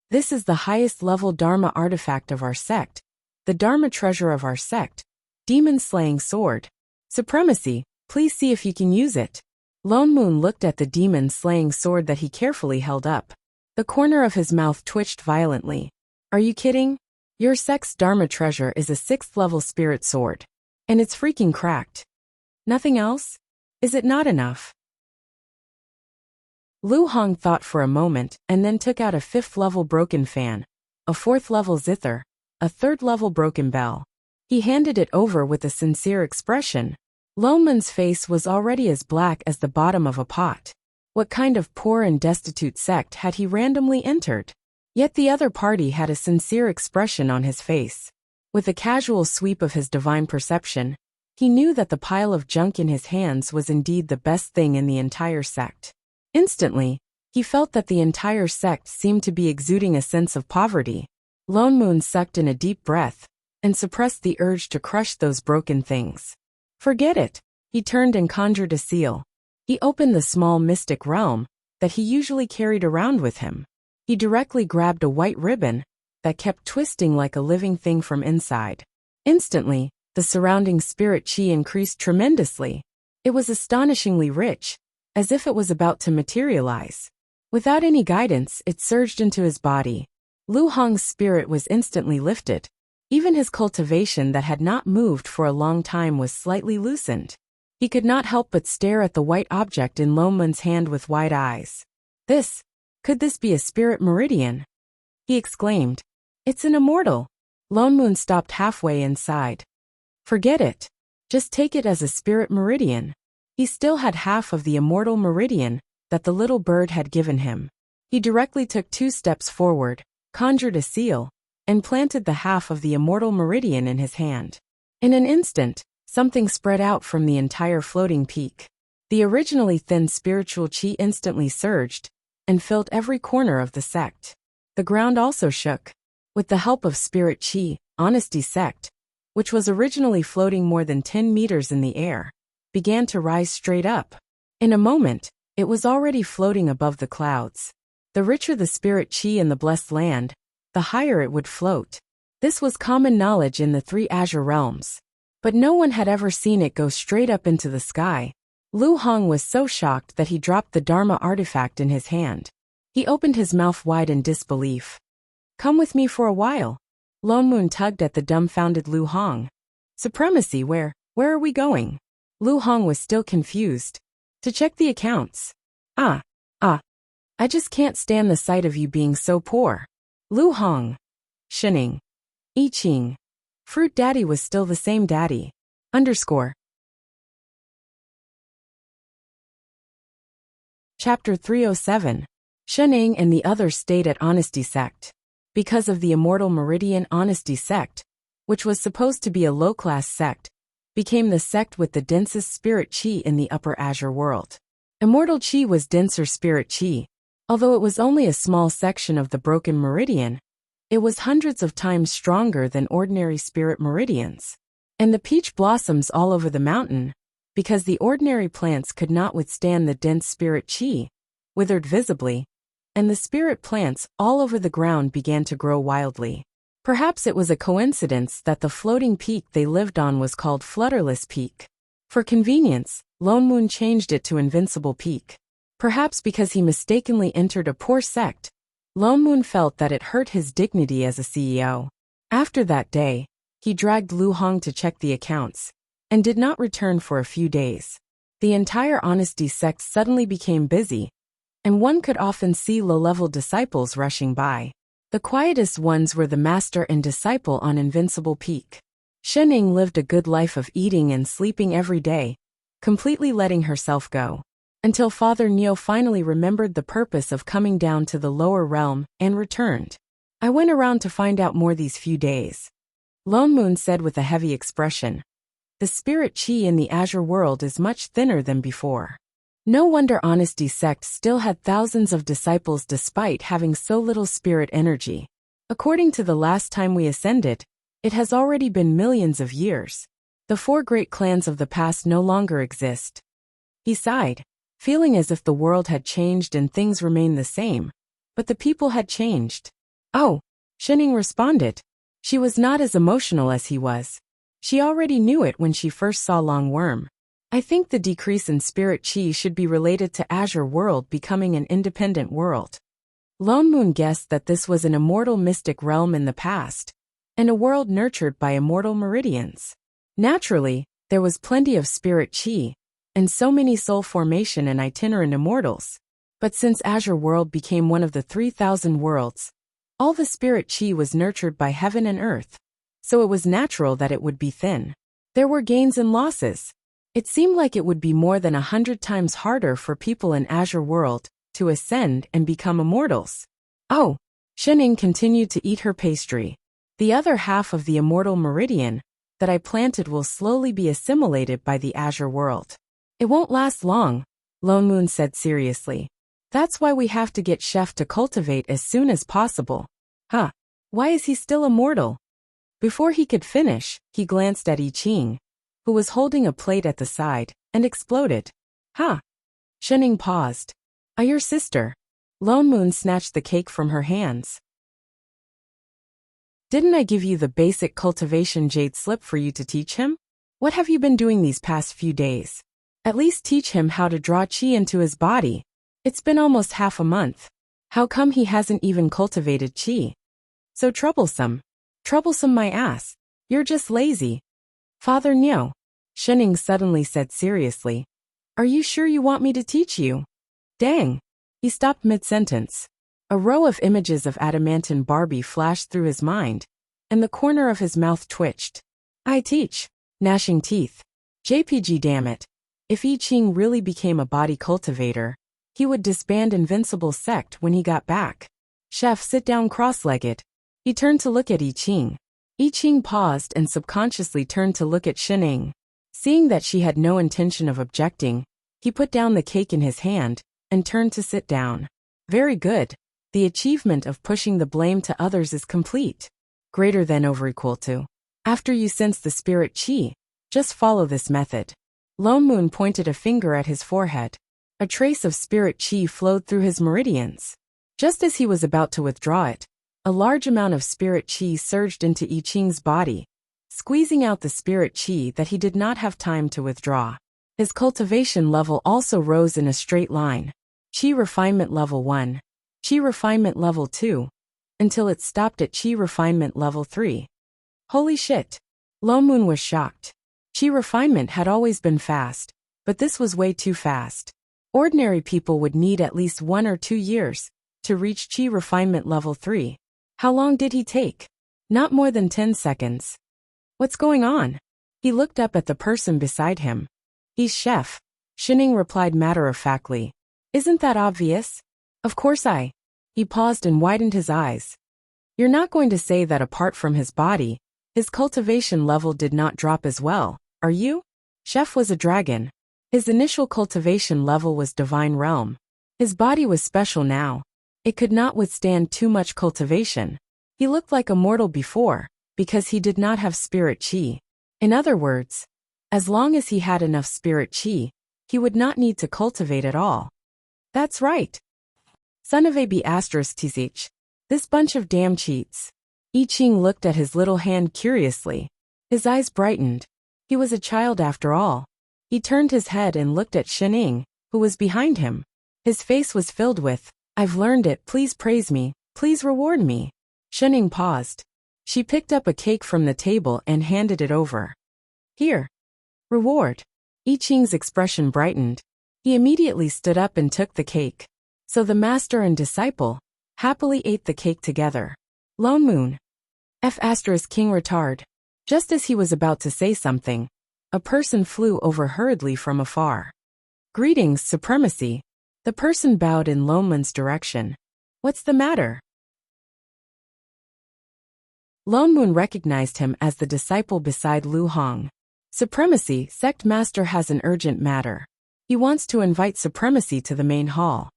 "This is the highest level Dharma artifact of our sect, the Dharma treasure of our sect, demon-slaying sword. Supremacy, please see if you can use it." Lone Moon looked at the demon-slaying sword that he carefully held up. The corner of his mouth twitched violently. "Are you kidding? Your sect's Dharma treasure is a 6th level spirit sword. And it's freaking cracked. Nothing else? Is it not enough?" Lu Hong thought for a moment and then took out a 5th level broken fan, a 4th level zither, a 3rd level broken bell. He handed it over with a sincere expression. Loman's face was already as black as the bottom of a pot. What kind of poor and destitute sect had he randomly entered? Yet the other party had a sincere expression on his face. With a casual sweep of his divine perception, he knew that the pile of junk in his hands was indeed the best thing in the entire sect. Instantly, he felt that the entire sect seemed to be exuding a sense of poverty. Lone Moon sucked in a deep breath and suppressed the urge to crush those broken things. Forget it. He turned and conjured a seal. He opened the small mystic realm that he usually carried around with him. He directly grabbed a white ribbon that kept twisting like a living thing from inside. Instantly, the surrounding spirit chi increased tremendously. It was astonishingly rich, as if it was about to materialize. Without any guidance, it surged into his body. Lu Hong's spirit was instantly lifted. Even his cultivation that had not moved for a long time was slightly loosened. He could not help but stare at the white object in Loman's hand with wide eyes. Could this be a spirit meridian?" he exclaimed. "It's an immortal." Lone Moon stopped halfway and sighed. "Forget it. Just take it as a spirit meridian." He still had half of the immortal meridian that the little bird had given him. He directly took 2 steps forward, conjured a seal, and planted the half of the immortal meridian in his hand. In an instant, something spread out from the entire floating peak. The originally thin spiritual chi instantly surged and filled every corner of the sect. The ground also shook. With the help of spirit chi, Honesty Sect, which was originally floating more than 10 meters in the air, began to rise straight up. In a moment, it was already floating above the clouds. The richer the spirit chi in the blessed land, the higher it would float. This was common knowledge in the 3 azure realms. But no one had ever seen it go straight up into the sky. Lu Hong was so shocked that he dropped the Dharma artifact in his hand. He opened his mouth wide in disbelief. "Come with me for a while." Lone Moon tugged at the dumbfounded Lu Hong. "Supremacy, where are we going?" Lu Hong was still confused. "To check the accounts." I just can't stand the sight of you being so poor." Lu Hong. Shining. I Ching. Fruit Daddy was still the same daddy. Chapter 307. Shening and the others stayed at Honesty Sect. Because of the Immortal Meridian, Honesty Sect, which was supposed to be a low-class sect, became the sect with the densest spirit chi in the Upper Azure world. Immortal chi was denser spirit chi. Although it was only a small section of the broken meridian, it was hundreds of times stronger than ordinary spirit meridians. And the peach blossoms all over the mountain, because the ordinary plants could not withstand the dense spirit qi, withered visibly, and the spirit plants all over the ground began to grow wildly. Perhaps it was a coincidence that the floating peak they lived on was called Flutterless Peak. For convenience, Lone Moon changed it to Invincible Peak. Perhaps because he mistakenly entered a poor sect, Lone Moon felt that it hurt his dignity as a CEO. After that day, he dragged Lu Hong to check the accounts, and did not return for a few days. The entire Honesty sect suddenly became busy, and one could often see low-level disciples rushing by. The quietest ones were the master and disciple on Invincible Peak. Shening lived a good life of eating and sleeping every day, completely letting herself go, until Father Neo finally remembered the purpose of coming down to the lower realm and returned. I went around to find out more these few days. Lone Moon said with a heavy expression. The spirit qi in the Azure world is much thinner than before. No wonder Honesty sect still had thousands of disciples despite having so little spirit energy. According to the last time we ascended, it has already been millions of years. The 4 great clans of the past no longer exist. He sighed, feeling as if the world had changed and things remained the same, but the people had changed. Oh, Shening responded. She was not as emotional as he was. She already knew it when she first saw Long Worm. I think the decrease in spirit qi should be related to Azure world becoming an independent world. Lone Moon guessed that this was an immortal mystic realm in the past, and a world nurtured by immortal meridians. Naturally, there was plenty of spirit qi, and so many soul formation and itinerant immortals. But since Azure world became one of the 3,000 worlds, all the spirit qi was nurtured by heaven and earth, so it was natural that it would be thin. There were gains and losses. It seemed like it would be more than 100 times harder for people in Azure world to ascend and become immortals. Oh, Shening continued to eat her pastry. The other half of the immortal meridian that I planted will slowly be assimilated by the Azure world. It won't last long, Lone Moon said seriously. That's why we have to get Chef to cultivate as soon as possible. Huh? Why is he still immortal? Before he could finish, he glanced at I Ching, who was holding a plate at the side, and exploded. Huh? Shening paused. Your sister. Lone Moon snatched the cake from her hands. Didn't I give you the basic cultivation jade slip for you to teach him? What have you been doing these past few days? At least teach him how to draw qi into his body. It's been almost half a month. How come he hasn't even cultivated qi? So troublesome. Troublesome my ass. You're just lazy. Father Neo, Shening suddenly said seriously. Are you sure you want me to teach you? Dang. He stopped mid-sentence. A row of images of adamantine Barbie flashed through his mind, and the corner of his mouth twitched. I teach. Gnashing teeth. JPG damn it. If I Ching really became a body cultivator, he would disband Invincible sect when he got back. Chef, sit down cross-legged. He turned to look at I Ching. I Ching paused and subconsciously turned to look at Shening. Seeing that she had no intention of objecting, he put down the cake in his hand and turned to sit down. Very good. The achievement of pushing the blame to others is complete. Greater than over equal to. After you sense the spirit qi, just follow this method. Lone Moon pointed a finger at his forehead. A trace of spirit qi flowed through his meridians. Just as he was about to withdraw it, a large amount of spirit qi surged into I Ching's body, squeezing out the spirit qi that he did not have time to withdraw. His cultivation level also rose in a straight line. Qi refinement level 1. Qi refinement level 2. Until it stopped at Qi refinement level 3. Holy shit. Lone Moon was shocked. Qi refinement had always been fast, but this was way too fast. Ordinary people would need at least 1 or 2 years to reach Qi refinement level 3. How long did he take? Not more than 10 seconds. What's going on? He looked up at the person beside him. He's Chef. Shening replied matter-of-factly. Isn't that obvious? Of course He paused and widened his eyes. You're not going to say that apart from his body, his cultivation level did not drop as well, are you? Chef was a dragon. His initial cultivation level was divine realm. His body was special now. It could not withstand too much cultivation. He looked like a mortal before, because he did not have spirit qi. In other words, As long as he had enough spirit qi, he would not need to cultivate at all. That's right. Son of a b****, this bunch of damn cheats. I Ching looked at his little hand curiously. His eyes brightened. He was a child after all. He turned his head and looked at Shening, who was behind him. His face was filled with, "I've learned it, please praise me, please reward me." Shening paused. She picked up a cake from the table and handed it over. "Here. Reward." I Ching's expression brightened. He immediately stood up and took the cake. So the master and disciple happily ate the cake together. Lone Moon. King retard. Just as he was about to say something, a person flew over hurriedly from afar. "Greetings, Supremacy." The person bowed in Lone Moon's direction. "What's the matter?" Lone Moon recognized him as the disciple beside Lu Hong. "Supremacy, Sect Master has an urgent matter. He wants to invite Supremacy to the main hall."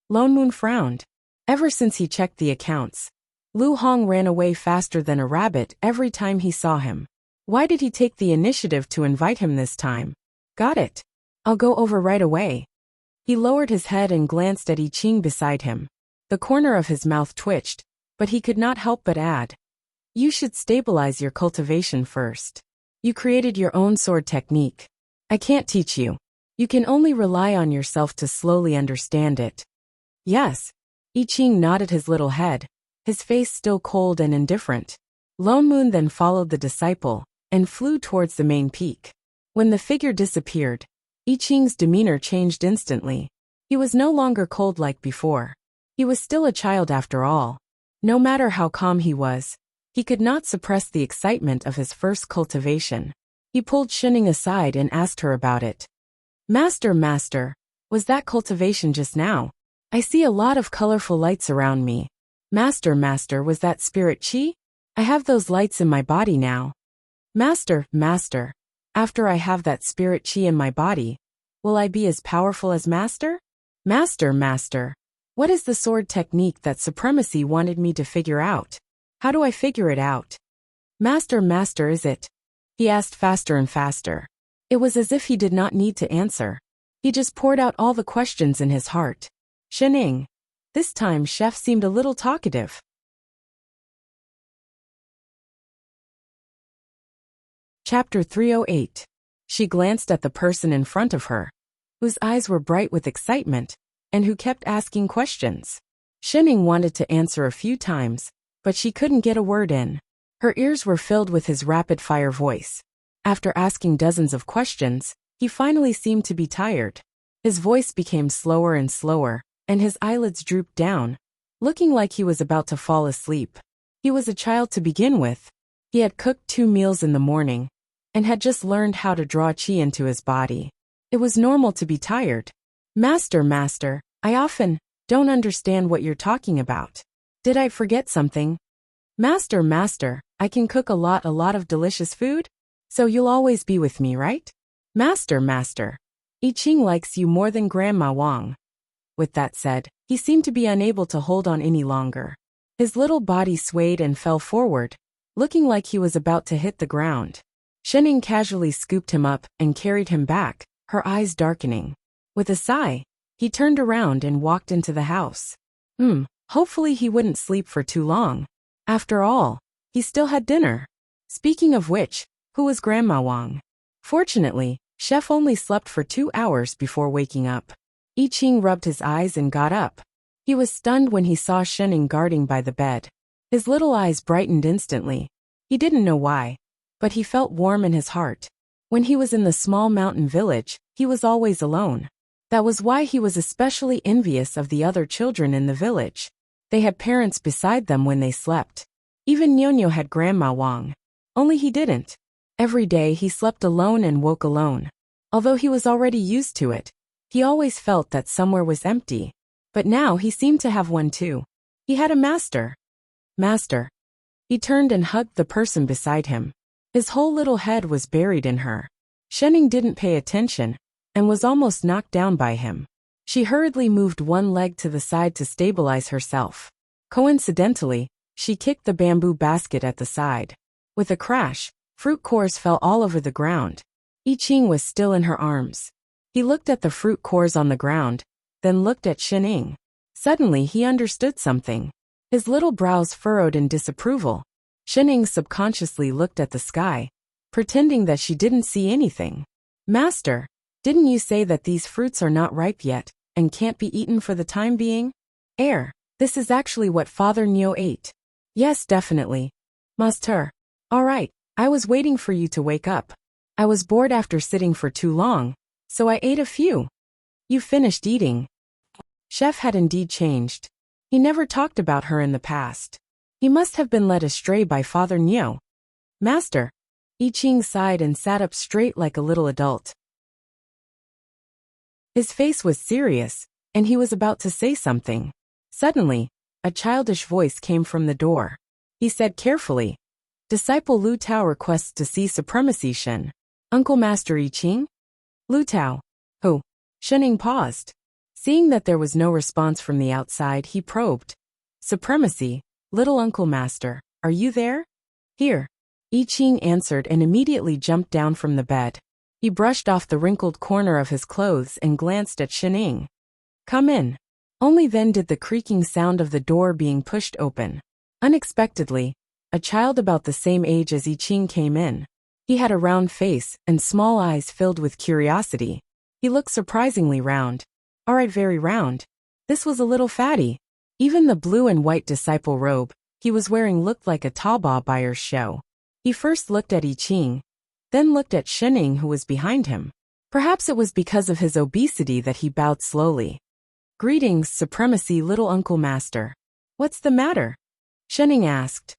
Lone Moon frowned. Ever since he checked the accounts, Lu Hong ran away faster than a rabbit every time he saw him. Why did he take the initiative to invite him this time? "Got it. I'll go over right away." He lowered his head and glanced at I Ching beside him. The corner of his mouth twitched, but he could not help but add, "You should stabilize your cultivation first. You created your own sword technique. I can't teach you. You can only rely on yourself to slowly understand it." "Yes." I Ching nodded his little head, his face still cold and indifferent. Lone Moon then followed the disciple and flew towards the main peak. When the figure disappeared, I Ching's demeanor changed instantly. He was no longer cold like before. He was still a child after all. No matter how calm he was, he could not suppress the excitement of his first cultivation. He pulled Shening aside and asked her about it. Master, was that cultivation just now? I see a lot of colorful lights around me. Master, was that spirit qi? I have those lights in my body now." Master, after I have that spirit qi in my body, will I be as powerful as Master? Master, what is the sword technique that Supremacy wanted me to figure out? How do I figure it out? Master, is it? He asked faster and faster. It was as if he did not need to answer. He just poured out all the questions in his heart. Shening. This time Chef seemed a little talkative. Chapter 308. She glanced at the person in front of her, whose eyes were bright with excitement, and who kept asking questions. Shening wanted to answer a few times, but she couldn't get a word in. Her ears were filled with his rapid-fire voice. After asking dozens of questions, he finally seemed to be tired. His voice became slower and slower, and his eyelids drooped down, looking like he was about to fall asleep. He was a child to begin with. He had cooked 2 meals in the morning, and had just learned how to draw qi into his body. It was normal to be tired. Master, I often don't understand what you're talking about. Did I forget something? Master, I can cook a lot of delicious food, so you'll always be with me, right? Master, I Ching likes you more than Grandma Wang. With that said, he seemed to be unable to hold on any longer. His little body swayed and fell forward, looking like he was about to hit the ground. Shening casually scooped him up and carried him back, her eyes darkening. With a sigh, he turned around and walked into the house. Hopefully he wouldn't sleep for too long. After all, he still had dinner. Speaking of which, who was Grandma Wang? Fortunately, Chef only slept for 2 hours before waking up. I Ching rubbed his eyes and got up. He was stunned when he saw Shening guarding by the bed. His little eyes brightened instantly. He didn't know why, but he felt warm in his heart. When he was in the small mountain village, he was always alone. That was why he was especially envious of the other children in the village. They had parents beside them when they slept. Even Ñoño had Grandma Wang. Only he didn't. Every day he slept alone and woke alone. Although he was already used to it, he always felt that somewhere was empty. But now he seemed to have one too. He had a master. He turned and hugged the person beside him. His whole little head was buried in her. Shening didn't pay attention, and was almost knocked down by him. She hurriedly moved one leg to the side to stabilize herself. Coincidentally, she kicked the bamboo basket at the side. With a crash, fruit cores fell all over the ground. I Ching was still in her arms. He looked at the fruit cores on the ground, then looked at Xining. Suddenly he understood something. His little brows furrowed in disapproval. Xining subconsciously looked at the sky, pretending that she didn't see anything. Master, didn't you say that these fruits are not ripe yet, and can't be eaten for the time being? This is actually what Father Niu ate. Yes, definitely. Master. All right, I was waiting for you to wake up. I was bored after sitting for too long, so I ate a few. You finished eating. Chef had indeed changed. He never talked about her in the past. He must have been led astray by Father Niu. Master. I Ching sighed and sat up straight like a little adult. His face was serious, and he was about to say something. Suddenly, a childish voice came from the door. He said carefully, Disciple Lu Tao requests to see Supremacy Shen. Uncle Master I Ching? Lu Tao. Who? Xining paused. Seeing that there was no response from the outside, he probed. Supremacy, little Uncle Master, are you there? Here. I Ching answered and immediately jumped down from the bed. He brushed off the wrinkled corner of his clothes and glanced at Xining. Come in. Only then did the creaking sound of the door being pushed open. Unexpectedly, a child about the same age as I Ching came in. He had a round face and small eyes filled with curiosity. He looked surprisingly round. Alright, very round. This was a little fatty. Even the blue and white disciple robe he was wearing looked like a Taobao buyer's show. He first looked at I Ching, then looked at Xining who was behind him. Perhaps it was because of his obesity that he bowed slowly. Greetings, Supremacy, little Uncle Master. What's the matter? Xining asked.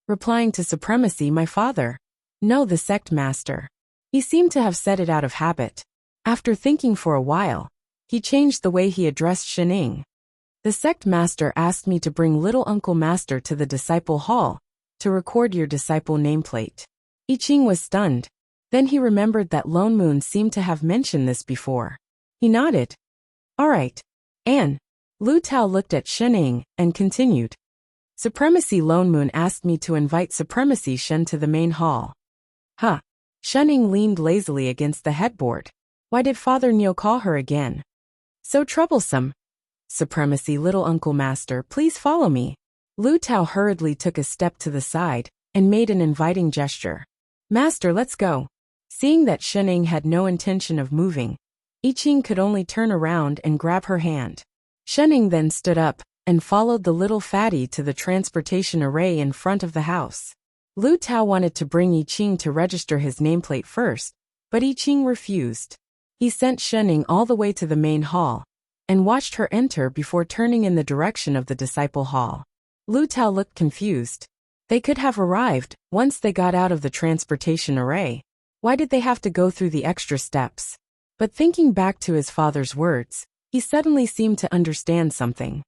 Replying to Supremacy, my father. No, the sect master. He seemed to have said it out of habit. After thinking for a while, he changed the way he addressed Xining. The sect master asked me to bring little Uncle Master to the disciple hall to record your disciple nameplate. I Ching was stunned. Then he remembered that Lone Moon seemed to have mentioned this before. He nodded. All right. And Lu Tao looked at Xining and continued. Supremacy Lone Moon asked me to invite Supremacy Shen to the main hall. Huh. Xining leaned lazily against the headboard. Why did Father Niu call her again? So troublesome. Supremacy little Uncle Master, please follow me. Lu Tao hurriedly took a step to the side and made an inviting gesture. Master, let's go. Seeing that Xining had no intention of moving, I Ching could only turn around and grab her hand. Xining then stood up and followed the little fatty to the transportation array in front of the house. Lu Tao wanted to bring I Ching to register his nameplate first, but I Ching refused. He sent Xining all the way to the main hall and watched her enter before turning in the direction of the disciple hall. Lu Tao looked confused. They could have arrived once they got out of the transportation array. Why did they have to go through the extra steps? But thinking back to his father's words, he suddenly seemed to understand something.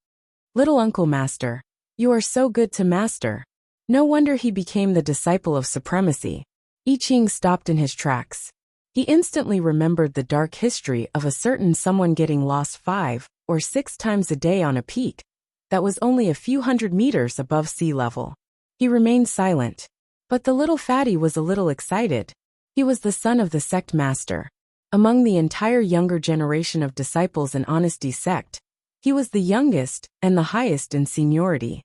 Little Uncle Master, you are so good to Master. No wonder he became the disciple of Supremacy. I Ching stopped in his tracks. He instantly remembered the dark history of a certain someone getting lost 5 or 6 times a day on a peak that was only a few hundred meters above sea level. He remained silent. But the little fatty was a little excited. He was the son of the sect master. Among the entire younger generation of disciples in Honesty sect, he was the youngest and the highest in seniority.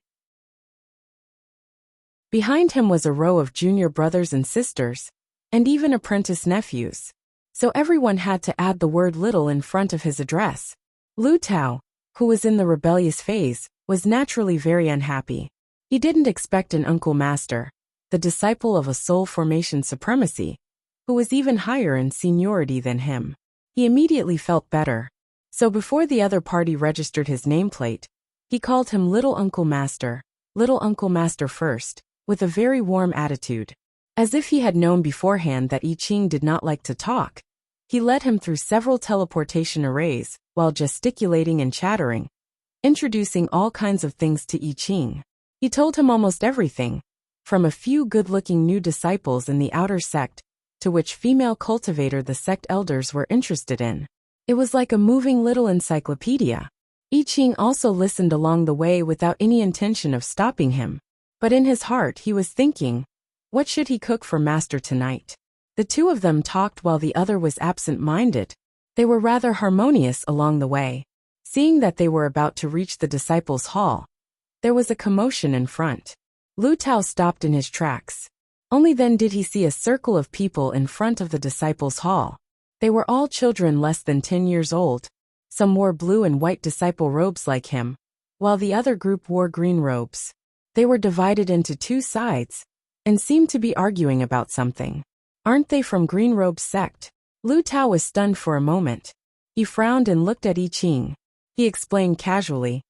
Behind him was a row of junior brothers and sisters, and even apprentice nephews. So everyone had to add the word little in front of his address. Lu Tao, who was in the rebellious phase, was naturally very unhappy. He didn't expect an Uncle Master, the disciple of a soul formation supremacy, who was even higher in seniority than him. He immediately felt better. So before the other party registered his nameplate, he called him Little Uncle Master first, with a very warm attitude. As if he had known beforehand that I Ching did not like to talk, he led him through several teleportation arrays while gesticulating and chattering, introducing all kinds of things to I Ching. He told him almost everything, from a few good-looking new disciples in the outer sect to which female cultivator the sect elders were interested in. It was like a moving little encyclopedia. I Ching also listened along the way without any intention of stopping him. But in his heart he was thinking, what should he cook for Master tonight? The two of them talked while the other was absent-minded. They were rather harmonious along the way. Seeing that they were about to reach the disciples' hall, there was a commotion in front. Lu Tao stopped in his tracks. Only then did he see a circle of people in front of the disciples' hall. They were all children less than 10 years old. Some wore blue and white disciple robes like him, while the other group wore green robes. They were divided into two sides and seemed to be arguing about something. Aren't they from Green Robe's sect? Lu Tao was stunned for a moment. He frowned and looked at I Ching. He explained casually,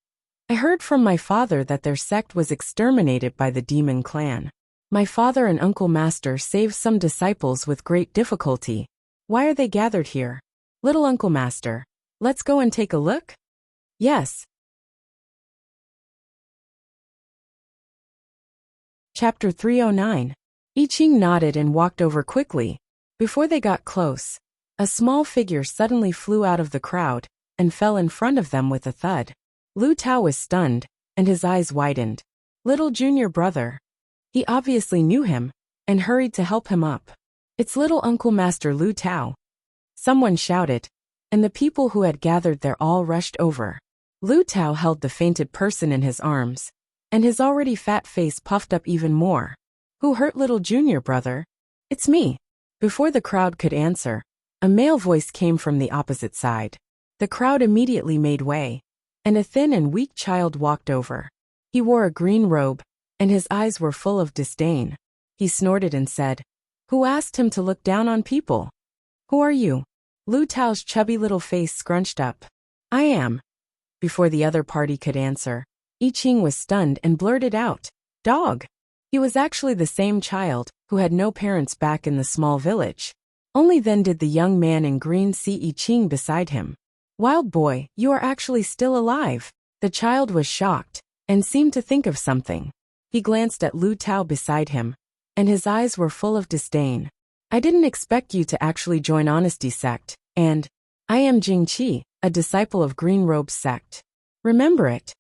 I heard from my father that their sect was exterminated by the demon clan. My father and Uncle Master saved some disciples with great difficulty. Why are they gathered here? Little Uncle Master, let's go and take a look? Yes. Chapter 309. I Ching nodded and walked over quickly. Before they got close, a small figure suddenly flew out of the crowd and fell in front of them with a thud. Lu Tao was stunned, and his eyes widened. Little junior brother. He obviously knew him, and hurried to help him up. It's little Uncle Master Lu Tao. Someone shouted, and the people who had gathered there all rushed over. Lu Tao held the fainted person in his arms, and his already fat face puffed up even more. Who hurt little junior brother? It's me. Before the crowd could answer, a male voice came from the opposite side. The crowd immediately made way, and a thin and weak child walked over. He wore a green robe, and his eyes were full of disdain. He snorted and said, Who asked him to look down on people? Who are you? Lu Tao's chubby little face scrunched up. I am. Before the other party could answer, I Ching was stunned and blurted out, Dog. He was actually the same child, who had no parents back in the small village. Only then did the young man in green see I Ching beside him. Wild boy, you are actually still alive. The child was shocked, and seemed to think of something. He glanced at Lu Tao beside him, and his eyes were full of disdain. I didn't expect you to actually join Honesty Sect, and I am Jingqi, a disciple of Green Robe's sect. Remember it?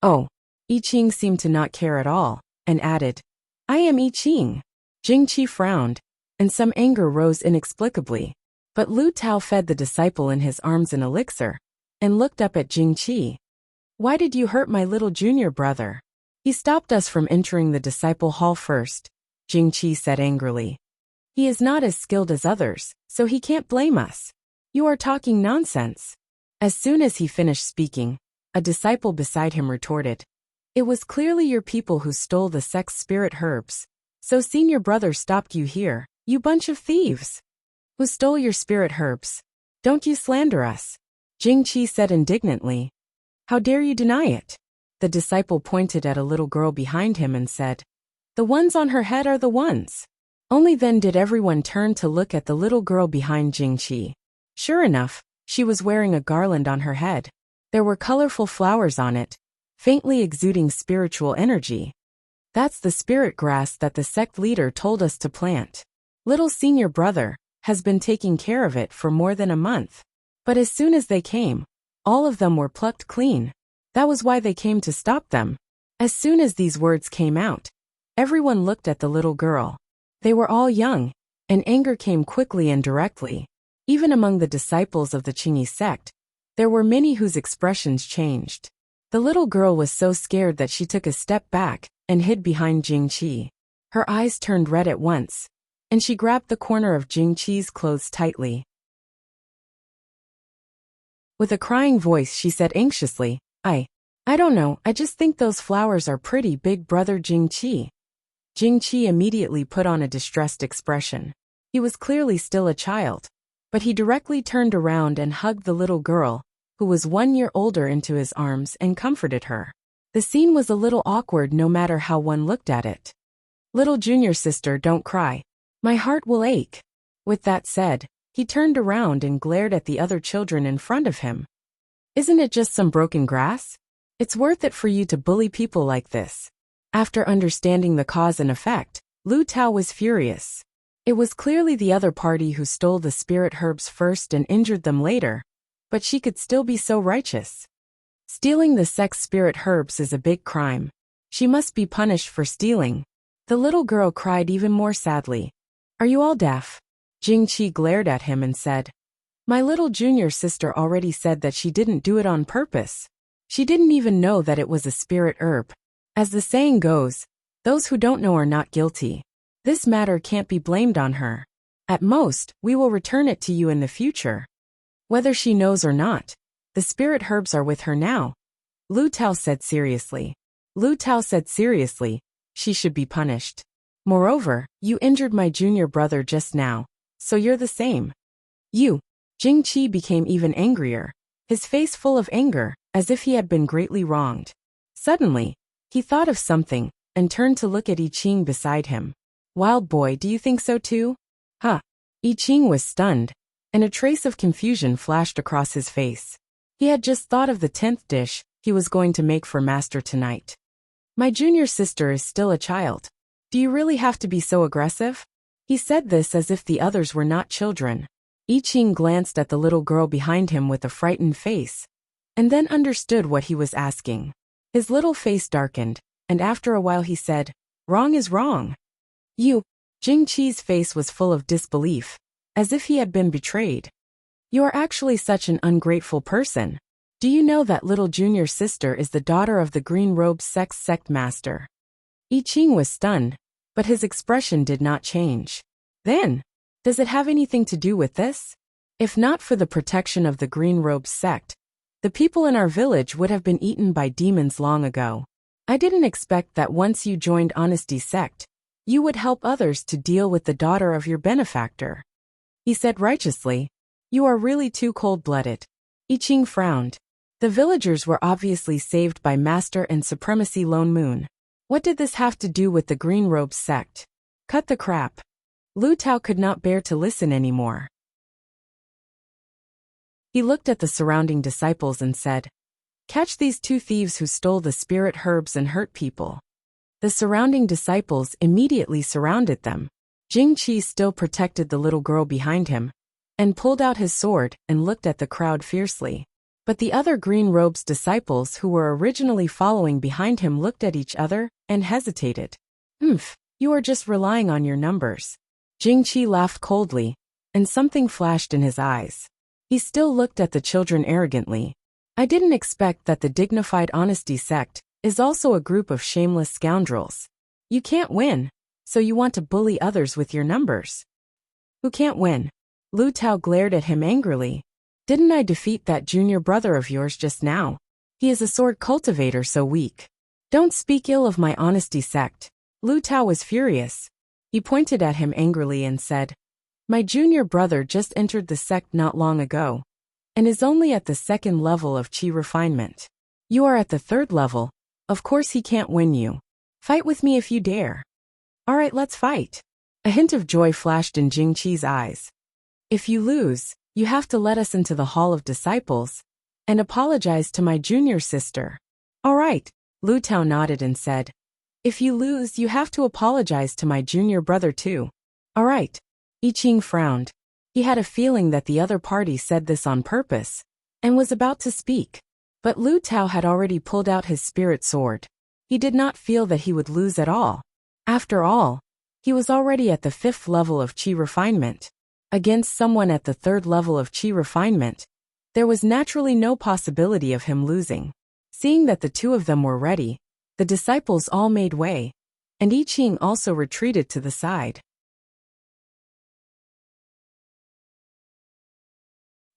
Oh. I Ching seemed to not care at all, and added, I am I Ching. Jingqi frowned, and some anger rose inexplicably. But Lu Tao fed the disciple in his arms an elixir, and looked up at Jingqi. Why did you hurt my little junior brother? He stopped us from entering the disciple hall first, Jingqi said angrily. He is not as skilled as others, so he can't blame us. You are talking nonsense. As soon as he finished speaking, a disciple beside him retorted, It was clearly your people who stole the sect's spirit herbs. So senior brother stopped you here, you bunch of thieves. Who stole your spirit herbs? Don't you slander us. Jingqi said indignantly. How dare you deny it? The disciple pointed at a little girl behind him and said, The ones on her head are the ones. Only then did everyone turn to look at the little girl behind Jingqi. Sure enough, she was wearing a garland on her head. There were colorful flowers on it, faintly exuding spiritual energy. That's the spirit grass that the sect leader told us to plant. Little senior brother has been taking care of it for more than a month. But as soon as they came, all of them were plucked clean. That was why they came to stop them. As soon as these words came out, everyone looked at the little girl. They were all young, and anger came quickly and directly. Even among the disciples of the Qingyi sect, there were many whose expressions changed. The little girl was so scared that she took a step back and hid behind Jingqi. Her eyes turned red at once, and she grabbed the corner of Jingqi's clothes tightly. With a crying voice she said anxiously, I don't know, I just think those flowers are pretty, big brother Jingqi. Jingqi immediately put on a distressed expression. He was clearly still a child, but he directly turned around and hugged the little girl, who was 1 year older, into his arms and comforted her. The scene was a little awkward no matter how one looked at it. Little junior sister, don't cry. My heart will ache. With that said, he turned around and glared at the other children in front of him. Isn't it just some broken grass? It's worth it for you to bully people like this. After understanding the cause and effect, Lu Tao was furious. It was clearly the other party who stole the spirit herbs first and injured them later, but she could still be so righteous. Stealing the sect's spirit herbs is a big crime. She must be punished for stealing. The little girl cried even more sadly. Are you all deaf? Jingqi glared at him and said, "My little junior sister already said that she didn't do it on purpose. She didn't even know that it was a spirit herb. As the saying goes, those who don't know are not guilty. This matter can't be blamed on her. At most, we will return it to you in the future. Whether she knows or not, the spirit herbs are with her now." Lu Tao said seriously. She should be punished. Moreover, you injured my junior brother just now, so you're the same. You. Jingqi became even angrier, his face full of anger, as if he had been greatly wronged. Suddenly, he thought of something, and turned to look at I Ching beside him. "Wild boy, do you think so too?" Huh. I Ching was stunned, and a trace of confusion flashed across his face. He had just thought of the 10th dish he was going to make for Master tonight. "My junior sister is still a child. Do you really have to be so aggressive?" He said this as if the others were not children. I Ching glanced at the little girl behind him with a frightened face, and then understood what he was asking. His little face darkened, and after a while he said, "Wrong is wrong." "You." Jingqi's face was full of disbelief, as if he had been betrayed. "You are actually such an ungrateful person. Do you know that little junior sister is the daughter of the green robe sect master?" I Ching was stunned, but his expression did not change. "Then, does it have anything to do with this? If not for the protection of the green robe sect, the people in our village would have been eaten by demons long ago. I didn't expect that once you joined Honesty sect, you would help others to deal with the daughter of your benefactor." He said righteously, "You are really too cold-blooded." I Ching frowned. The villagers were obviously saved by Master and Supremacy Lone Moon. What did this have to do with the Green Robes sect? Cut the crap. Lu Tao could not bear to listen anymore. He looked at the surrounding disciples and said, "Catch these 2 thieves who stole the spirit herbs and hurt people." The surrounding disciples immediately surrounded them. Jingqi still protected the little girl behind him, and pulled out his sword and looked at the crowd fiercely. But the other Green Robes disciples who were originally following behind him looked at each other and hesitated. You are just relying on your numbers." Jingqi laughed coldly, and something flashed in his eyes. He still looked at the children arrogantly. "I didn't expect that the dignified Honesty sect is also a group of shameless scoundrels. You can't win, so you want to bully others with your numbers." "Who can't win?" Lu Tao glared at him angrily. "Didn't I defeat that junior brother of yours just now? He is a sword cultivator so weak. Don't speak ill of my Honesty sect." Lu Tao was furious. He pointed at him angrily and said, "My junior brother just entered the sect not long ago, and is only at the 2nd level of chi refinement. You are at the 3rd level. Of course he can't win you. Fight with me if you dare." "All right, let's fight." A hint of joy flashed in Jingqi's eyes. "If you lose, you have to let us into the Hall of Disciples and apologize to my junior sister." "All right," Lu Tao nodded and said, "If you lose, you have to apologize to my junior brother too." "All right." I Ching frowned. He had a feeling that the other party said this on purpose, and was about to speak. But Lu Tao had already pulled out his spirit sword. He did not feel that he would lose at all. After all, he was already at the 5th level of chi refinement. Against someone at the 3rd level of chi refinement, there was naturally no possibility of him losing. Seeing that the 2 of them were ready, the disciples all made way, and I Ching also retreated to the side.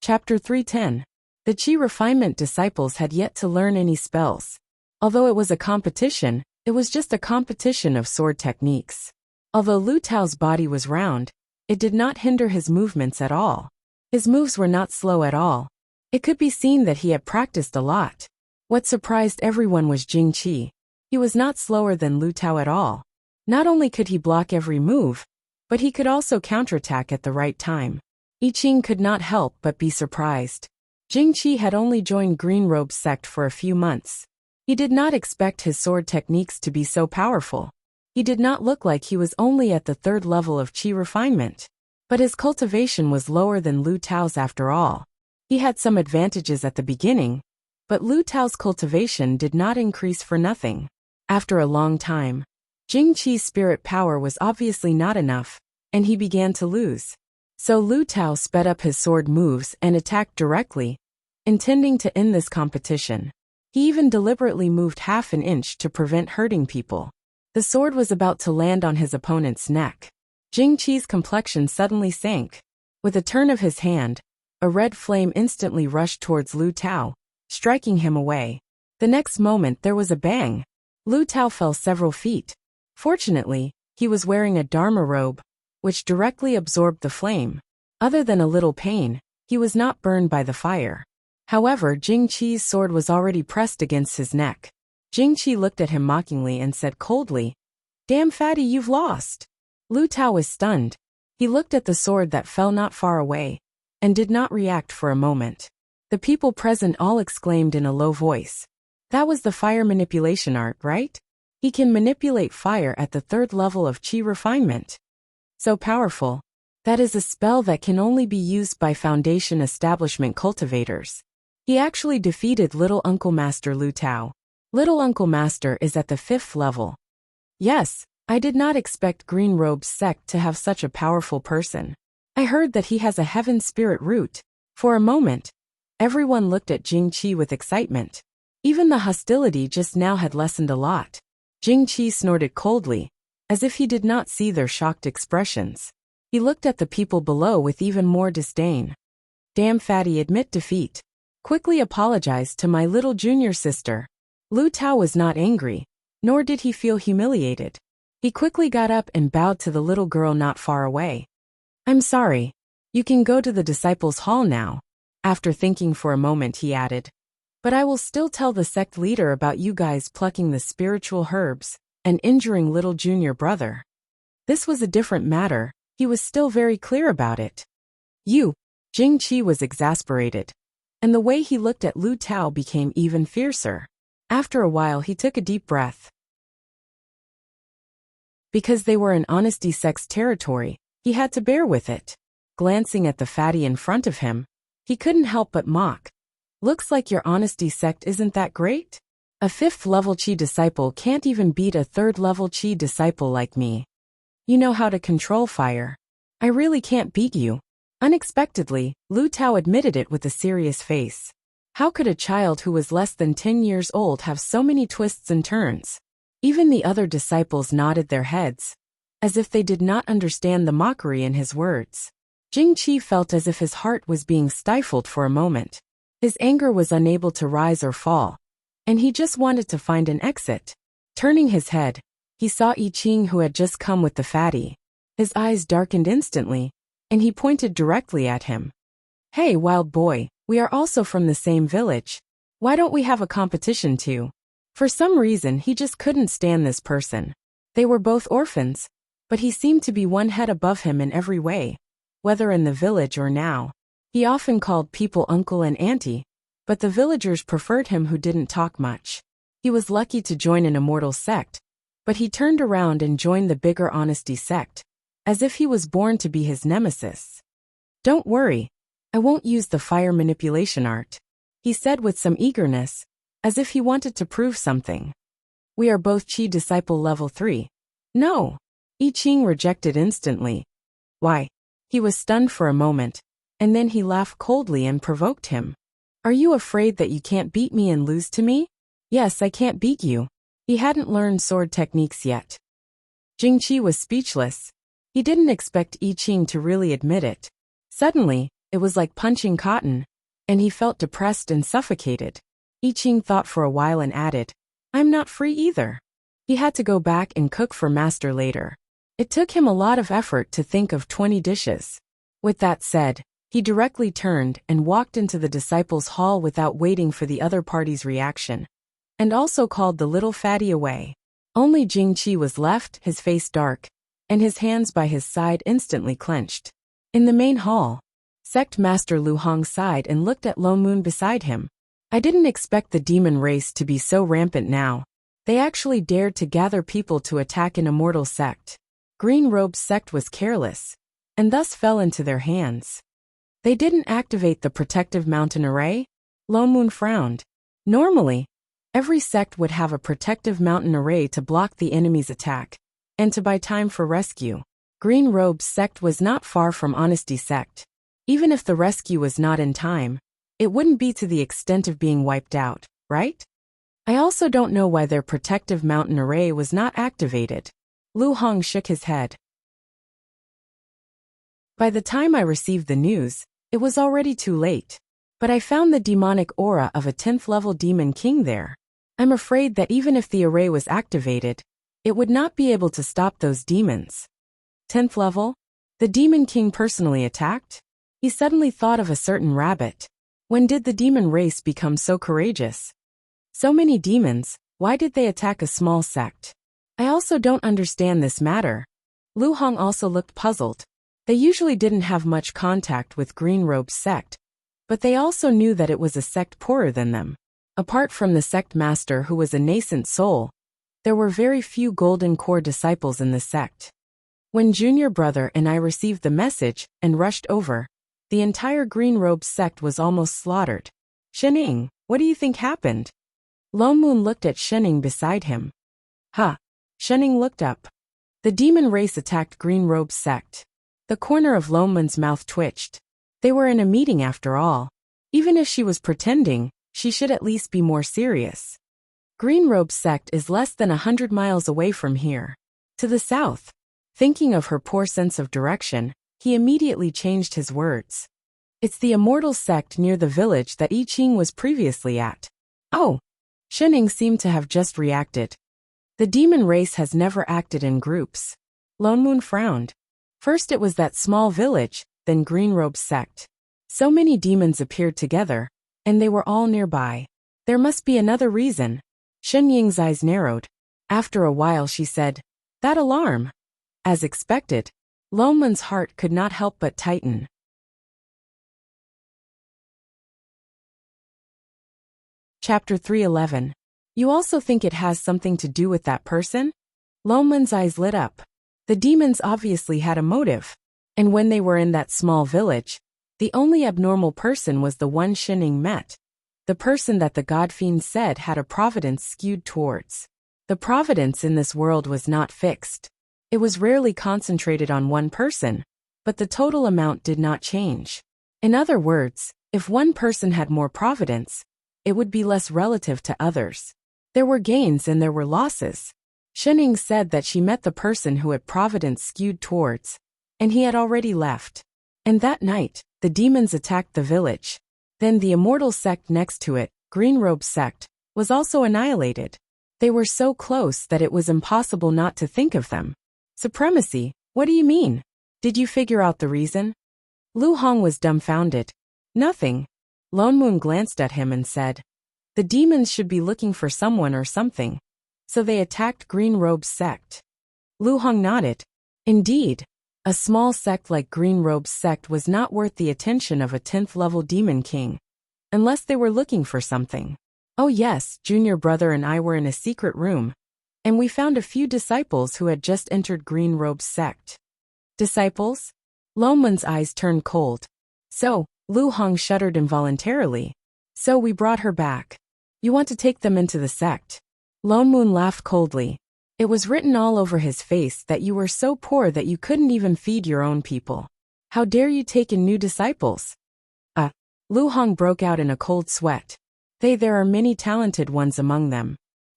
Chapter 310. The Chi Refinement disciples had yet to learn any spells. Although it was a competition, it was just a competition of sword techniques. Although Lu Tao's body was round, it did not hinder his movements at all. His moves were not slow at all. It could be seen that he had practiced a lot. What surprised everyone was Jingqi. He was not slower than Lu Tao at all. Not only could he block every move, but he could also counterattack at the right time. I Ching could not help but be surprised. Jingqi had only joined Green Robe sect for a few months. He did not expect his sword techniques to be so powerful. He did not look like he was only at the 3rd level of chi refinement. But his cultivation was lower than Lu Tao's after all. He had some advantages at the beginning, but Lu Tao's cultivation did not increase for nothing. After a long time, Jingqi's spirit power was obviously not enough, and he began to lose. So Lu Tao sped up his sword moves and attacked directly, intending to end this competition. He even deliberately moved half an inch to prevent hurting people. The sword was about to land on his opponent's neck. Jing Qi's complexion suddenly sank. With a turn of his hand, a red flame instantly rushed towards Lu Tao, striking him away. The next moment there was a bang. Lu Tao fell several feet. Fortunately, he was wearing a Dharma robe, which directly absorbed the flame. Other than a little pain, he was not burned by the fire. However, Jing Qi's sword was already pressed against his neck. Jing Qi looked at him mockingly and said coldly, "Damn fatty, you've lost." Lu Tao was stunned. He looked at the sword that fell not far away, and did not react for a moment. The people present all exclaimed in a low voice, "That was the fire manipulation art, right? He can manipulate fire at the 3rd level of Qi refinement. So powerful. That is a spell that can only be used by Foundation Establishment cultivators." He actually defeated Little Uncle Master Lu Tao. Little Uncle Master is at the 5th level. Yes, I did not expect Green Robe's sect to have such a powerful person. I heard that he has a heaven spirit root. For a moment, everyone looked at Jing Qi with excitement. Even the hostility just now had lessened a lot. Jing Qi snorted coldly, as if he did not see their shocked expressions. He looked at the people below with even more disdain. "Damn fatty, admit defeat. Quickly apologize to my little junior sister." Lu Tao was not angry, nor did he feel humiliated. He quickly got up and bowed to the little girl not far away. "I'm sorry. You can go to the disciples' hall now." After thinking for a moment he added, "But I will still tell the sect leader about you guys plucking the spiritual herbs and injuring little junior brother." This was a different matter. He was still very clear about it. "You." Jing Qi was exasperated, and the way he looked at Lu Tao became even fiercer. After a while he took a deep breath. Because they were in Honesty Sect's territory, he had to bear with it. Glancing at the fatty in front of him, he couldn't help but mock. "Looks like your Honesty Sect isn't that great? A 5th level Qi disciple can't even beat a 3rd level Qi disciple like me. You know how to control fire. I really can't beat you." Unexpectedly, Lu Tao admitted it with a serious face. How could a child who was less than 10 years old have so many twists and turns? Even the other disciples nodded their heads, as if they did not understand the mockery in his words. Jing Qi felt as if his heart was being stifled for a moment. His anger was unable to rise or fall, and he just wanted to find an exit. Turning his head, he saw I Ching, who had just come with the fatty. His eyes darkened instantly, and he pointed directly at him. "Hey, wild boy, we are also from the same village. Why don't we have a competition too?" For some reason he just couldn't stand this person. They were both orphans, but he seemed to be one head above him in every way, whether in the village or now. He often called people uncle and auntie, but the villagers preferred him who didn't talk much. He was lucky to join an immortal sect, but he turned around and joined the bigger Honesty Sect, as if he was born to be his nemesis. "Don't worry, I won't use the fire manipulation art," he said with some eagerness, as if he wanted to prove something. "We are both Qi disciple level 3. "No." I Ching rejected instantly. "Why?" He was stunned for a moment, and then he laughed coldly and provoked him. "Are you afraid that you can't beat me and lose to me?" "Yes, I can't beat you." He hadn't learned sword techniques yet. Jing Qi was speechless. He didn't expect I Ching to really admit it. Suddenly, it was like punching cotton, and he felt depressed and suffocated. I Ching thought for a while and added, "I'm not free either." He had to go back and cook for Master later. It took him a lot of effort to think of 20 dishes. With that said, he directly turned and walked into the disciples' hall without waiting for the other party's reaction, and also called the little fatty away. Only Jing Qi was left, his face dark, and his hands by his side instantly clenched. In the main hall, Sect Master Lu Hong sighed and looked at Lo Moon beside him. "I didn't expect the demon race to be so rampant now. They actually dared to gather people to attack an immortal sect. Green Robe's sect was careless, and thus fell into their hands. They didn't activate the protective mountain array?" Lo Moon frowned. Normally, every sect would have a protective mountain array to block the enemy's attack, and to buy time for rescue. Green Robe's sect was not far from Honesty sect. Even if the rescue was not in time, it wouldn't be to the extent of being wiped out, right? I also don't know why their protective mountain array was not activated. Lu Hong shook his head. By the time I received the news, it was already too late. But I found the demonic aura of a 10th level demon king there. I'm afraid that even if the array was activated, it would not be able to stop those demons. 10th level? The demon king personally attacked? He suddenly thought of a certain rabbit. When did the demon race become so courageous? So many demons, why did they attack a small sect? I also don't understand this matter. Lu Hong also looked puzzled. They usually didn't have much contact with Green Robe's sect, but they also knew that it was a sect poorer than them. Apart from the sect master who was a nascent soul, there were very few golden core disciples in the sect. When Junior Brother and I received the message and rushed over, the entire Green Robe sect was almost slaughtered. Shening, what do you think happened? Lone Moon looked at Shening beside him. Huh. Shening looked up. The demon race attacked Green Robe's sect. The corner of Lone Moon's mouth twitched. They were in a meeting after all. Even if she was pretending, she should at least be more serious. Green Robe's sect is less than 100 miles away from here. To the south. Thinking of her poor sense of direction, he immediately changed his words. It's the immortal sect near the village that I Ching was previously at. Oh! Shening seemed to have just reacted. The demon race has never acted in groups. Lone Moon frowned. First it was that small village, then Green Robe's sect. So many demons appeared together, and they were all nearby. There must be another reason. Shen Ying's eyes narrowed. After a while she said, "That alarm." As expected, Lone Moon's heart could not help but tighten. Chapter 311. You also think it has something to do with that person? Lone Moon's eyes lit up. The demons obviously had a motive. And when they were in that small village, the only abnormal person was the one Shening met. The person that the God Fiend said had a providence skewed towards. The providence in this world was not fixed. It was rarely concentrated on one person, but the total amount did not change. In other words, if one person had more providence, it would be less relative to others. There were gains and there were losses. Shening said that she met the person who had providence skewed towards, and he had already left. And that night, the demons attacked the village. Then the immortal sect next to it, Green Robe sect, was also annihilated. They were so close that it was impossible not to think of them. Supremacy, what do you mean? Did you figure out the reason? Lu Hong was dumbfounded. Nothing. Lone Moon glanced at him and said, the demons should be looking for someone or something. So they attacked Green Robe's sect. Lu Hong nodded. Indeed. A small sect like Green Robe's sect was not worth the attention of a 10th level demon king. Unless they were looking for something. Oh yes, Junior Brother and I were in a secret room. And we found a few disciples who had just entered Green Robe's sect. Disciples? Lone Moon's eyes turned cold. So, Lu Hong shuddered involuntarily. So we brought her back. You want to take them into the sect? Lone Moon laughed coldly. It was written all over his face that you were so poor that you couldn't even feed your own people. How dare you take in new disciples? Lu Hong broke out in a cold sweat. There are many talented ones among them.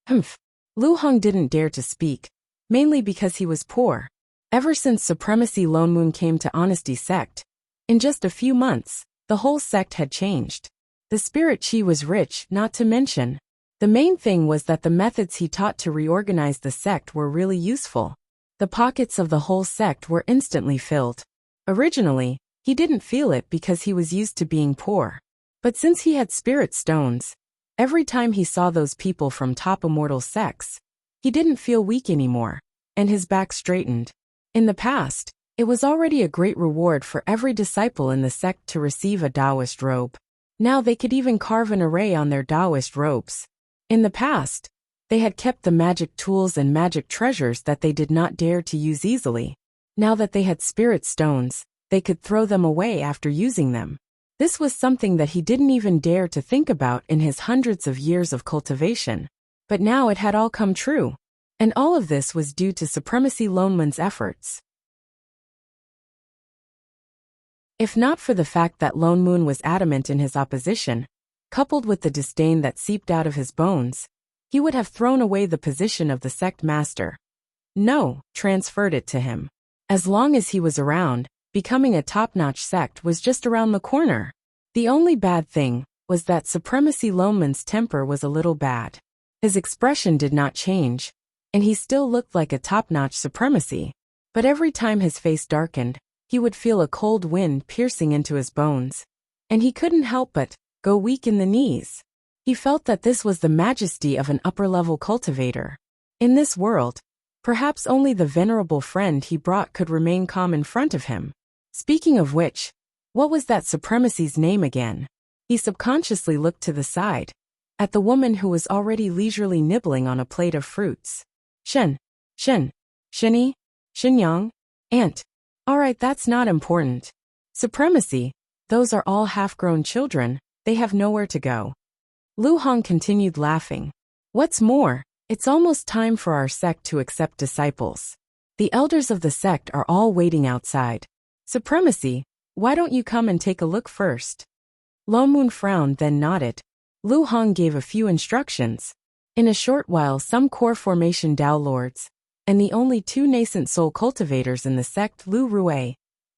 Humph. Lu Hong didn't dare to speak, mainly because he was poor. Ever since Supremacy Lone Moon came to Honesty sect, in just a few months, the whole sect had changed. The spirit chi was rich, not to mention. The main thing was that the methods he taught to reorganize the sect were really useful. The pockets of the whole sect were instantly filled. Originally, he didn't feel it because he was used to being poor. But since he had spirit stones, every time he saw those people from top immortal sects, he didn't feel weak anymore, and his back straightened. In the past, it was already a great reward for every disciple in the sect to receive a Taoist robe. Now they could even carve an array on their Taoist robes. In the past, they had kept the magic tools and magic treasures that they did not dare to use easily. Now that they had spirit stones, they could throw them away after using them. This was something that he didn't even dare to think about in his hundreds of years of cultivation. But now it had all come true. And all of this was due to Supremacy Lone Moon's efforts. If not for the fact that Lone Moon was adamant in his opposition, coupled with the disdain that seeped out of his bones, he would have thrown away the position of the sect master. No, transferred it to him. As long as he was around, becoming a top-notch sect was just around the corner. The only bad thing was that Supremacy Lone Moon's temper was a little bad. His expression did not change, and he still looked like a top-notch supremacy. But every time his face darkened, he would feel a cold wind piercing into his bones, and he couldn't help but go weak in the knees. He felt that this was the majesty of an upper-level cultivator. In this world, perhaps only the venerable friend he brought could remain calm in front of him. Speaking of which, what was that supremacy's name again? He subconsciously looked to the side, at the woman who was already leisurely nibbling on a plate of fruits. Shen, Shinny, Shinyang, Aunt. Alright, that's not important. Supremacy, those are all half-grown children, they have nowhere to go. Lu Hong continued laughing. What's more, it's almost time for our sect to accept disciples. The elders of the sect are all waiting outside. Supremacy, why don't you come and take a look first? Lone Moon frowned then nodded. Lu Hong gave a few instructions. In a short while some core formation Dao Lords, and the only two nascent soul cultivators in the sect Lu Rue,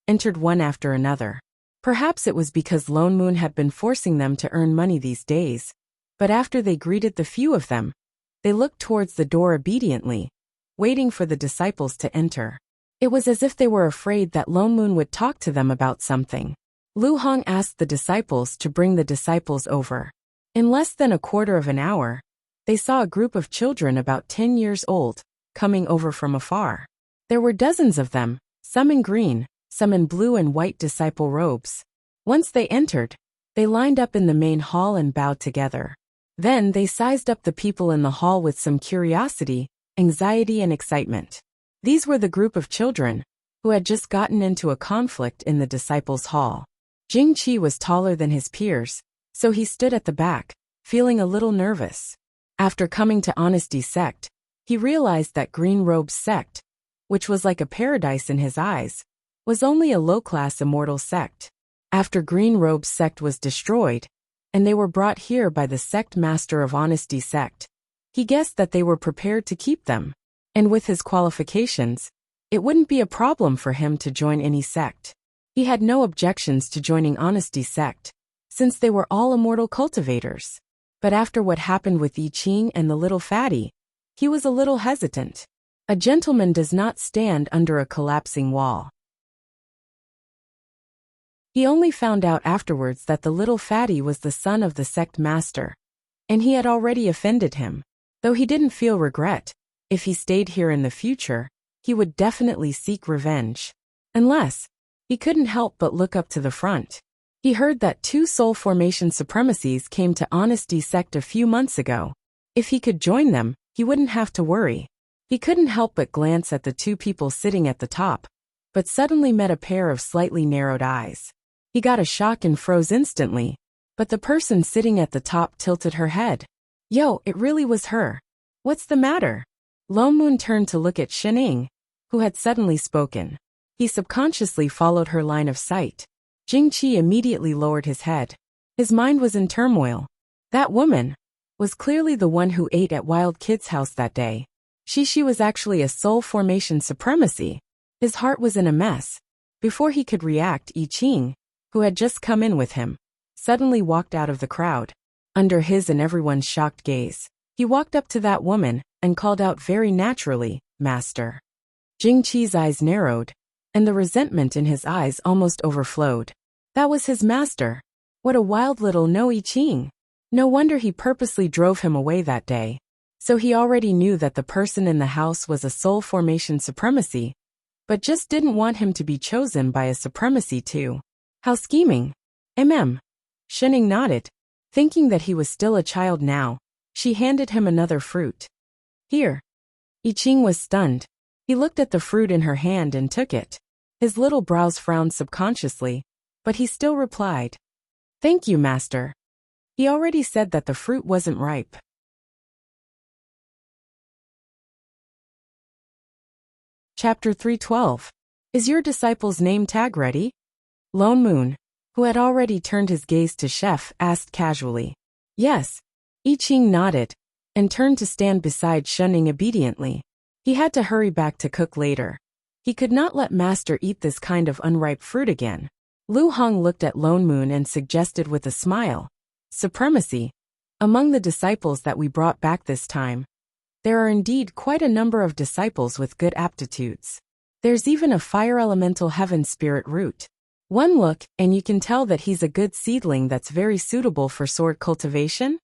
entered one after another. Perhaps it was because Lone Moon had been forcing them to earn money these days, but after they greeted the few of them, they looked towards the door obediently, waiting for the disciples to enter. It was as if they were afraid that Lone Moon would talk to them about something. Lu Hong asked the disciples to bring the disciples over. In less than a quarter of an hour, they saw a group of children about 10 years old, coming over from afar. There were dozens of them, some in green, some in blue and white disciple robes. Once they entered, they lined up in the main hall and bowed together. Then they sized up the people in the hall with some curiosity, anxiety and excitement. These were the group of children who had just gotten into a conflict in the disciples' hall. Jing Qi was taller than his peers, so he stood at the back, feeling a little nervous. After coming to Honesty Sect, he realized that Green Robe's sect, which was like a paradise in his eyes, was only a low-class immortal sect. After Green Robe's sect was destroyed, and they were brought here by the sect master of Honesty Sect, he guessed that they were prepared to keep them. And with his qualifications, it wouldn't be a problem for him to join any sect. He had no objections to joining Honesty Sect, since they were all immortal cultivators. But after what happened with I Ching and the little fatty, he was a little hesitant. A gentleman does not stand under a collapsing wall. He only found out afterwards that the little fatty was the son of the sect master, and he had already offended him. Though he didn't feel regret, if he stayed here in the future, he would definitely seek revenge. Unless, he couldn't help but look up to the front. He heard that 2 soul formation supremacies came to Honesty Sect a few months ago. If he could join them, he wouldn't have to worry. He couldn't help but glance at the 2 people sitting at the top, but suddenly met a pair of slightly narrowed eyes. He got a shock and froze instantly, but the person sitting at the top tilted her head. Yo, it really was her. What's the matter? Lone Moon turned to look at Shining, who had suddenly spoken. He subconsciously followed her line of sight. Jing Qi immediately lowered his head. His mind was in turmoil. That woman was clearly the one who ate at Wild Kid's house that day. She was actually a soul formation supremacy. His heart was in a mess. Before he could react, I Ching, who had just come in with him, suddenly walked out of the crowd. Under his and everyone's shocked gaze, he walked up to that woman and called out very naturally, "Master." Jing Qi's eyes narrowed, and the resentment in his eyes almost overflowed. That was his master. What a wild little no I Ching. No wonder he purposely drove him away that day. So he already knew that the person in the house was a soul formation supremacy, but just didn't want him to be chosen by a supremacy too. How scheming. Shining nodded. Thinking that he was still a child now, she handed him another fruit. Here. I Ching was stunned. He looked at the fruit in her hand and took it. His little brows frowned subconsciously, but he still replied, "Thank you, master." He already said that the fruit wasn't ripe. Chapter 312. Is your disciple's name tag ready? Lone Moon, who had already turned his gaze to Chef, asked casually. Yes. I Ching nodded, and turned to stand beside Shenning obediently. He had to hurry back to cook later. He could not let Master eat this kind of unripe fruit again. Lu Hong looked at Lone Moon and suggested with a smile. Supremacy. Among the disciples that we brought back this time, there are indeed quite a number of disciples with good aptitudes. There's even a fire elemental heaven spirit root. One look, and you can tell that he's a good seedling that's very suitable for sword cultivation.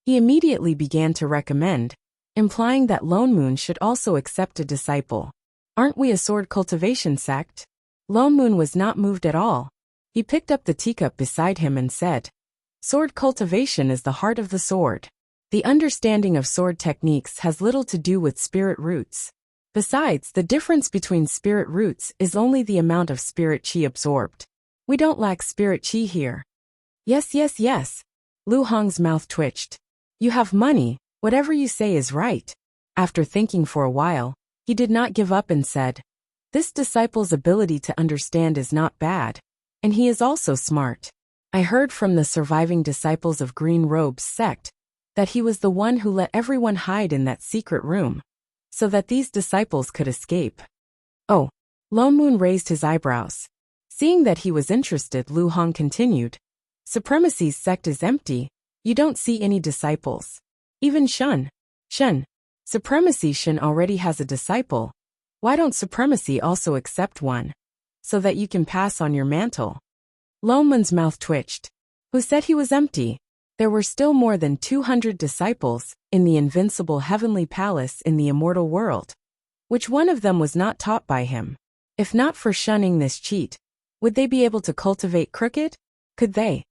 He immediately began to recommend, implying that Lone Moon should also accept a disciple. Aren't we a sword cultivation sect? Lone Moon was not moved at all. He picked up the teacup beside him and said, Sword cultivation is the heart of the sword. The understanding of sword techniques has little to do with spirit roots. Besides, the difference between spirit roots is only the amount of spirit chi absorbed. We don't lack spirit chi here. Yes, yes, yes. Lu Hong's mouth twitched. You have money, whatever you say is right. After thinking for a while, he did not give up and said, This disciple's ability to understand is not bad, and he is also smart. I heard from the surviving disciples of Green Robe's sect that he was the one who let everyone hide in that secret room, so that these disciples could escape. Oh. Lone Moon raised his eyebrows. Seeing that he was interested, Lu Hong continued, Supremacy's sect is empty. You don't see any disciples. Even Shen. Supremacy Shen already has a disciple. Why don't Supremacy also accept one, so that you can pass on your mantle? Lone Moon's mouth twitched. Who said he was empty? There were still more than 200 disciples in the invincible heavenly palace in the immortal world. Which one of them was not taught by him? If not for shunning this cheat, would they be able to cultivate crooked? Could they?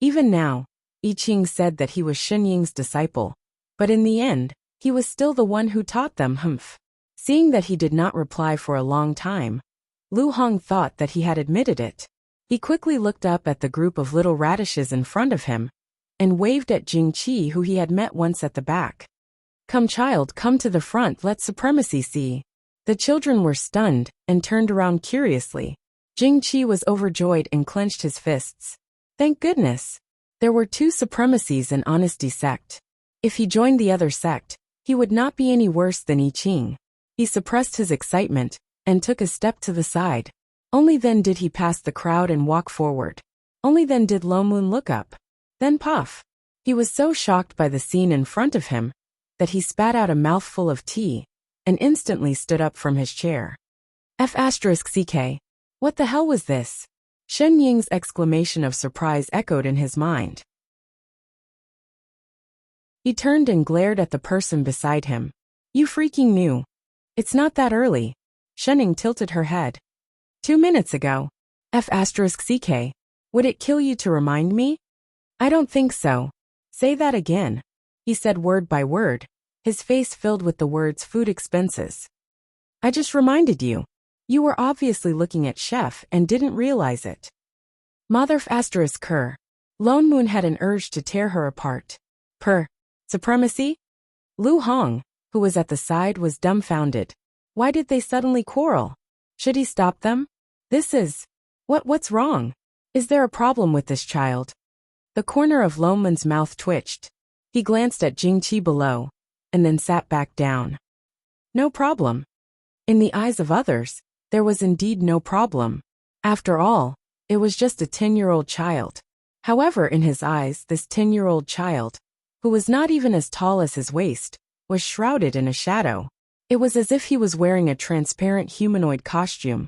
Even now, I Ching said that he was Shen Ying's disciple, but in the end, he was still the one who taught them. Seeing that he did not reply for a long time, Lu Hong thought that he had admitted it. He quickly looked up at the group of little radishes in front of him, and waved at Jing Qi, who he had met once at the back. Come child, come to the front, let Supremacy see. The children were stunned, and turned around curiously. Jing Qi was overjoyed and clenched his fists. Thank goodness. There were 2 supremacies in Honesty sect. If he joined the other sect, he would not be any worse than I Ching. He suppressed his excitement, and took a step to the side. Only then did he pass the crowd and walk forward. Only then did Lone Moon look up. Then puff. He was so shocked by the scene in front of him, that he spat out a mouthful of tea, and instantly stood up from his chair. F***ck. What the hell was this? Shen Ying's exclamation of surprise echoed in his mind. He turned and glared at the person beside him. You freaking knew. It's not that early. Shen Ying tilted her head. 2 minutes ago. F***ck. Would it kill you to remind me? I don't think so. Say that again. He said word by word, his face filled with the words food expenses. I just reminded you. You were obviously looking at Chef and didn't realize it. Mother ***. Lone Moon had an urge to tear her apart. Supremacy? Lu Hong, who was at the side, was dumbfounded. Why did they suddenly quarrel? Should he stop them? What's wrong? Is there a problem with this child? The corner of Lone Moon's mouth twitched. He glanced at Jing Qi below, and then sat back down. No problem. In the eyes of others, there was indeed no problem. After all, it was just a 10-year-old child. However, in his eyes, this 10-year-old child, who was not even as tall as his waist, was shrouded in a shadow. It was as if he was wearing a transparent humanoid costume,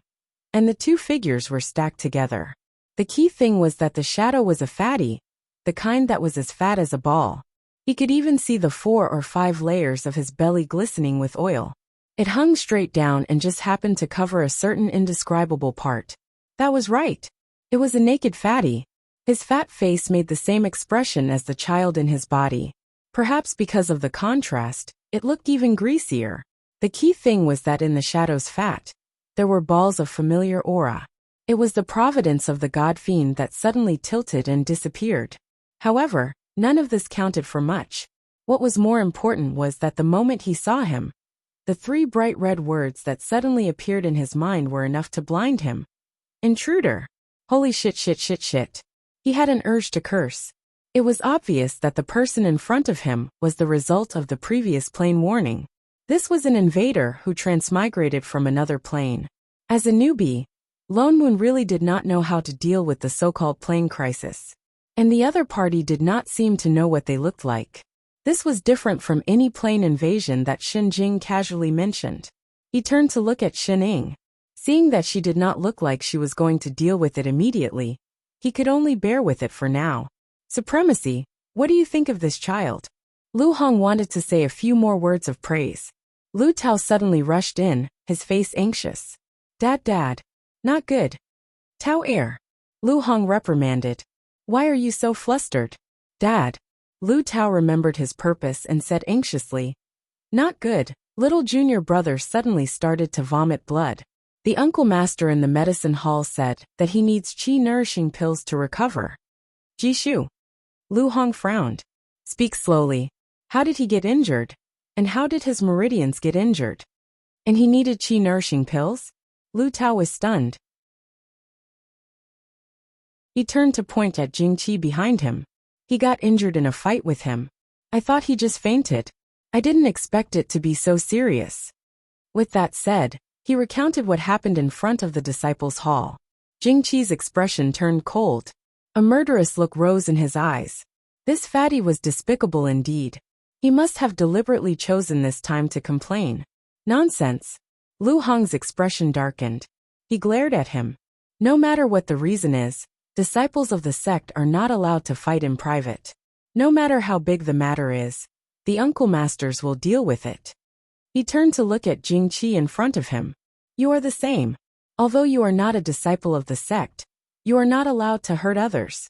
and the 2 figures were stacked together. The key thing was that the shadow was a fatty, the kind that was as fat as a ball. He could even see the 4 or 5 layers of his belly glistening with oil. It hung straight down and just happened to cover a certain indescribable part. That was right. It was a naked fatty. His fat face made the same expression as the child in his body. Perhaps because of the contrast, it looked even greasier. The key thing was that in the shadow's fat, there were balls of familiar aura. It was the providence of the god fiend that suddenly tilted and disappeared. However, none of this counted for much. What was more important was that the moment he saw him, the 3 bright red words that suddenly appeared in his mind were enough to blind him. Intruder. Holy shit. He had an urge to curse. It was obvious that the person in front of him was the result of the previous plane warning. This was an invader who transmigrated from another plane. As a newbie, Lone Moon really did not know how to deal with the so-called plane crisis. And the other party did not seem to know what they looked like. This was different from any plane invasion that Xin Jing casually mentioned. He turned to look at Xin Ying. Seeing that she did not look like she was going to deal with it immediately, he could only bear with it for now. Supremacy, what do you think of this child? Lu Hong wanted to say a few more words of praise. Lu Tao suddenly rushed in, his face anxious. Dad. Not good. Tao Air. Lu Hong reprimanded. Why are you so flustered? Dad. Lu Tao remembered his purpose and said anxiously. Not good. Little junior brother suddenly started to vomit blood. The uncle master in the medicine hall said that he needs qi nourishing pills to recover. Jishu. Lu Hong frowned. Speak slowly. How did he get injured? And how did his meridians get injured? And he needed qi nourishing pills? Lu Tao was stunned. He turned to point at Jing Qi behind him. He got injured in a fight with him. I thought he just fainted. I didn't expect it to be so serious. With that said, he recounted what happened in front of the disciples' hall. Jing Qi's expression turned cold. A murderous look rose in his eyes. This fatty was despicable indeed. He must have deliberately chosen this time to complain. Nonsense. Lu Hong's expression darkened. He glared at him. No matter what the reason is, disciples of the sect are not allowed to fight in private. No matter how big the matter is, the uncle masters will deal with it. He turned to look at Jing Qi in front of him. You are the same. Although you are not a disciple of the sect, you are not allowed to hurt others.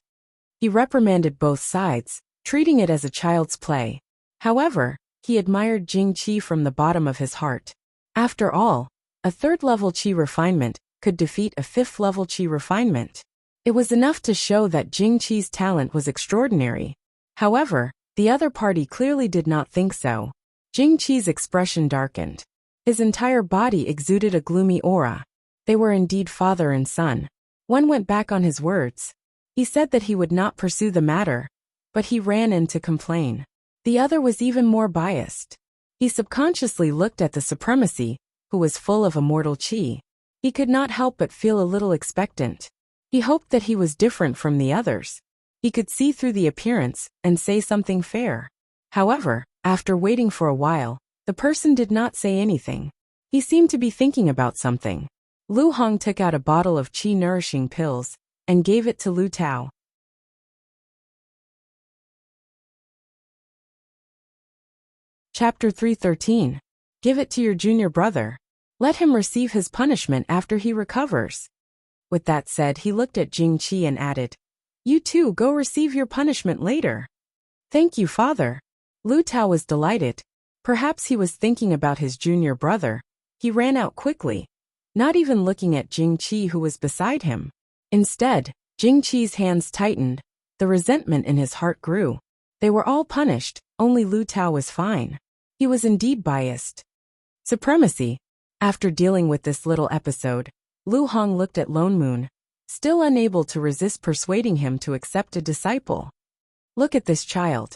He reprimanded both sides, treating it as a child's play. However, he admired Jing Qi from the bottom of his heart. After all, a third-level qi refinement could defeat a fifth-level qi refinement. It was enough to show that Jing Qi's talent was extraordinary. However, the other party clearly did not think so. Jing Qi's expression darkened. His entire body exuded a gloomy aura. They were indeed father and son. One went back on his words. He said that he would not pursue the matter, but he ran in to complain. The other was even more biased. He subconsciously looked at the supremacy, who was full of immortal qi. He could not help but feel a little expectant. He hoped that he was different from the others. He could see through the appearance and say something fair. However, after waiting for a while, the person did not say anything. He seemed to be thinking about something. Lu Hong took out a bottle of qi nourishing pills and gave it to Lu Tao. Chapter 313. Give it to your junior brother. Let him receive his punishment after he recovers. With that said, he looked at Jing Qi and added, You too go receive your punishment later. Thank you, father. Lu Tao was delighted. Perhaps he was thinking about his junior brother. He ran out quickly, not even looking at Jing Qi who was beside him. Instead, Jing Qi's hands tightened. The resentment in his heart grew. They were all punished, only Lu Tao was fine. He was indeed biased. Supremacy. After dealing with this little episode, Lu Hong looked at Lone Moon, still unable to resist persuading him to accept a disciple. Look at this child.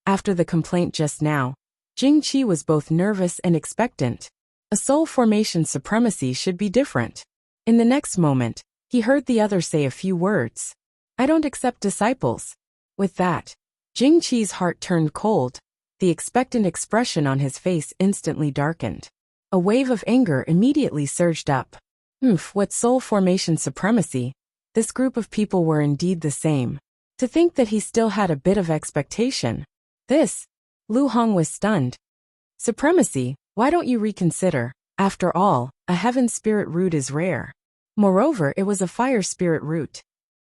After the complaint just now, Jing Qi was both nervous and expectant. A soul formation supremacy should be different. In the next moment, he heard the other say a few words. I don't accept disciples. With that, Jing Qi's heart turned cold. The expectant expression on his face instantly darkened. A wave of anger immediately surged up. What soul formation supremacy? This group of people were indeed the same. To think that he still had a bit of expectation. Lu Hong was stunned. Supremacy, why don't you reconsider? After all, a heaven spirit root is rare. Moreover, it was a fire spirit root.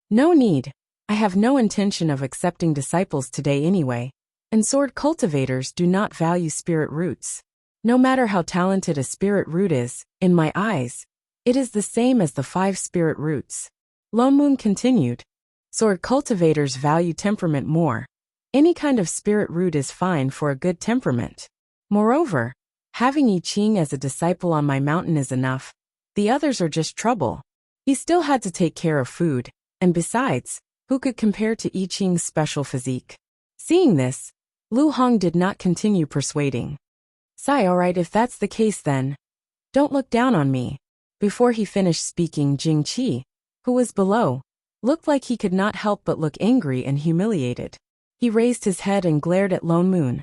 No need. I have no intention of accepting disciples today anyway. And sword cultivators do not value spirit roots. No matter how talented a spirit root is, in my eyes, it is the same as the 5 spirit roots. Lone Moon continued. Sword cultivators value temperament more. Any kind of spirit root is fine for a good temperament. Moreover, having I Ching as a disciple on my mountain is enough. The others are just trouble. He still had to take care of food, and besides, who could compare to I Ching's special physique? Seeing this, Lu Hong did not continue persuading. Sigh, alright, if that's the case then. Don't look down on me. Before he finished speaking, Jing Qi, who was below, looked like he could not help but look angry and humiliated. He raised his head and glared at Lone Moon.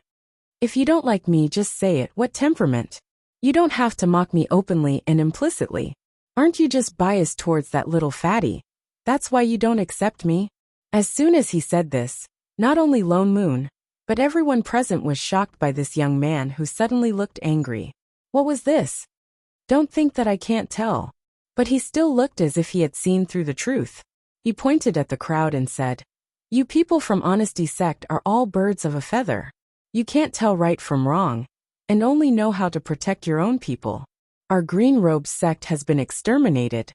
If you don't like me, just say it. What temperament? You don't have to mock me openly and implicitly. Aren't you just biased towards that little fatty? That's why you don't accept me? As soon as he said this, not only Lone Moon, but everyone present was shocked by this young man who suddenly looked angry. What was this? Don't think that I can't tell. But he still looked as if he had seen through the truth. He pointed at the crowd and said, You people from Honesty Sect are all birds of a feather. You can't tell right from wrong, and only know how to protect your own people. Our Green Robes sect has been exterminated,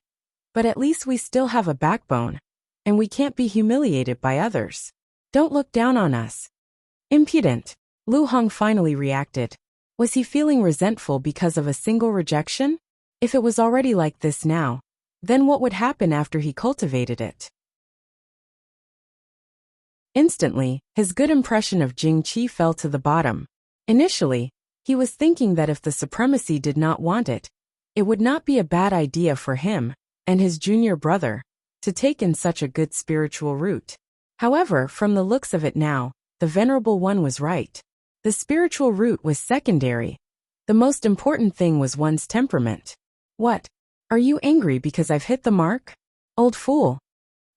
but at least we still have a backbone, and we can't be humiliated by others. Don't look down on us. Impudent. Lu Hong finally reacted. Was he feeling resentful because of a single rejection? If it was already like this now, then what would happen after he cultivated it? Instantly, his good impression of Jing Qi fell to the bottom. Initially, he was thinking that if the supremacy did not want it, it would not be a bad idea for him and his junior brother to take in such a good spiritual route. However, from the looks of it now, the Venerable One was right. The spiritual route was secondary. The most important thing was one's temperament. What? Are you angry because I've hit the mark? Old fool.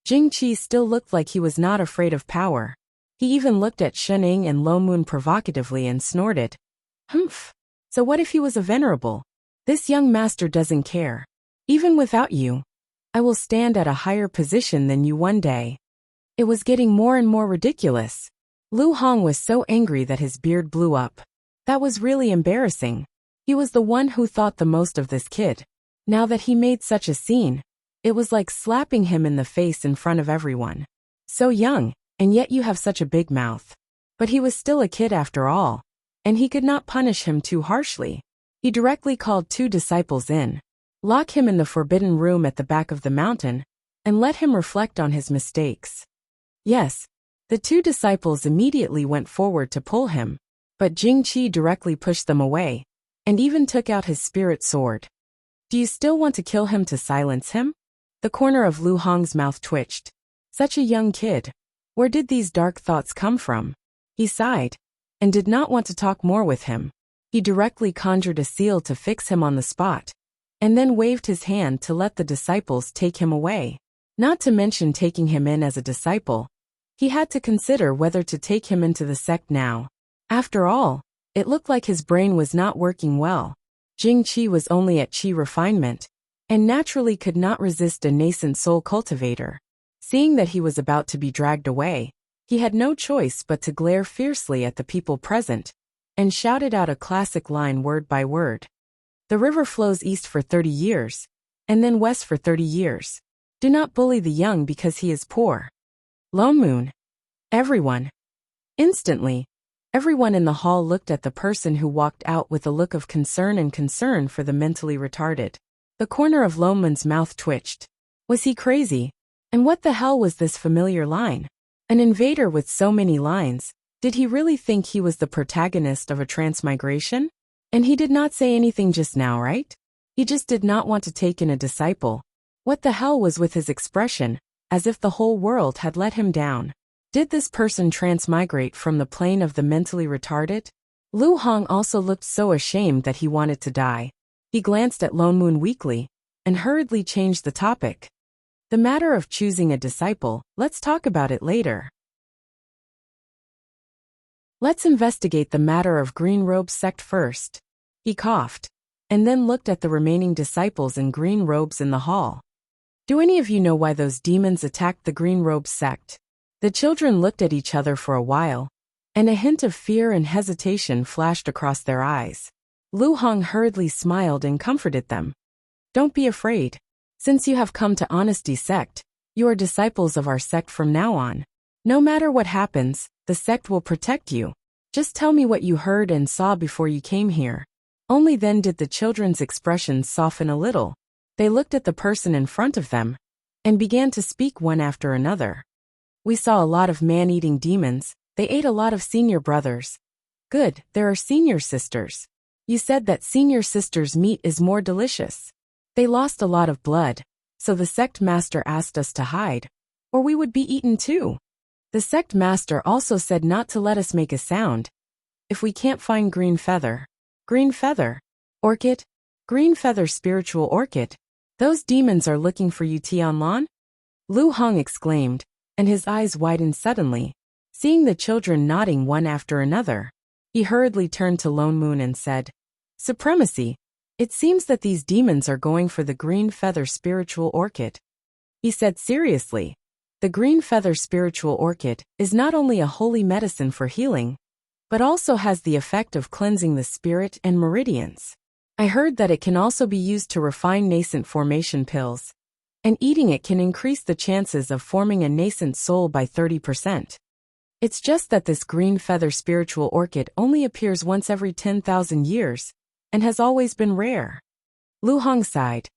Jing Qi still looked like he was not afraid of power. He even looked at Shening and Lone Moon provocatively and snorted. Humph. So what if he was a venerable? This young master doesn't care. Even without you, I will stand at a higher position than you one day. It was getting more and more ridiculous. Lu Hong was so angry that his beard blew up. That was really embarrassing. He was the one who thought the most of this kid. Now that he made such a scene, it was like slapping him in the face in front of everyone. So young, and yet you have such a big mouth. But he was still a kid after all, and he could not punish him too harshly. He directly called 2 disciples in, lock him in the forbidden room at the back of the mountain, and let him reflect on his mistakes. Yes, the 2 disciples immediately went forward to pull him, but Jing Qi directly pushed them away, and even took out his spirit sword. Do you still want to kill him to silence him? The corner of Lu Hong's mouth twitched. Such a young kid. Where did these dark thoughts come from? He sighed, and did not want to talk more with him. He directly conjured a seal to fix him on the spot, and then waved his hand to let the disciples take him away. Not to mention taking him in as a disciple. He had to consider whether to take him into the sect now. After all, it looked like his brain was not working well. Jing Qi was only at Qi refinement, and naturally could not resist a nascent soul cultivator. Seeing that he was about to be dragged away, he had no choice but to glare fiercely at the people present, and shouted out a classic line word by word. The river flows east for 30 years, and then west for 30 years. Do not bully the young because he is poor. Lone Moon. Everyone. Instantly, everyone in the hall looked at the person who walked out with a look of concern and concern for the mentally retarded. The corner of Lone Moon's mouth twitched. Was he crazy? And what the hell was this familiar line? An invader with so many lines. Did he really think he was the protagonist of a transmigration? And he did not say anything just now, right? He just did not want to take in a disciple. What the hell was with his expression, as if the whole world had let him down? Did this person transmigrate from the plane of the mentally retarded? Lu Hong also looked so ashamed that he wanted to die. He glanced at Lone Moon weakly, and hurriedly changed the topic. The matter of choosing a disciple, let's talk about it later. Let's investigate the matter of Green Robes sect first. He coughed, and then looked at the remaining disciples in green robes in the hall. Do any of you know why those demons attacked the Green Robes sect? The children looked at each other for a while, and a hint of fear and hesitation flashed across their eyes. Lu Hong hurriedly smiled and comforted them. Don't be afraid. Since you have come to Honesty Sect, you are disciples of our sect from now on. No matter what happens, the sect will protect you. Just tell me what you heard and saw before you came here. Only then did the children's expressions soften a little. They looked at the person in front of them and began to speak one after another. We saw a lot of man-eating demons. They ate a lot of senior brothers. Good, there are senior sisters. You said that senior sisters' meat is more delicious. They lost a lot of blood, so the sect master asked us to hide, or we would be eaten too. The sect master also said not to let us make a sound if we can't find green feather. Green feather? Orchid? Green feather spiritual orchid? Those demons are looking for you, Tianlan? Lu Hong exclaimed, and his eyes widened suddenly, seeing the children nodding one after another. He hurriedly turned to Lone Moon and said, Supremacy, it seems that these demons are going for the green feather spiritual orchid. He said seriously, the green feather spiritual orchid is not only a holy medicine for healing, but also has the effect of cleansing the spirit and meridians. I heard that it can also be used to refine nascent formation pills, and eating it can increase the chances of forming a nascent soul by 30%. It's just that this green feather spiritual orchid only appears once every 10,000 years, and has always been rare. Lu Hong sighed.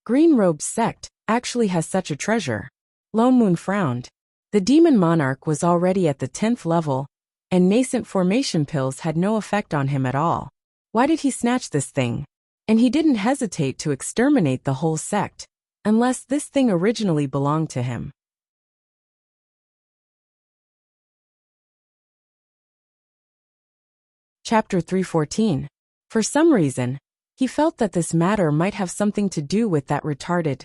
Green Robe's sect actually has such a treasure. Lone Moon frowned. The demon monarch was already at the 10th level, and nascent formation pills had no effect on him at all. Why did he snatch this thing? And he didn't hesitate to exterminate the whole sect, unless this thing originally belonged to him. Chapter 314. For some reason, he felt that this matter might have something to do with that retarded,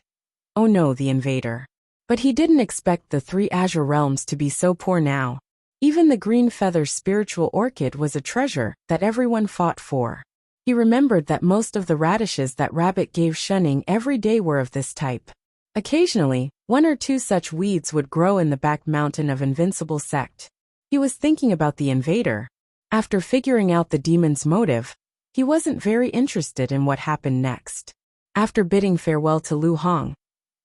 oh no, the invader. But he didn't expect the 3 Azure Realms to be so poor now. Even the green feather spiritual orchid was a treasure that everyone fought for. He remembered that most of the radishes that Rabbit gave Shunning every day were of this type. Occasionally, 1 or 2 such weeds would grow in the back mountain of Invincible Sect. He was thinking about the invader. After figuring out the demon's motive, he wasn't very interested in what happened next. After bidding farewell to Lu Hong,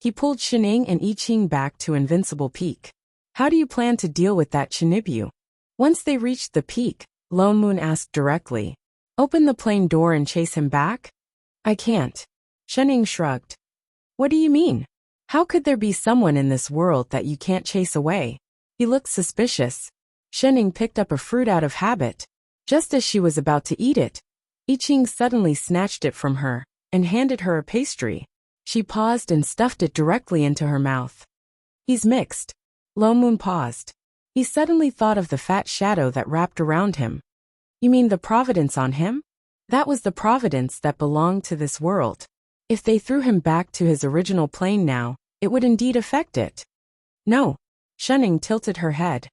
he pulled Shining and I Ching back to Invincible Peak. How do you plan to deal with that Chinibyu? Once they reached the peak, Lone Moon asked directly. Open the plane door and chase him back? I can't. Shining shrugged. What do you mean? How could there be someone in this world that you can't chase away? He looked suspicious. Shining picked up a fruit out of habit. Just as she was about to eat it, I Ching suddenly snatched it from her and handed her a pastry. She paused and stuffed it directly into her mouth. He's mixed. Lone Moon paused. He suddenly thought of the fat shadow that wrapped around him. You mean the providence on him? That was the providence that belonged to this world. If they threw him back to his original plane now, it would indeed affect it. No. Shunning tilted her head.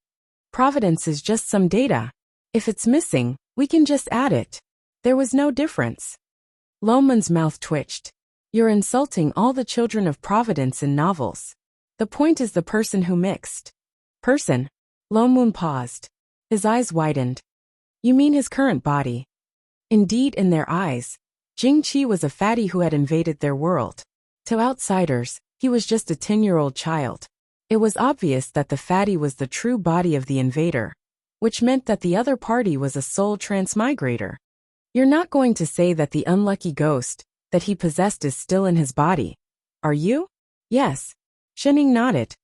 Providence is just some data. If it's missing, we can just add it. There was no difference. Lone Moon's mouth twitched. You're insulting all the children of Providence in novels. The point is the person who mixed. Person? Lone Moon paused. His eyes widened. You mean his current body? Indeed, in their eyes, Jing Qi was a fatty who had invaded their world. To outsiders, he was just a 10-year-old child. It was obvious that the fatty was the true body of the invader, which meant that the other party was a soul transmigrator. You're not going to say that the unlucky ghost that he possessed is still in his body, are you? Yes. Shining nodded.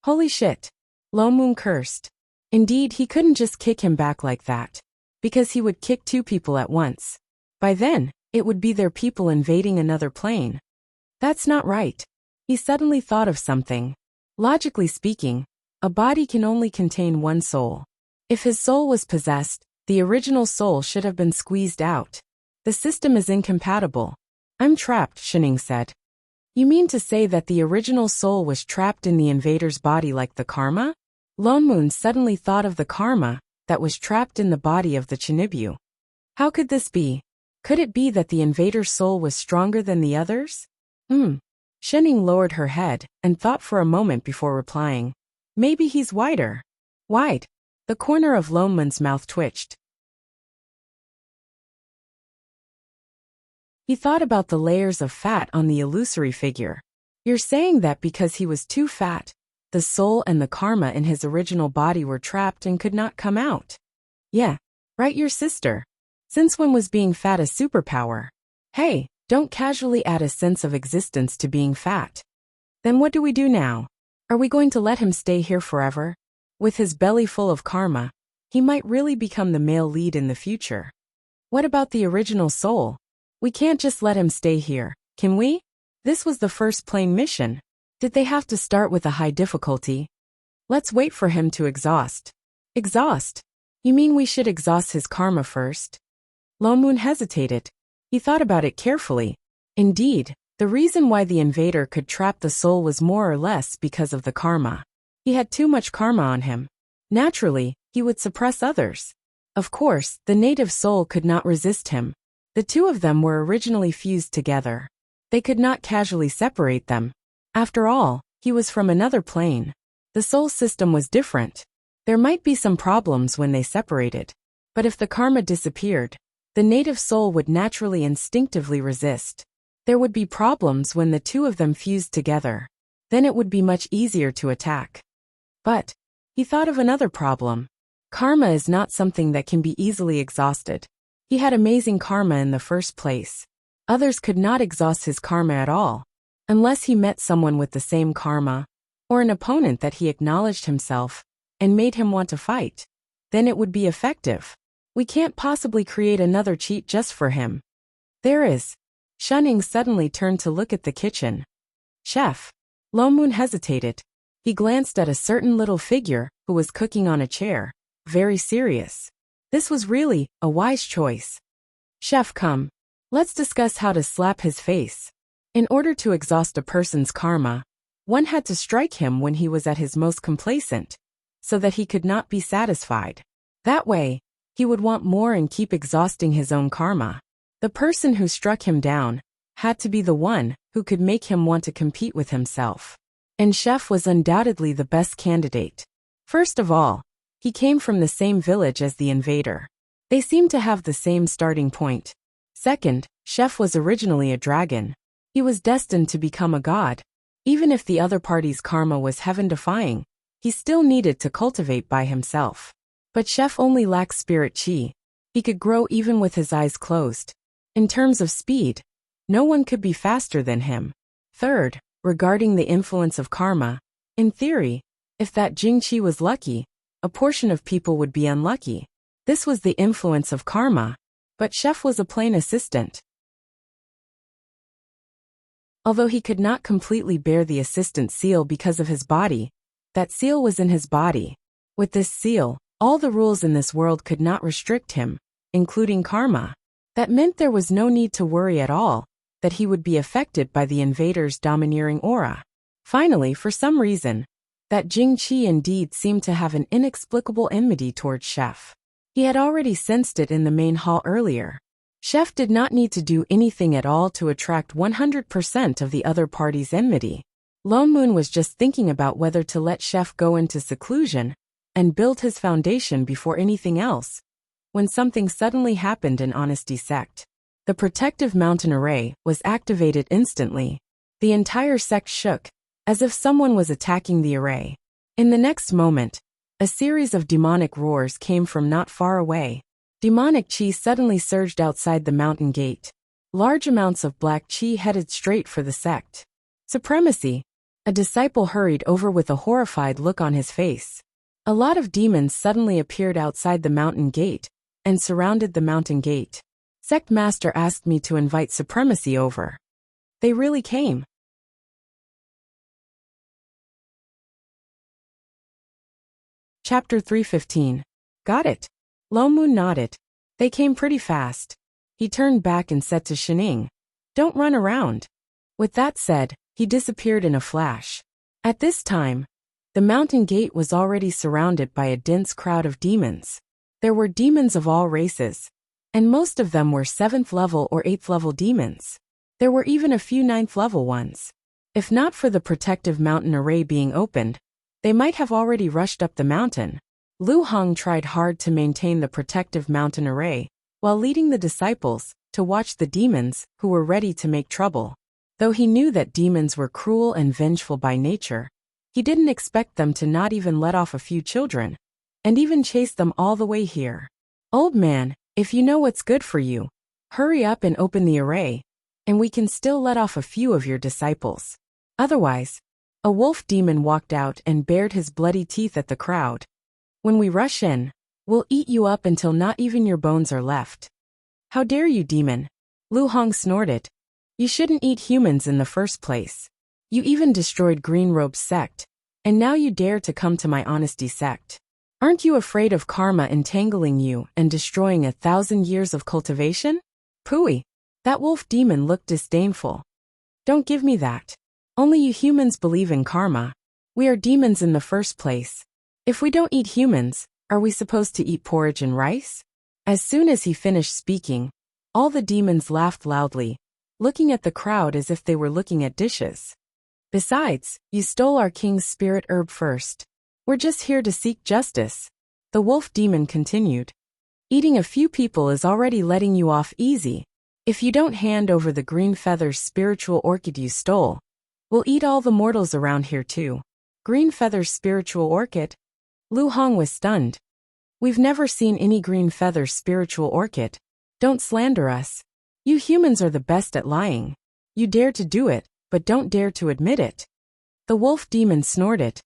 Holy shit. Lone Moon cursed. Indeed, he couldn't just kick him back like that, because he would kick 2 people at once. By then, it would be their people invading another plane. That's not right. He suddenly thought of something. Logically speaking, a body can only contain 1 soul. If his soul was possessed, the original soul should have been squeezed out. The system is incompatible. I'm trapped, Shining said. You mean to say that the original soul was trapped in the invader's body like the karma? Lone Moon suddenly thought of the karma that was trapped in the body of the Chinibyu. How could this be? Could it be that the invader's soul was stronger than the others? Shining lowered her head and thought for a moment before replying. Maybe he's wider. Wide. The corner of Lone Moon's mouth twitched. He thought about the layers of fat on the illusory figure. You're saying that because he was too fat, the soul and the karma in his original body were trapped and could not come out? Yeah. Right, your sister. Since when was being fat a superpower? Hey, Don't casually add a sense of existence to being fat. Then what do we do now? Are we going to let him stay here forever? With his belly full of karma, he might really become the male lead in the future. What about the original soul? We can't just let him stay here, can we? This was the first plane mission. Did they have to start with a high difficulty? Let's wait for him to exhaust. Exhaust? You mean we should exhaust his karma first? Lo Moon hesitated. He thought about it carefully. Indeed, the reason why the invader could trap the soul was more or less because of the karma. He had too much karma on him. Naturally, he would suppress others. Of course, the native soul could not resist him. The two of them were originally fused together. They could not casually separate them. After all, he was from another plane. The soul system was different. There might be some problems when they separated. But if the karma disappeared, the native soul would naturally instinctively resist. There would be problems when the two of them fused together. Then it would be much easier to attack. But he thought of another problem. Karma is not something that can be easily exhausted. He had amazing karma in the first place. Others could not exhaust his karma at all, unless he met someone with the same karma, or an opponent that he acknowledged himself and made him want to fight. Then it would be effective. We can't possibly create another cheat just for him. There is. Shunning suddenly turned to look at the kitchen. Chef. Lo Moon hesitated. He glanced at a certain little figure who was cooking on a chair, very serious. This was really a wise choice. Chef, come. Let's discuss how to slap his face. In order to exhaust a person's karma, one had to strike him when he was at his most complacent, so that he could not be satisfied. That way, he would want more and keep exhausting his own karma. The person who struck him down had to be the one who could make him want to compete with himself. And Chef was undoubtedly the best candidate. First of all, he came from the same village as the invader. They seemed to have the same starting point. Second, Chef was originally a dragon. He was destined to become a god. Even if the other party's karma was heaven-defying, he still needed to cultivate by himself. But Chef only lacked spirit chi. He could grow even with his eyes closed. In terms of speed, no one could be faster than him. Third, regarding the influence of karma, in theory, if that Jing Qi was lucky, a portion of people would be unlucky. This was the influence of karma, but Chef was a plain assistant. Although he could not completely bear the assistant seal because of his body, that seal was in his body. With this seal, all the rules in this world could not restrict him, including karma. That meant there was no need to worry at all that he would be affected by the invader's domineering aura. Finally, for some reason, that Jing Qi indeed seemed to have an inexplicable enmity towards Chef. He had already sensed it in the main hall earlier. Chef did not need to do anything at all to attract 100% of the other party's enmity. Lo Moon was just thinking about whether to let Chef go into seclusion and build his foundation before anything else, when something suddenly happened in Honesty Sect. The protective mountain array was activated instantly. The entire sect shook, as if someone was attacking the array. In the next moment, a series of demonic roars came from not far away. Demonic chi suddenly surged outside the mountain gate. Large amounts of black chi headed straight for the sect. Supremacy. A disciple hurried over with a horrified look on his face. A lot of demons suddenly appeared outside the mountain gate and surrounded the mountain gate. Sect Master asked me to invite Supremacy over. They really came. Chapter 315. Got it. Lo Moon nodded. They came pretty fast. He turned back and said to Shining, "Don't run around." With that said, he disappeared in a flash. At this time, the mountain gate was already surrounded by a dense crowd of demons. There were demons of all races, and most of them were 7th level or 8th level demons. There were even a few 9th level ones. If not for the protective mountain array being opened, they might have already rushed up the mountain. Lu Hong tried hard to maintain the protective mountain array, while leading the disciples to watch the demons who were ready to make trouble. Though he knew that demons were cruel and vengeful by nature, he didn't expect them to not even let off a few children, and even chase them all the way here. "Old man, if you know what's good for you, hurry up and open the array. and we can still let off a few of your disciples. Otherwise, a wolf demon walked out and bared his bloody teeth at the crowd. When we rush in, we'll eat you up until not even your bones are left. How dare you, demon? Lu Hong snorted. You shouldn't eat humans in the first place. You even destroyed Green Robe's sect, and now you dare to come to my honesty sect. Aren't you afraid of karma entangling you and destroying 1,000 years of cultivation? Pooey. That wolf demon looked disdainful. Don't give me that. Only you humans believe in karma. We are demons in the first place. If we don't eat humans, are we supposed to eat porridge and rice? As soon as he finished speaking, all the demons laughed loudly, looking at the crowd as if they were looking at dishes. Besides, you stole our king's spirit herb first. We're just here to seek justice. The wolf demon continued. Eating a few people is already letting you off easy. If you don't hand over the green feather's spiritual orchid you stole, we'll eat all the mortals around here too. Green feather's spiritual orchid? Lu Hong was stunned. We've never seen any green feather's spiritual orchid. Don't slander us. You humans are the best at lying. You dare to do it, but don't dare to admit it. The wolf demon snorted.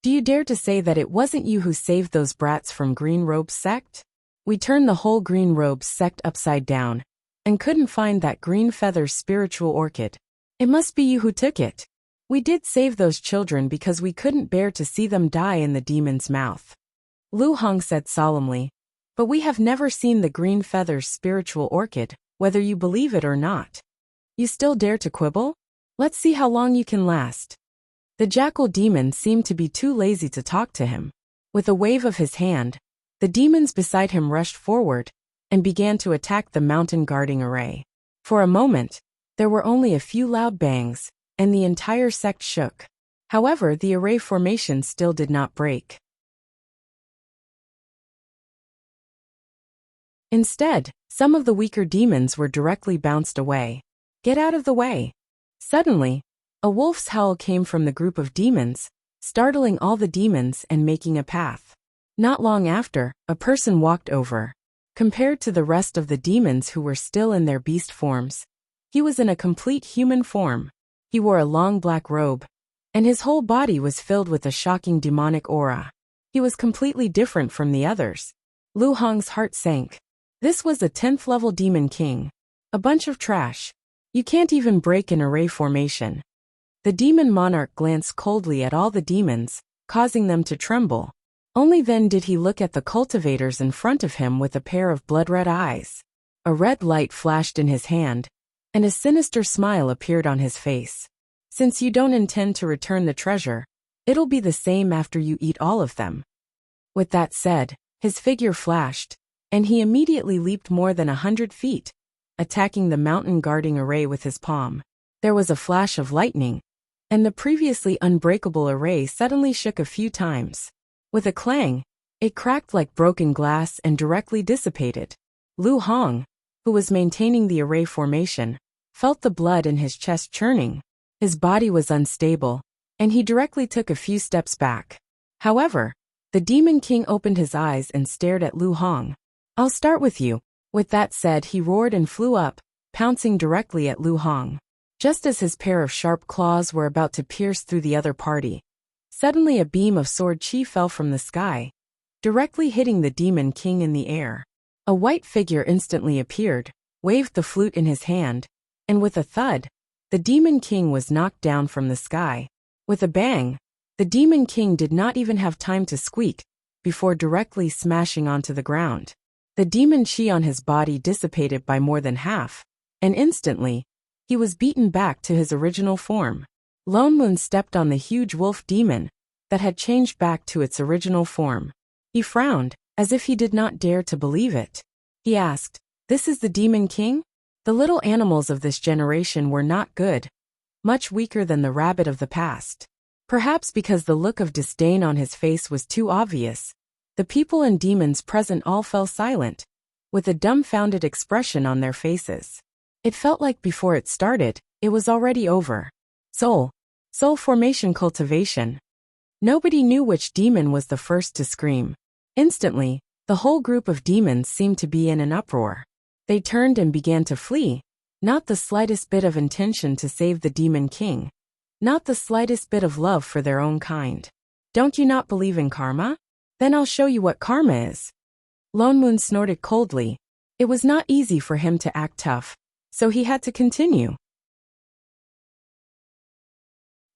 Do you dare to say that it wasn't you who saved those brats from Green Robe's sect? We turned the whole Green Robe's sect upside down, and couldn't find that green feather's spiritual orchid. It must be you who took it. We did save those children because we couldn't bear to see them die in the demon's mouth. Lu Hong said solemnly, but we have never seen the green feather's spiritual orchid, whether you believe it or not. You still dare to quibble? Let's see how long you can last. The jackal demon seemed to be too lazy to talk to him. With a wave of his hand, the demons beside him rushed forward and began to attack the mountain guarding array. For a moment, there were only a few loud bangs, and the entire sect shook. However, the array formation still did not break. Instead, some of the weaker demons were directly bounced away. Get out of the way. Suddenly, a wolf's howl came from the group of demons, startling all the demons and making a path. Not long after, a person walked over. Compared to the rest of the demons who were still in their beast forms, he was in a complete human form. He wore a long black robe, and his whole body was filled with a shocking demonic aura. He was completely different from the others. Lu Hong's heart sank. This was a 10th level demon king. A bunch of trash. You can't even break an array formation. The demon monarch glanced coldly at all the demons, causing them to tremble. Only then did he look at the cultivators in front of him with a pair of blood-red eyes. A red light flashed in his hand, and a sinister smile appeared on his face. Since you don't intend to return the treasure, it'll be the same after you eat all of them. With that said, his figure flashed, and he immediately leaped more than 100 feet, attacking the mountain guarding array with his palm. There was a flash of lightning, and the previously unbreakable array suddenly shook a few times. With a clang, it cracked like broken glass and directly dissipated. Lu Hong, who was maintaining the array formation, felt the blood in his chest churning. His body was unstable, and he directly took a few steps back. However, the Demon King opened his eyes and stared at Lu Hong. I'll start with you. With that said, he roared and flew up, pouncing directly at Lu Hong. Just as his pair of sharp claws were about to pierce through the other party, suddenly a beam of sword chi fell from the sky, directly hitting the Demon King in the air. A white figure instantly appeared, waved the flute in his hand, and with a thud, the Demon King was knocked down from the sky. With a bang, the Demon King did not even have time to squeak, before directly smashing onto the ground. The demon chi on his body dissipated by more than half, and instantly, he was beaten back to his original form. Lone Moon stepped on the huge wolf demon that had changed back to its original form. He frowned, as if he did not dare to believe it. He asked, "This is the Demon King?" The little animals of this generation were not good, much weaker than the rabbit of the past. Perhaps because the look of disdain on his face was too obvious, the people and demons present all fell silent, with a dumbfounded expression on their faces. It felt like before it started, it was already over. Soul formation cultivation. Nobody knew which demon was the first to scream. Instantly, the whole group of demons seemed to be in an uproar. They turned and began to flee, Not the slightest bit of intention to save the Demon King. Not the slightest bit of love for their own kind. Don't you not believe in karma? Then I'll show you what karma is. Lone Moon snorted coldly. It was not easy for him to act tough, so he had to continue.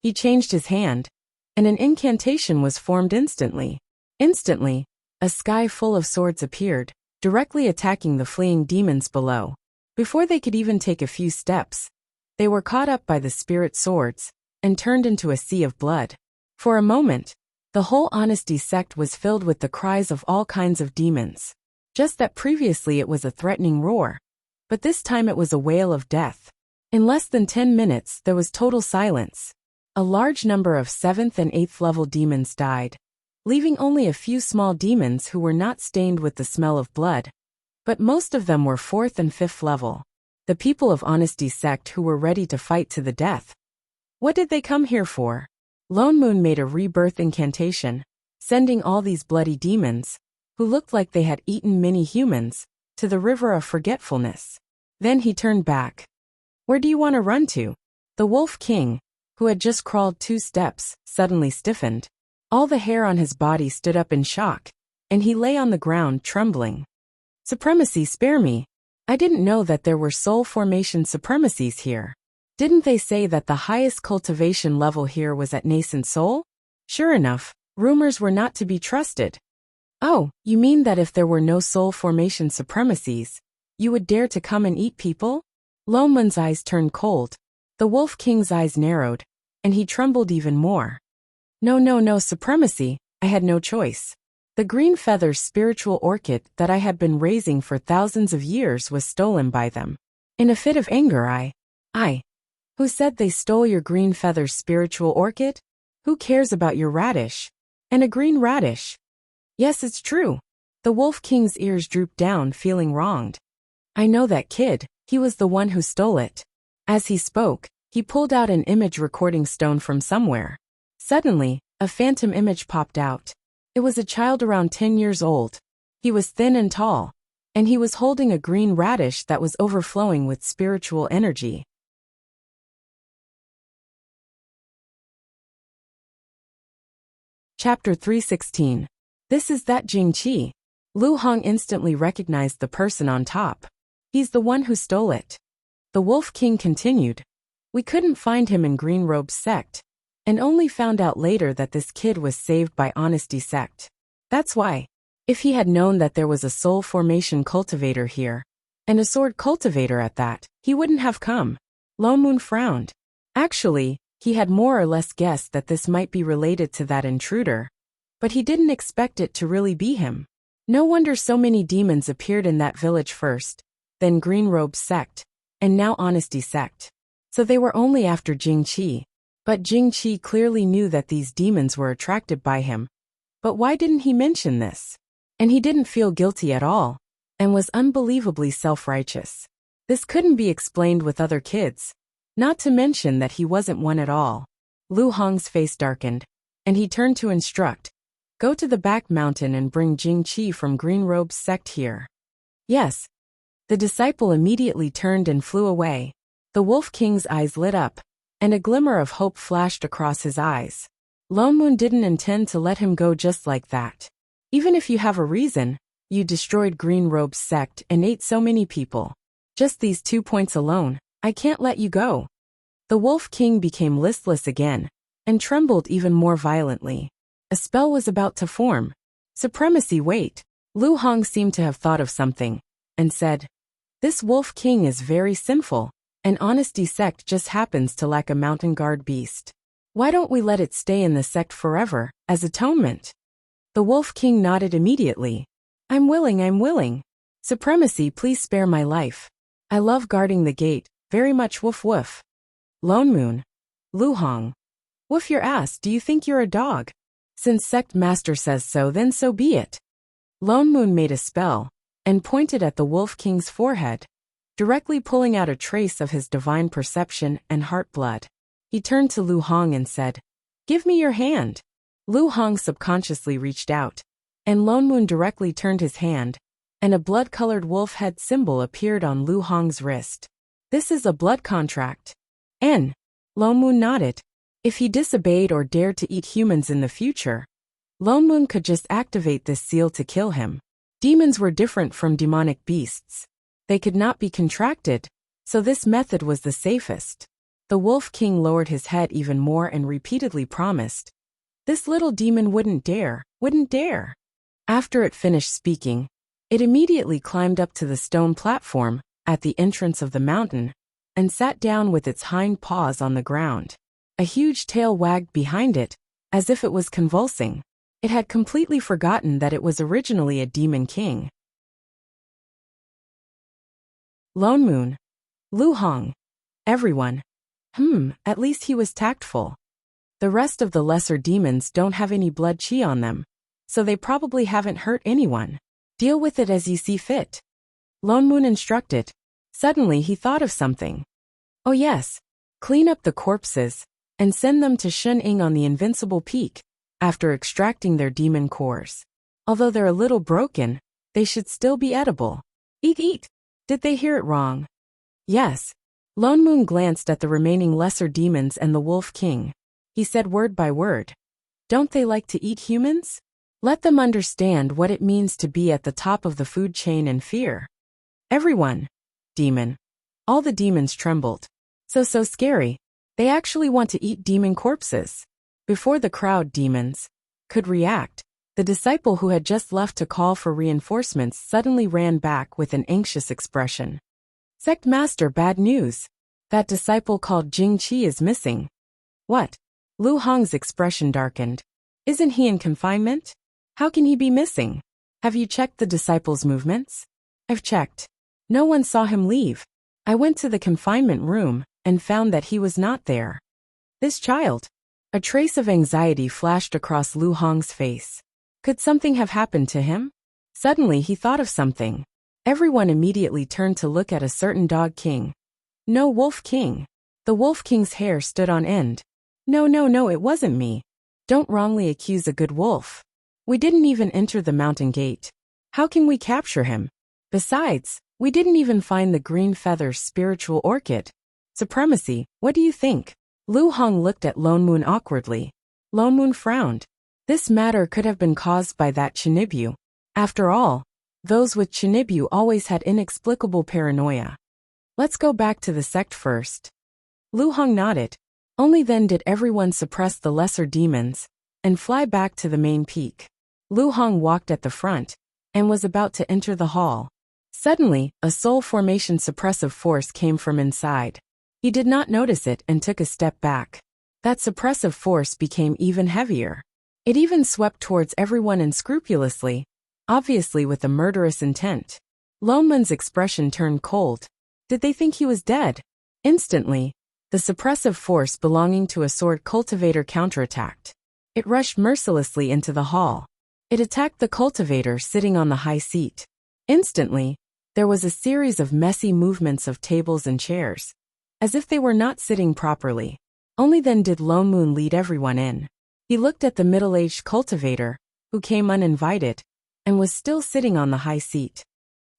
He changed his hand, and an incantation was formed instantly. Instantly, a sky full of swords appeared, directly attacking the fleeing demons below. Before they could even take a few steps, they were caught up by the spirit swords and turned into a sea of blood. For a moment, the whole Honesty sect was filled with the cries of all kinds of demons. Just that previously it was a threatening roar, but this time it was a wail of death. In less than 10 minutes there was total silence. A large number of 7th and 8th level demons died, leaving only a few small demons who were not stained with the smell of blood, but most of them were 4th and 5th level. The people of Honesty sect who were ready to fight to the death. What did they come here for? Lone Moon made a rebirth incantation, sending all these bloody demons, who looked like they had eaten many humans, to the river of forgetfulness. Then he turned back. Where do you want to run to? The Wolf King, who had just crawled 2 steps, suddenly stiffened. All the hair on his body stood up in shock, and he lay on the ground trembling. Supremacy, spare me. I didn't know that there were soul formation supremacies here. Didn't they say that the highest cultivation level here was at nascent soul? Sure enough, rumors were not to be trusted. Oh, you mean that if there were no soul formation supremacies, you would dare to come and eat people? Lone Moon's eyes turned cold. The Wolf King's eyes narrowed, and he trembled even more. No supremacy, I had no choice. The green feather spiritual orchid that I had been raising for thousands of years was stolen by them. In a fit of anger Who said they stole your green feather spiritual orchid? Who cares about your radish? And a green radish? Yes, it's true. The Wolf King's ears drooped down, feeling wronged. I know that kid, he was the one who stole it. As he spoke, he pulled out an image recording stone from somewhere. Suddenly, a phantom image popped out. It was a child around 10 years old. He was thin and tall, and he was holding a green radish that was overflowing with spiritual energy. Chapter 316. This is that Jingqi. Lu Hong instantly recognized the person on top. He's the one who stole it. The Wolf King continued. We couldn't find him in Green Robe's sect, and only found out later that this kid was saved by Honesty sect. That's why. If he had known that there was a soul formation cultivator here, and a sword cultivator at that, he wouldn't have come. Lone Moon frowned. Actually, he had more or less guessed that this might be related to that intruder, but he didn't expect it to really be him. No wonder so many demons appeared in that village first, then Green Robe sect, and now Honesty sect. So they were only after Jingqi. But Jingqi clearly knew that these demons were attracted by him. But why didn't he mention this? And he didn't feel guilty at all, and was unbelievably self-righteous. This couldn't be explained with other kids, not to mention that he wasn't one at all. Lu Hong's face darkened, and he turned to instruct, go to the back mountain and bring Jingqi from Green Robe's sect here. Yes. The disciple immediately turned and flew away. The Wolf King's eyes lit up, and a glimmer of hope flashed across his eyes. Lone Moon didn't intend to let him go just like that. Even if you have a reason, you destroyed Green Robe's sect and ate so many people. Just these 2 points alone, I can't let you go. The Wolf King became listless again, and trembled even more violently. A spell was about to form. Supremacy, wait. Lu Hong seemed to have thought of something, and said, this Wolf King is very sinful. And Honesty sect just happens to lack a mountain guard beast. Why don't we let it stay in the sect forever, as atonement? The Wolf King nodded immediately. I'm willing. Supremacy, please spare my life. I love guarding the gate, very much, woof woof. Lone Moon. Lu Hong. Woof your ass, do you think you're a dog? Since sect master says so, then so be it. Lone Moon made a spell, and pointed at the Wolf King's forehead, directly pulling out a trace of his divine perception and heart blood. He turned to Lu Hong and said, give me your hand. Lu Hong subconsciously reached out, and Lone Moon directly turned his hand, and a blood-colored wolf head symbol appeared on Lu Hong's wrist. This is a blood contract. N. Lone Moon nodded. If he disobeyed or dared to eat humans in the future, Lone Moon could just activate this seal to kill him. Demons were different from demonic beasts. They could not be contracted, so this method was the safest. The Wolf King lowered his head even more and repeatedly promised, "This little demon wouldn't dare, wouldn't dare." After it finished speaking, it immediately climbed up to the stone platform at the entrance of the mountain and sat down with its hind paws on the ground. A huge tail wagged behind it, as if it was convulsing. It had completely forgotten that it was originally a demon king. Lone Moon. Lu Hong. Everyone. At least he was tactful. The rest of the lesser demons don't have any blood chi on them, so they probably haven't hurt anyone. Deal with it as you see fit. Lone Moon instructed. Suddenly he thought of something. Oh yes, clean up the corpses and send them to Shun Ying on the Invincible Peak after extracting their demon cores. Although they're a little broken, they should still be edible. Eat, eat. Did they hear it wrong? Yes. Lone Moon glanced at the remaining lesser demons and the Wolf King. He said word by word. Don't they like to eat humans? Let them understand what it means to be at the top of the food chain and fear. Everyone. Demon. All the demons trembled. So scary. They actually want to eat demon corpses. Before the crowd demons could react, the disciple who had just left to call for reinforcements suddenly ran back with an anxious expression. Sect Master, bad news. That disciple called Jing Qi is missing. What? Lu Hong's expression darkened. Isn't he in confinement? How can he be missing? Have you checked the disciple's movements? I've checked. No one saw him leave. I went to the confinement room and found that he was not there. This child. A trace of anxiety flashed across Lu Hong's face. Could something have happened to him? Suddenly he thought of something. Everyone immediately turned to look at a certain dog king. No, Wolf King. The Wolf King's hair stood on end. No, it wasn't me. Don't wrongly accuse a good wolf. We didn't even enter the mountain gate. How can we capture him? Besides, we didn't even find the green feather's spiritual orchid. Supremacy, what do you think? Lu Hong looked at Lone Moon awkwardly. Lone Moon frowned. This matter could have been caused by that Chinibyu. After all, those with Chinibyu always had inexplicable paranoia. Let's go back to the sect first. Lu Hong nodded. Only then did everyone suppress the lesser demons and fly back to the main peak. Lu Hong walked at the front and was about to enter the hall. Suddenly, a soul formation suppressive force came from inside. He did not notice it and took a step back. That suppressive force became even heavier. It even swept towards everyone unscrupulously, obviously with a murderous intent. Lone Moon's expression turned cold. Did they think he was dead? Instantly, the suppressive force belonging to a sword cultivator counterattacked. It rushed mercilessly into the hall. It attacked the cultivator sitting on the high seat. Instantly, there was a series of messy movements of tables and chairs, as if they were not sitting properly. Only then did Lone Moon lead everyone in. He looked at the middle-aged cultivator, who came uninvited, and was still sitting on the high seat.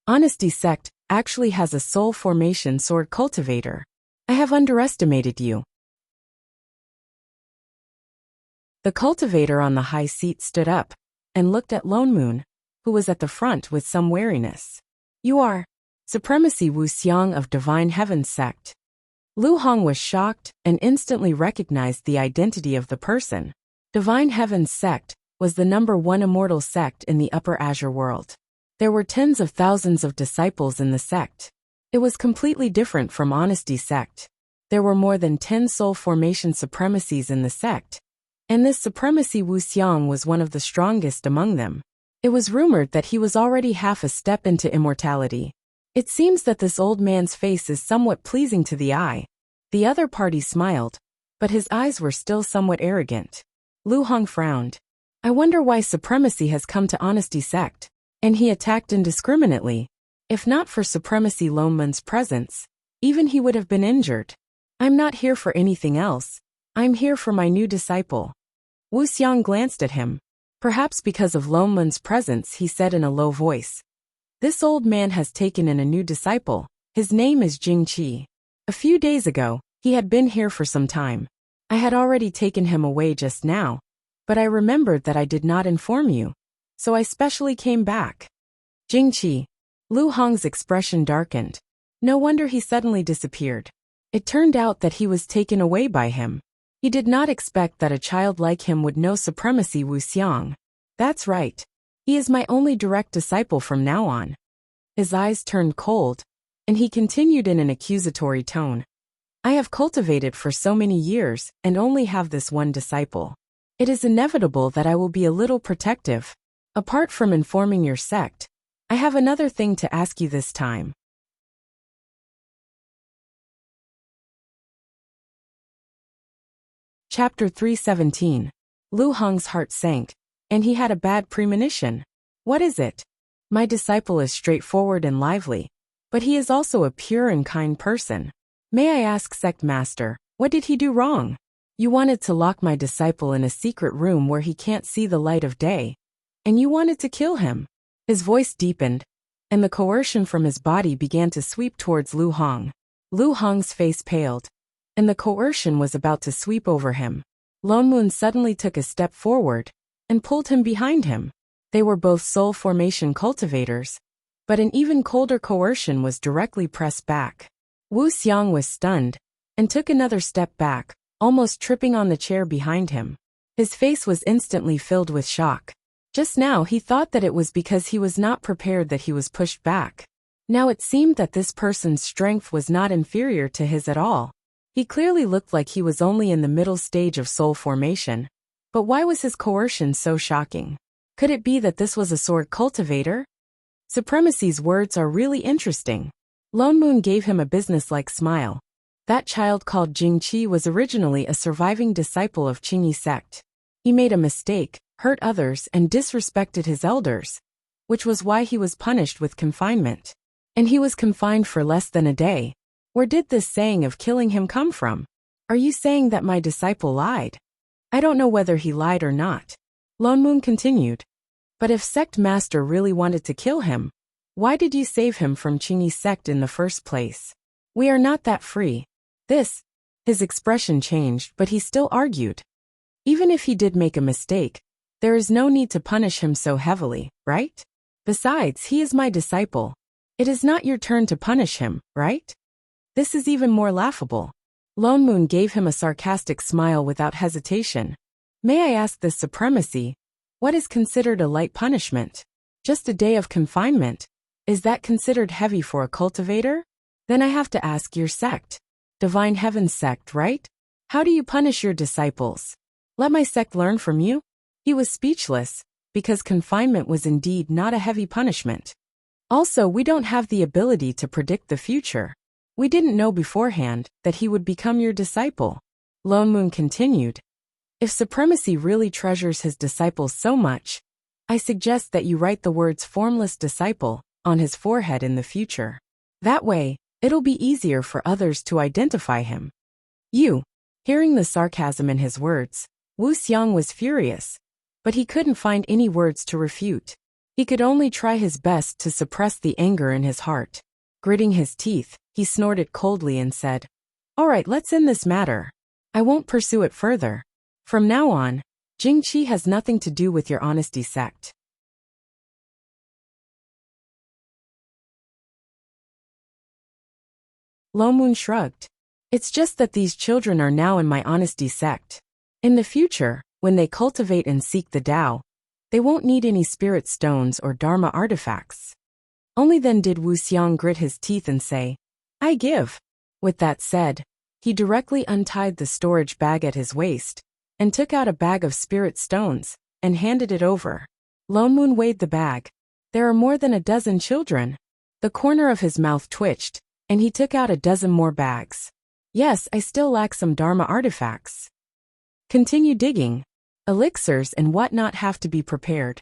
Honesty Sect actually has a soul formation sword cultivator. I have underestimated you. The cultivator on the high seat stood up and looked at Lone Moon, who was at the front with some wariness. You are Supremacy Wuxia of Divine Heaven Sect. Lu Hong was shocked and instantly recognized the identity of the person. Divine Heaven Sect was the #1 immortal sect in the Upper Azure world. There were tens of thousands of disciples in the sect. It was completely different from Honesty Sect. There were more than 10 soul formation supremacies in the sect, and this Supremacy Wuxia was one of the strongest among them. It was rumored that he was already half a step into immortality. It seems that this old man's face is somewhat pleasing to the eye. The other party smiled, but his eyes were still somewhat arrogant. Lu Hong frowned. I wonder why Supremacy has come to Honesty Sect, and he attacked indiscriminately. If not for Supremacy Lone Moon's presence, even he would have been injured. I'm not here for anything else. I'm here for my new disciple. Wuxia glanced at him. Perhaps because of Lone Moon's presence, he said in a low voice. This old man has taken in a new disciple. His name is Jing Qi. A few days ago, he had been here for some time. I had already taken him away just now, but I remembered that I did not inform you, so I specially came back. Jingqi. Lu Hong's expression darkened. No wonder he suddenly disappeared. It turned out that he was taken away by him. He did not expect that a child like him would know supremacy Wuxiang. That's right. He is my only direct disciple from now on. His eyes turned cold, and he continued in an accusatory tone. I have cultivated for so many years and only have this one disciple. It is inevitable that I will be a little protective. Apart from informing your sect, I have another thing to ask you this time. Chapter 317. Lu Hong's heart sank, and he had a bad premonition. What is it? My disciple is straightforward and lively, but he is also a pure and kind person. May I ask, sect master, what did he do wrong? You wanted to lock my disciple in a secret room where he can't see the light of day, and you wanted to kill him. His voice deepened, and the coercion from his body began to sweep towards Lu Hong. Lu Hong's face paled, and the coercion was about to sweep over him. Lone Moon suddenly took a step forward and pulled him behind him. They were both soul formation cultivators, but an even colder coercion was directly pressed back. Wu Xiang was stunned and took another step back, almost tripping on the chair behind him. His face was instantly filled with shock. Just now he thought that it was because he was not prepared that he was pushed back. Now it seemed that this person's strength was not inferior to his at all. He clearly looked like he was only in the middle stage of soul formation. But why was his coercion so shocking? Could it be that this was a sword cultivator? Supremacy's words are really interesting. Lone Moon gave him a businesslike smile. That child called Jingqi was originally a surviving disciple of Qingyi sect. He made a mistake, hurt others, and disrespected his elders, which was why he was punished with confinement. And he was confined for less than a day. Where did this saying of killing him come from? Are you saying that my disciple lied? I don't know whether he lied or not. Lone Moon continued. But if sect master really wanted to kill him, why did you save him from Qingyi sect in the first place? We are not that free. His expression changed, but he still argued. Even if he did make a mistake, there is no need to punish him so heavily, right? Besides, he is my disciple. It is not your turn to punish him, right? This is even more laughable. Lone Moon gave him a sarcastic smile without hesitation. May I ask this supremacy, what is considered a light punishment? Just a day of confinement. Is that considered heavy for a cultivator? Then I have to ask your sect. Divine Heaven sect, right? How do you punish your disciples? Let my sect learn from you? He was speechless, because confinement was indeed not a heavy punishment. Also, we don't have the ability to predict the future. We didn't know beforehand that he would become your disciple. Lone Moon continued. If supremacy really treasures his disciples so much, I suggest that you write the words formless disciple on his forehead in the future. That way, it'll be easier for others to identify him. Hearing the sarcasm in his words, Wu Xiang was furious, but he couldn't find any words to refute. He could only try his best to suppress the anger in his heart. Gritting his teeth, he snorted coldly and said, All right, let's end this matter. I won't pursue it further. From now on, Jingqi has nothing to do with your honesty sect. Lone Moon shrugged. It's just that these children are now in my honesty sect. In the future, when they cultivate and seek the Tao, they won't need any spirit stones or Dharma artifacts. Only then did Wu Xiang grit his teeth and say, I give. With that said, he directly untied the storage bag at his waist and took out a bag of spirit stones and handed it over. Lone Moon weighed the bag. There are more than a dozen children. The corner of his mouth twitched, and he took out a dozen more bags. Yes, I still lack some Dharma artifacts. Continue digging. Elixirs and whatnot have to be prepared.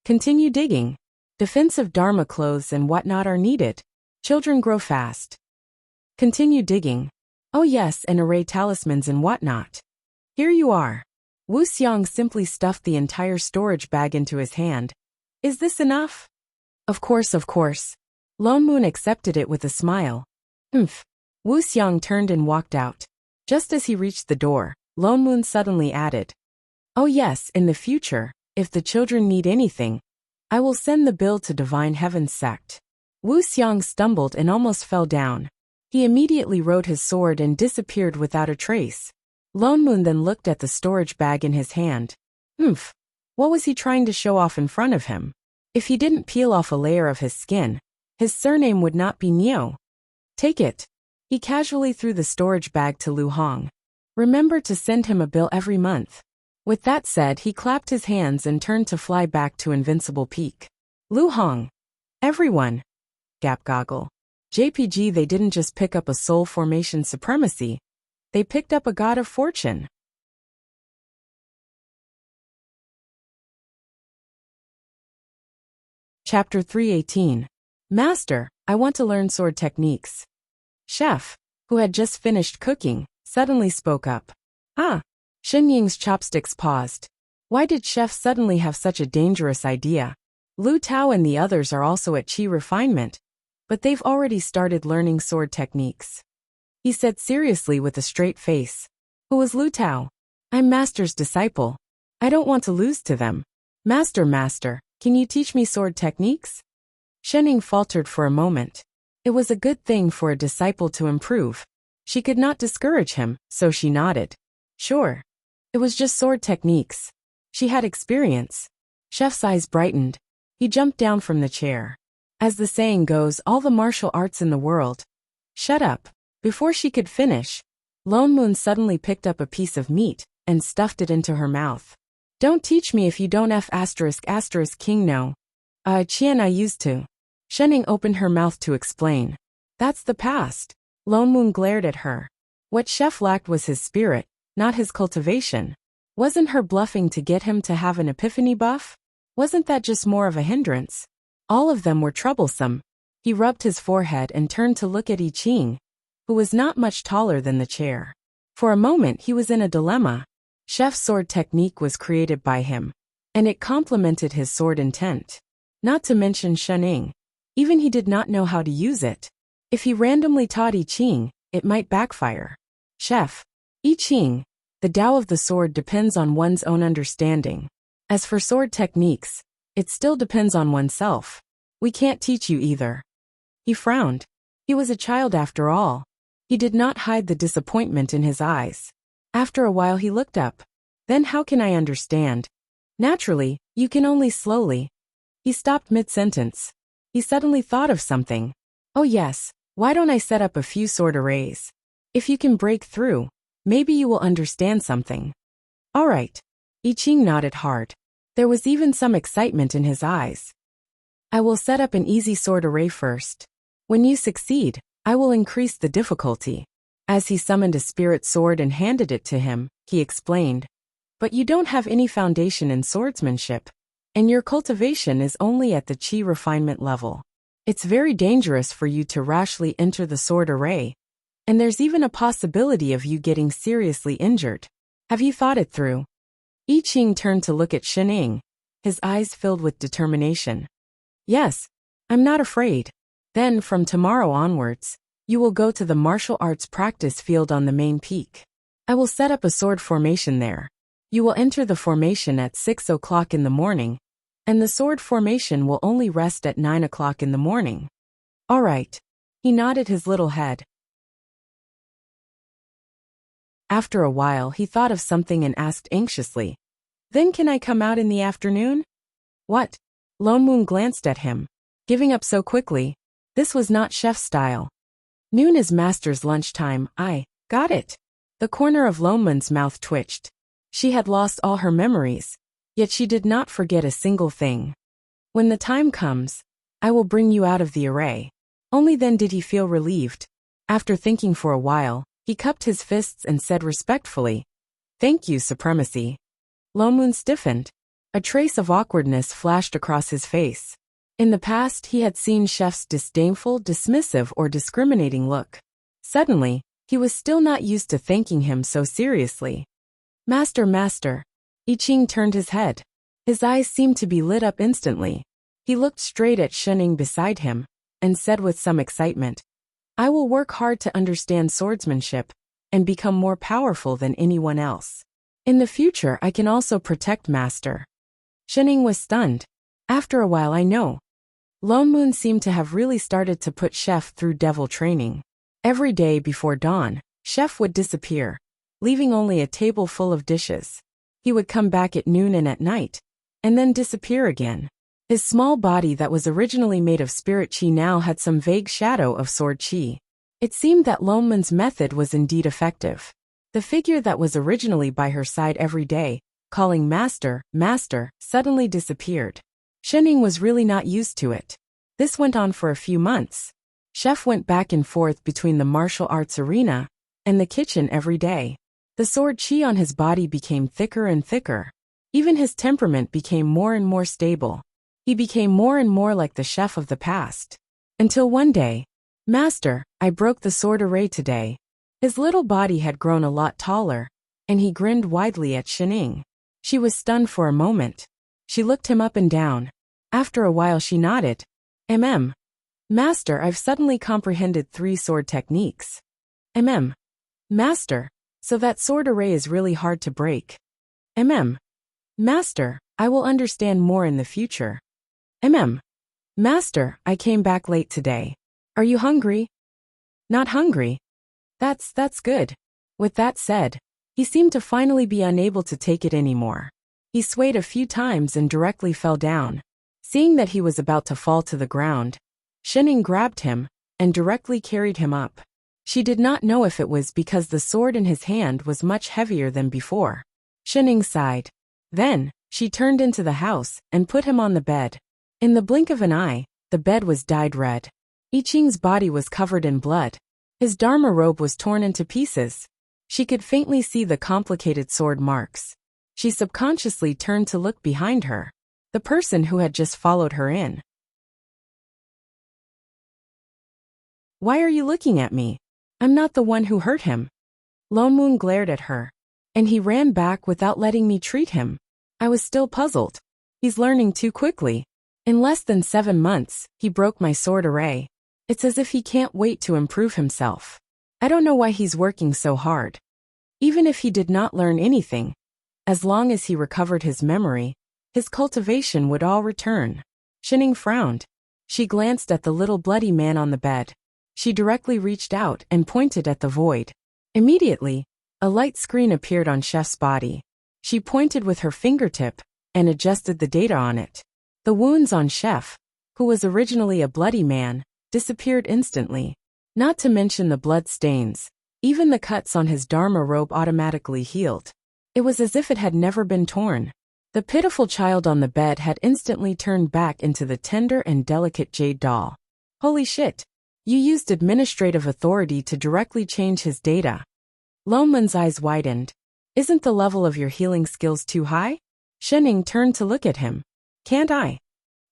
Continue digging. Defensive Dharma clothes and whatnot are needed. Children grow fast. Continue digging. Oh yes, and array talismans and whatnot. Here you are. Wu Xiang simply stuffed the entire storage bag into his hand. Is this enough? Of course. Lone Moon accepted it with a smile. Wu Xiang turned and walked out. Just as he reached the door, Lone Moon suddenly added, "Oh yes, in the future, if the children need anything, I will send the bill to Divine Heaven's sect." Wu Xiang stumbled and almost fell down. He immediately wrote his sword and disappeared without a trace. Lone Moon then looked at the storage bag in his hand. What was he trying to show off in front of him? If he didn't peel off a layer of his skin, his surname would not be Niu. "Take it." He casually threw the storage bag to Lu Hong. "Remember to send him a bill every month." With that said, he clapped his hands and turned to fly back to Invincible Peak. Lu Hong. Everyone. Gap Goggle. JPG, they didn't just pick up a soul formation supremacy. They picked up a god of fortune. Chapter 318. Master, I want to learn sword techniques. Chef, who had just finished cooking, suddenly spoke up. Shen Ying's chopsticks paused. Why did Chef suddenly have such a dangerous idea? Lu Tao and the others are also at Qi refinement, but they've already started learning sword techniques. He said seriously with a straight face. Who is Lu Tao? I'm Master's disciple. I don't want to lose to them. Master, can you teach me sword techniques? Shen Ying faltered for a moment. It was a good thing for a disciple to improve. She could not discourage him, so she nodded. Sure. It was just sword techniques. She had experience. Chef's eyes brightened. He jumped down from the chair. As the saying goes, all the martial arts in the world. Shut up. Before she could finish, Lone Moon suddenly picked up a piece of meat and stuffed it into her mouth. Don't teach me if you don't ***king no. Qian I used to. Shen Ying opened her mouth to explain. That's the past. Lone Moon glared at her. What Chef lacked was his spirit, not his cultivation. Wasn't her bluffing to get him to have an epiphany buff? Wasn't that just more of a hindrance? All of them were troublesome. He rubbed his forehead and turned to look at I Ching, who was not much taller than the chair. For a moment he was in a dilemma. Chef's sword technique was created by him, and it complemented his sword intent. Not to mention Shen Ying. Even he did not know how to use it. If he randomly taught I Ching, it might backfire. Chef. I Ching, the Tao of the sword depends on one's own understanding. As for sword techniques, it still depends on oneself. We can't teach you either. He frowned. He was a child after all. He did not hide the disappointment in his eyes. After a while he looked up. Then how can I understand? Naturally, you can only slowly. He stopped mid-sentence. He suddenly thought of something. Oh yes, why don't I set up a few sword arrays? If you can break through, maybe you will understand something. All right. I Ching nodded hard. There was even some excitement in his eyes. I will set up an easy sword array first. When you succeed, I will increase the difficulty. As he summoned a spirit sword and handed it to him, he explained. But you don't have any foundation in swordsmanship, and your cultivation is only at the Qi refinement level. It's very dangerous for you to rashly enter the sword array, and there's even a possibility of you getting seriously injured. Have you thought it through? I Ching turned to look at Shen Ying, his eyes filled with determination. Yes, I'm not afraid. Then, from tomorrow onwards, you will go to the martial arts practice field on the main peak. I will set up a sword formation there. You will enter the formation at 6 o'clock in the morning, and the sword formation will only rest at 9 o'clock in the morning. All right. He nodded his little head. After a while he thought of something and asked anxiously, Then can I come out in the afternoon? What? Lone Moon glanced at him. Giving up so quickly? This was not Chef's style. Noon is Master's lunchtime. I got it. The corner of Lone Moon's mouth twitched. She had lost all her memories, yet she did not forget a single thing. When the time comes, I will bring you out of the array. Only then did he feel relieved. After thinking for a while, he cupped his fists and said respectfully, Thank you, Supremacy. Lone Moon stiffened. A trace of awkwardness flashed across his face. In the past he had seen Chef's disdainful, dismissive or discriminating look. Suddenly, he was still not used to thanking him so seriously. Master. I Ching turned his head. His eyes seemed to be lit up instantly. He looked straight at Shen Ying beside him, and said with some excitement, I will work hard to understand swordsmanship and become more powerful than anyone else. In the future, I can also protect Master. Shining was stunned. After a while, I know. Lone Moon seemed to have really started to put Chef through devil training. Every day before dawn, Chef would disappear, leaving only a table full of dishes. He would come back at noon and at night, and then disappear again. His small body that was originally made of spirit chi now had some vague shadow of sword chi. It seemed that Lone Moon's method was indeed effective. The figure that was originally by her side every day, calling Master, Master, suddenly disappeared. Shining was really not used to it. This went on for a few months. Chef went back and forth between the martial arts arena and the kitchen every day. The sword chi on his body became thicker and thicker. Even his temperament became more and more stable. He became more and more like the Chef of the past. Until one day, Master, I broke the sword array today. His little body had grown a lot taller, and he grinned widely at Shining. She was stunned for a moment. She looked him up and down. After a while she nodded. Master, I've suddenly comprehended 3 sword techniques. Master, so that sword array is really hard to break. Master, I will understand more in the future. Master, I came back late today. Are you hungry? Not hungry. That's good. With that said, he seemed to finally be unable to take it anymore. He swayed a few times and directly fell down. Seeing that he was about to fall to the ground, Shining grabbed him and directly carried him up. She did not know if it was because the sword in his hand was much heavier than before. Shining sighed. Then, she turned into the house and put him on the bed. In the blink of an eye, the bed was dyed red. I Ching's body was covered in blood. His Dharma robe was torn into pieces. She could faintly see the complicated sword marks. She subconsciously turned to look behind her. The person who had just followed her in. Why are you looking at me? I'm not the one who hurt him. Lone Moon glared at her. And he ran back without letting me treat him. I was still puzzled. He's learning too quickly. In less than 7 months, he broke my sword array. It's as if he can't wait to improve himself. I don't know why he's working so hard. Even if he did not learn anything, as long as he recovered his memory, his cultivation would all return. Shining frowned. She glanced at the little bloody man on the bed. She directly reached out and pointed at the void. Immediately, a light screen appeared on Chef's body. She pointed with her fingertip and adjusted the data on it. The wounds on Chef, who was originally a bloody man, disappeared instantly. Not to mention the blood stains. Even the cuts on his Dharma robe automatically healed. It was as if it had never been torn. The pitiful child on the bed had instantly turned back into the tender and delicate jade doll. Holy shit! You used administrative authority to directly change his data. Lone Moon's eyes widened. Isn't the level of your healing skills too high? Shining turned to look at him. Can't I?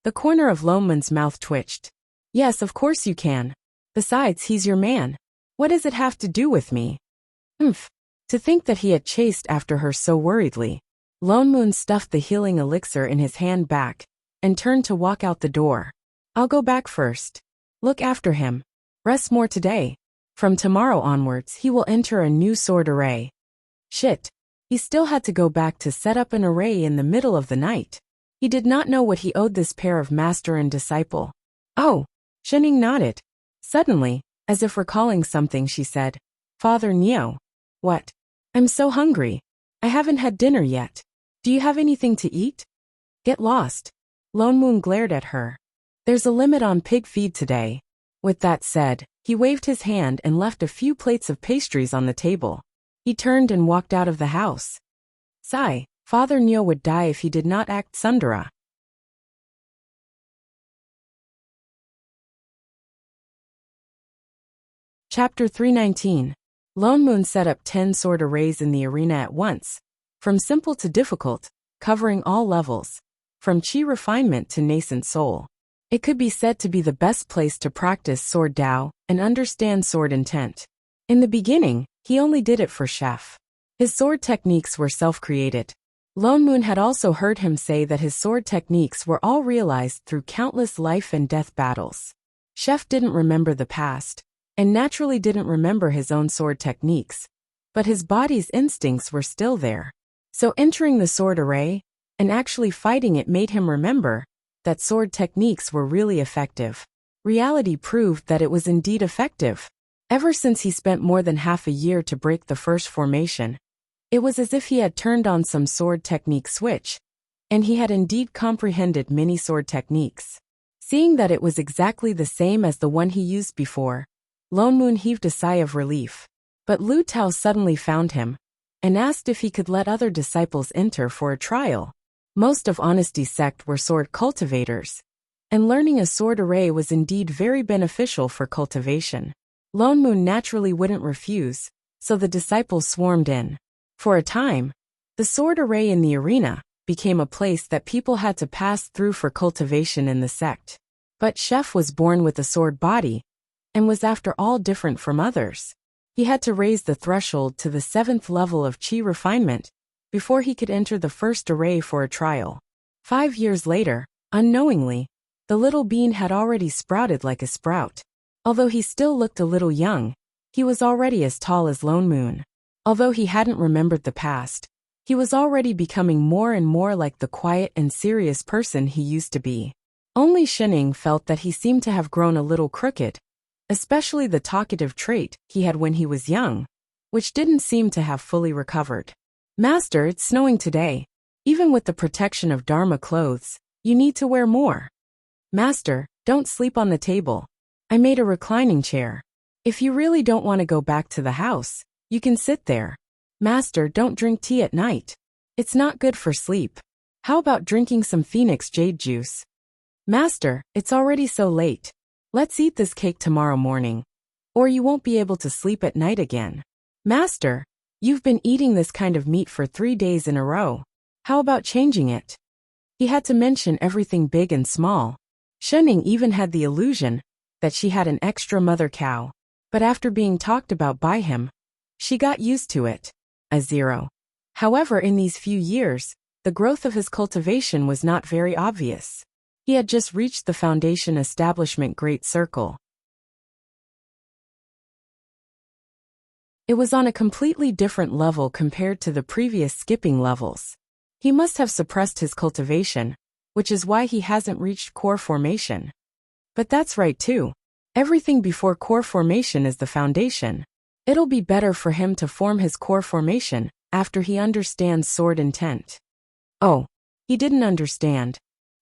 The corner of Lone Moon's mouth twitched. Yes, of course you can. Besides, he's your man. What does it have to do with me? To think that he had chased after her so worriedly. Lone Moon stuffed the healing elixir in his hand back and turned to walk out the door. I'll go back first. Look after him. Rest more today. From tomorrow onwards, he will enter a new sword array. Shit. He still had to go back to set up an array in the middle of the night. He did not know what he owed this pair of master and disciple. Oh. Shining nodded. Suddenly, as if recalling something, she said, Father Neo. What? I'm so hungry. I haven't had dinner yet. Do you have anything to eat? Get lost. Lone Moon glared at her. There's a limit on pig feed today. With that said, he waved his hand and left a few plates of pastries on the table. He turned and walked out of the house. Sigh, Father Neo would die if he did not act Sundara. Chapter 319. Lone Moon set up 10 sword arrays in the arena at once, from simple to difficult, covering all levels, from chi refinement to nascent soul. It could be said to be the best place to practice sword Dao and understand sword intent. In the beginning, he only did it for Chef. His sword techniques were self-created. Lone Moon had also heard him say that his sword techniques were all realized through countless life and death battles. Chef didn't remember the past, and naturally didn't remember his own sword techniques, but his body's instincts were still there. So entering the sword array and actually fighting it made him remember that sword techniques were really effective. Reality proved that it was indeed effective. Ever since he spent more than half a year to break the first formation, it was as if he had turned on some sword technique switch, and he had indeed comprehended many sword techniques. Seeing that it was exactly the same as the one he used before, Lone Moon heaved a sigh of relief. But Lu Tao suddenly found him and asked if he could let other disciples enter for a trial. Most of Honesty's sect were sword cultivators, and learning a sword array was indeed very beneficial for cultivation. Lone Moon naturally wouldn't refuse, so the disciples swarmed in. For a time, the sword array in the arena became a place that people had to pass through for cultivation in the sect. But Chef was born with a sword body, and was after all different from others. He had to raise the threshold to the 7th level of Qi refinement before he could enter the first array for a trial. 5 years later, unknowingly, the little bean had already sprouted like a sprout. Although he still looked a little young, he was already as tall as Lone Moon. Although he hadn't remembered the past, he was already becoming more and more like the quiet and serious person he used to be. Only Shining felt that he seemed to have grown a little crooked, especially the talkative trait he had when he was young, which didn't seem to have fully recovered. Master, it's snowing today. Even with the protection of Dharma clothes, you need to wear more. Master, don't sleep on the table. I made a reclining chair. If you really don't want to go back to the house, you can sit there. Master, don't drink tea at night. It's not good for sleep. How about drinking some Phoenix Jade juice? Master, it's already so late. Let's eat this cake tomorrow morning, or you won't be able to sleep at night again. Master, you've been eating this kind of meat for 3 days in a row. How about changing it? He had to mention everything big and small. Shining even had the illusion that she had an extra mother cow, but after being talked about by him, she got used to it. A 0. However, in these few years, the growth of his cultivation was not very obvious. He had just reached the foundation establishment great circle. It was on a completely different level compared to the previous skipping levels. He must have suppressed his cultivation, which is why he hasn't reached core formation. But that's right too. Everything before core formation is the foundation. It'll be better for him to form his core formation after he understands sword intent. Oh, he didn't understand.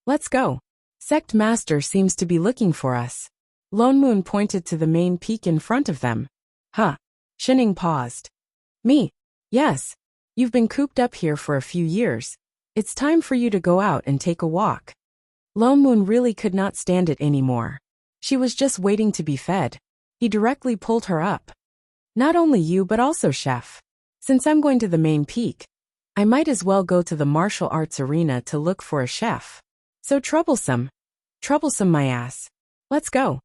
Let's go. Sect Master seems to be looking for us. Lone Moon pointed to the main peak in front of them. Huh. Shining paused. Me? Yes. You've been cooped up here for a few years. It's time for you to go out and take a walk. Lone Moon really could not stand it anymore. She was just waiting to be fed. He directly pulled her up. Not only you but also Chef. Since I'm going to the main peak, I might as well go to the martial arts arena to look for a chef. So troublesome. Troublesome my ass. Let's go.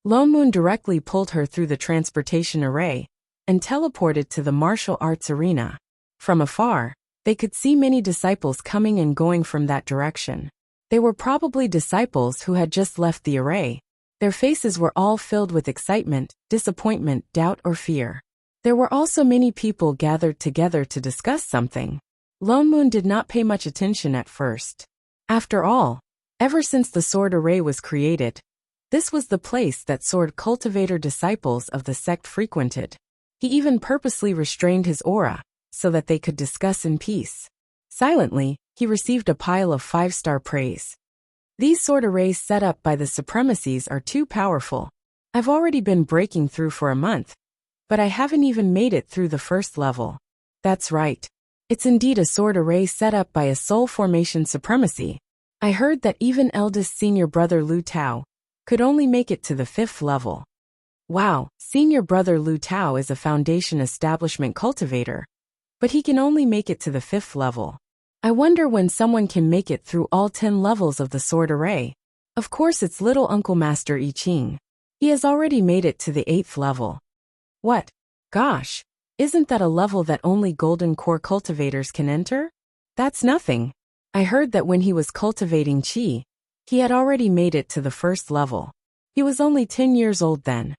Lone Moon directly pulled her through the transportation array and teleported to the martial arts arena. From afar, they could see many disciples coming and going from that direction. They were probably disciples who had just left the array. Their faces were all filled with excitement, disappointment, doubt, or fear. There were also many people gathered together to discuss something. Lone Moon did not pay much attention at first. After all, ever since the sword array was created, this was the place that sword cultivator disciples of the sect frequented. He even purposely restrained his aura so that they could discuss in peace. Silently, he received a pile of 5-star praise. These sword arrays set up by the supremacies are too powerful. I've already been breaking through for a month, but I haven't even made it through the first level. That's right. It's indeed a sword array set up by a soul formation supremacy. I heard that even eldest senior brother Lu Tao could only make it to the 5th level. Wow, senior brother Lu Tao is a foundation establishment cultivator, but he can only make it to the 5th level. I wonder when someone can make it through all 10 levels of the sword array. Of course it's little Uncle Master I Ching. He has already made it to the 8th level. What? Gosh, isn't that a level that only golden core cultivators can enter? That's nothing. I heard that when he was cultivating Qi, he had already made it to the 1st level. He was only 10 years old then.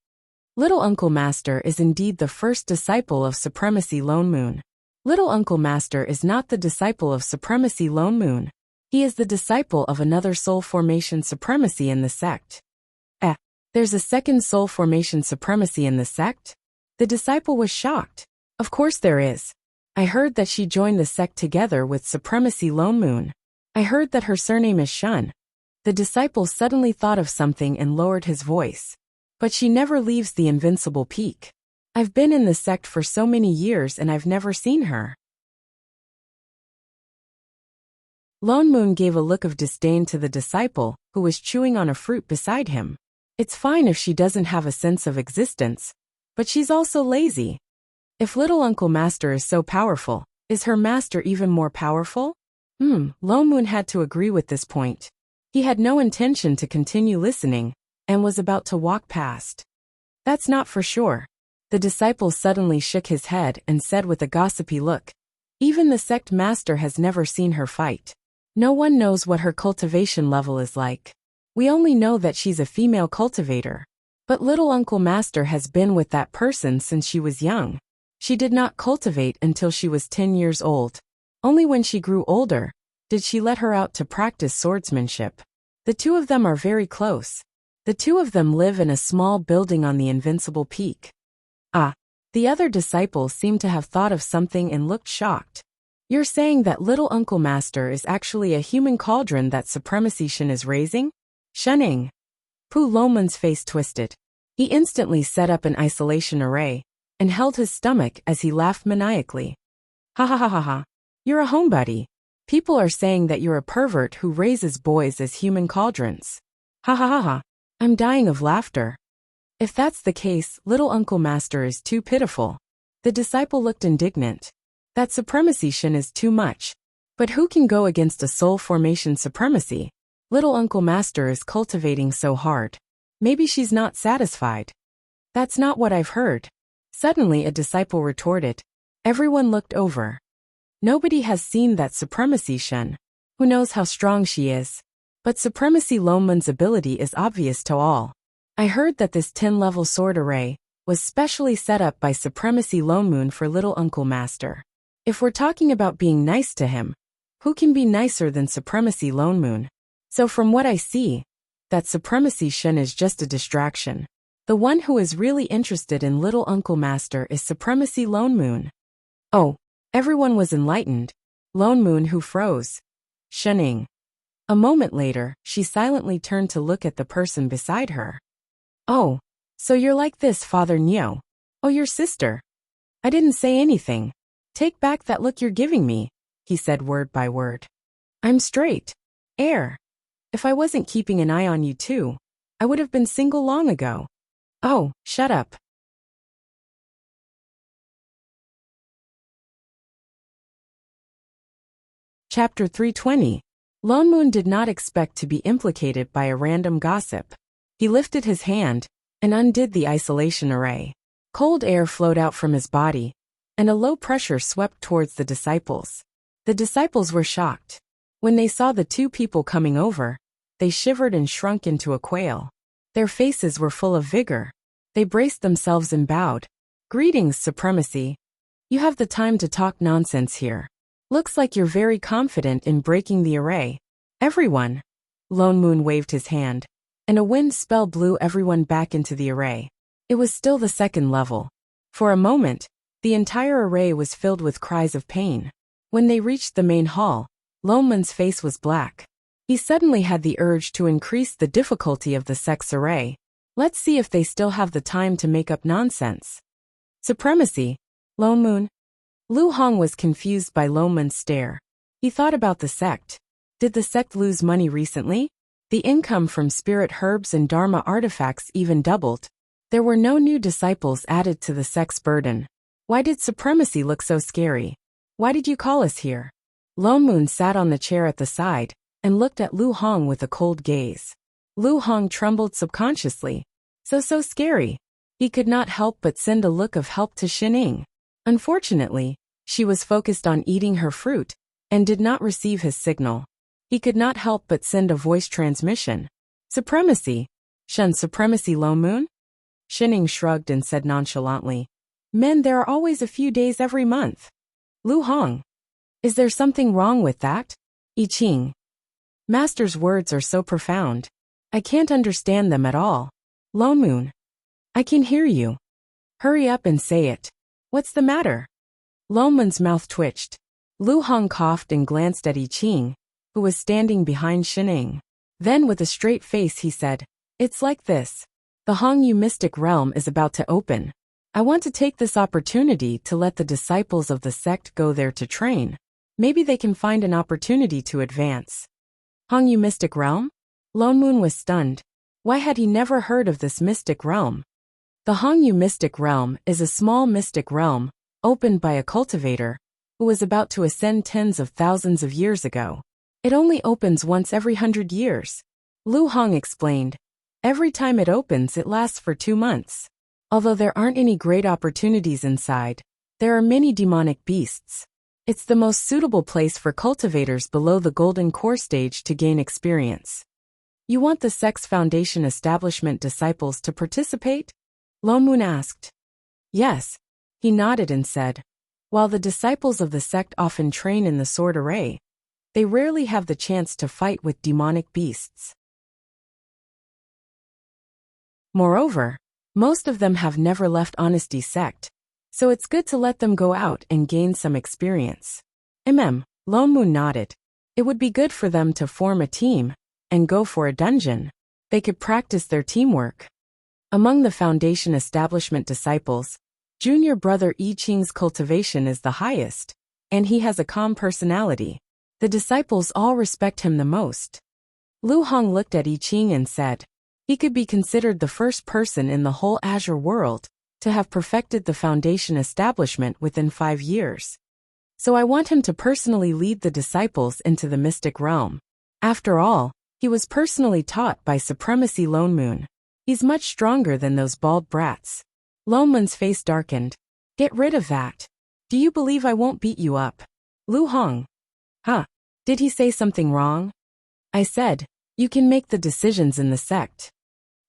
Little Uncle Master is indeed the first disciple of Supremacy Lone Moon. Little Uncle Master is not the disciple of Supremacy Lone Moon. He is the disciple of another soul formation supremacy in the sect. There's a second soul formation supremacy in the sect? The disciple was shocked. Of course there is. I heard that she joined the sect together with Supremacy Lone Moon. I heard that her surname is Shun. The disciple suddenly thought of something and lowered his voice. But she never leaves the invincible peak. I've been in the sect for so many years and I've never seen her. Lone Moon gave a look of disdain to the disciple, who was chewing on a fruit beside him. It's fine if she doesn't have a sense of existence, but she's also lazy. If Little Uncle Master is so powerful, is her master even more powerful? Lone Moon had to agree with this point. He had no intention to continue listening, and was about to walk past. That's not for sure. The disciple suddenly shook his head and said with a gossipy look, even the sect master has never seen her fight. No one knows what her cultivation level is like. We only know that she's a female cultivator. But Little Uncle Master has been with that person since she was young. She did not cultivate until she was 10 years old. Only when she grew older did she let her out to practice swordsmanship. The two of them are very close. The two of them live in a small building on the Invincible Peak. The other disciple seemed to have thought of something and looked shocked. You're saying that Little Uncle Master is actually a human cauldron that Supremacy Shin is raising? Shunning. Pu Lomon's face twisted. He instantly set up an isolation array, and held his stomach as he laughed maniacally. Ha ha ha ha ha. You're a homebody. People are saying that you're a pervert who raises boys as human cauldrons. Ha ha ha ha. I'm dying of laughter. If that's the case, Little Uncle Master is too pitiful. The disciple looked indignant. That Supremacy Shin is too much. But who can go against a soul formation supremacy? Little Uncle Master is cultivating so hard. Maybe she's not satisfied. That's not what I've heard. Suddenly a disciple retorted. Everyone looked over. Nobody has seen that Supremacy Shin. Who knows how strong she is? But Supremacy Lone Moon's ability is obvious to all. I heard that this 10-level sword array was specially set up by Supremacy Lone Moon for Little Uncle Master. If we're talking about being nice to him, who can be nicer than Supremacy Lone Moon? So from what I see, that Supremacy Shin is just a distraction. The one who is really interested in Little Uncle Master is Supremacy Lone Moon. Oh, everyone was enlightened. Lone Moon who froze. Shunning. A moment later, she silently turned to look at the person beside her. Oh, so you're like this, Father Nyo. Oh, your sister. I didn't say anything. Take back that look you're giving me, he said word by word. I'm straight. Air. If I wasn't keeping an eye on you too, I would have been single long ago. Oh, shut up. Chapter 320. Lone Moon did not expect to be implicated by a random gossip. He lifted his hand and undid the isolation array. Cold air flowed out from his body, and a low pressure swept towards the disciples. The disciples were shocked. When they saw the two people coming over, they shivered and shrunk into a quail. Their faces were full of vigor. They braced themselves and bowed. Greetings, Supremacy. You have the time to talk nonsense here. Looks like you're very confident in breaking the array. Everyone. Lone Moon waved his hand, and a wind spell blew everyone back into the array. It was still the second level. For a moment, the entire array was filled with cries of pain. When they reached the main hall, Lone Moon's face was black. He suddenly had the urge to increase the difficulty of the sex array. Let's see if they still have the time to make up nonsense. Supremacy. Lone Moon. Lu Hong was confused by Lone Moon's stare. He thought about the sect. Did the sect lose money recently? The income from spirit herbs and dharma artifacts even doubled. There were no new disciples added to the sect's burden. Why did Supremacy look so scary? Why did you call us here? Lone Moon sat on the chair at the side and looked at Lu Hong with a cold gaze. Lu Hong trembled subconsciously. So scary. He could not help but send a look of help to Shining. Unfortunately, she was focused on eating her fruit and did not receive his signal. He could not help but send a voice transmission. Supremacy. Shun Supremacy Lone Moon? Shining shrugged and said nonchalantly, "Men, there are always a few days every month." Lu Hong. Is there something wrong with that? I Ching. Master's words are so profound. I can't understand them at all. Lone Moon. I can hear you. Hurry up and say it. What's the matter? Lone Moon's mouth twitched. Lu Hong coughed and glanced at I Ching, who was standing behind Shining. Then with a straight face he said, "It's like this. The Hongyu mystic realm is about to open. I want to take this opportunity to let the disciples of the sect go there to train. Maybe they can find an opportunity to advance." Hongyu mystic realm? Lone Moon was stunned. Why had he never heard of this mystic realm? The Hongyu mystic realm is a small mystic realm, opened by a cultivator, who was about to ascend tens of thousands of years ago. It only opens once every 100 years. Lu Hong explained. Every time it opens it lasts for 2 months. Although there aren't any great opportunities inside, there are many demonic beasts. It's the most suitable place for cultivators below the golden core stage to gain experience. You want the Sex Foundation establishment disciples to participate? Lone Moon asked. Yes. He nodded and said, while the disciples of the sect often train in the sword array, they rarely have the chance to fight with demonic beasts. Moreover, most of them have never left Honesty Sect, so it's good to let them go out and gain some experience. Lone Moon nodded. It would be good for them to form a team and go for a dungeon. They could practice their teamwork. Among the Foundation establishment disciples, junior brother I Ching's cultivation is the highest, and he has a calm personality. The disciples all respect him the most. Lu Hong looked at I Ching and said, he could be considered the first person in the whole Azure world to have perfected the Foundation establishment within 5 years. So I want him to personally lead the disciples into the mystic realm. After all, he was personally taught by Supremacy Lone Moon. He's much stronger than those bald brats. Lone Moon's face darkened. Get rid of that. Do you believe I won't beat you up? Lu Hong. Huh? Did he say something wrong? I said, you can make the decisions in the sect.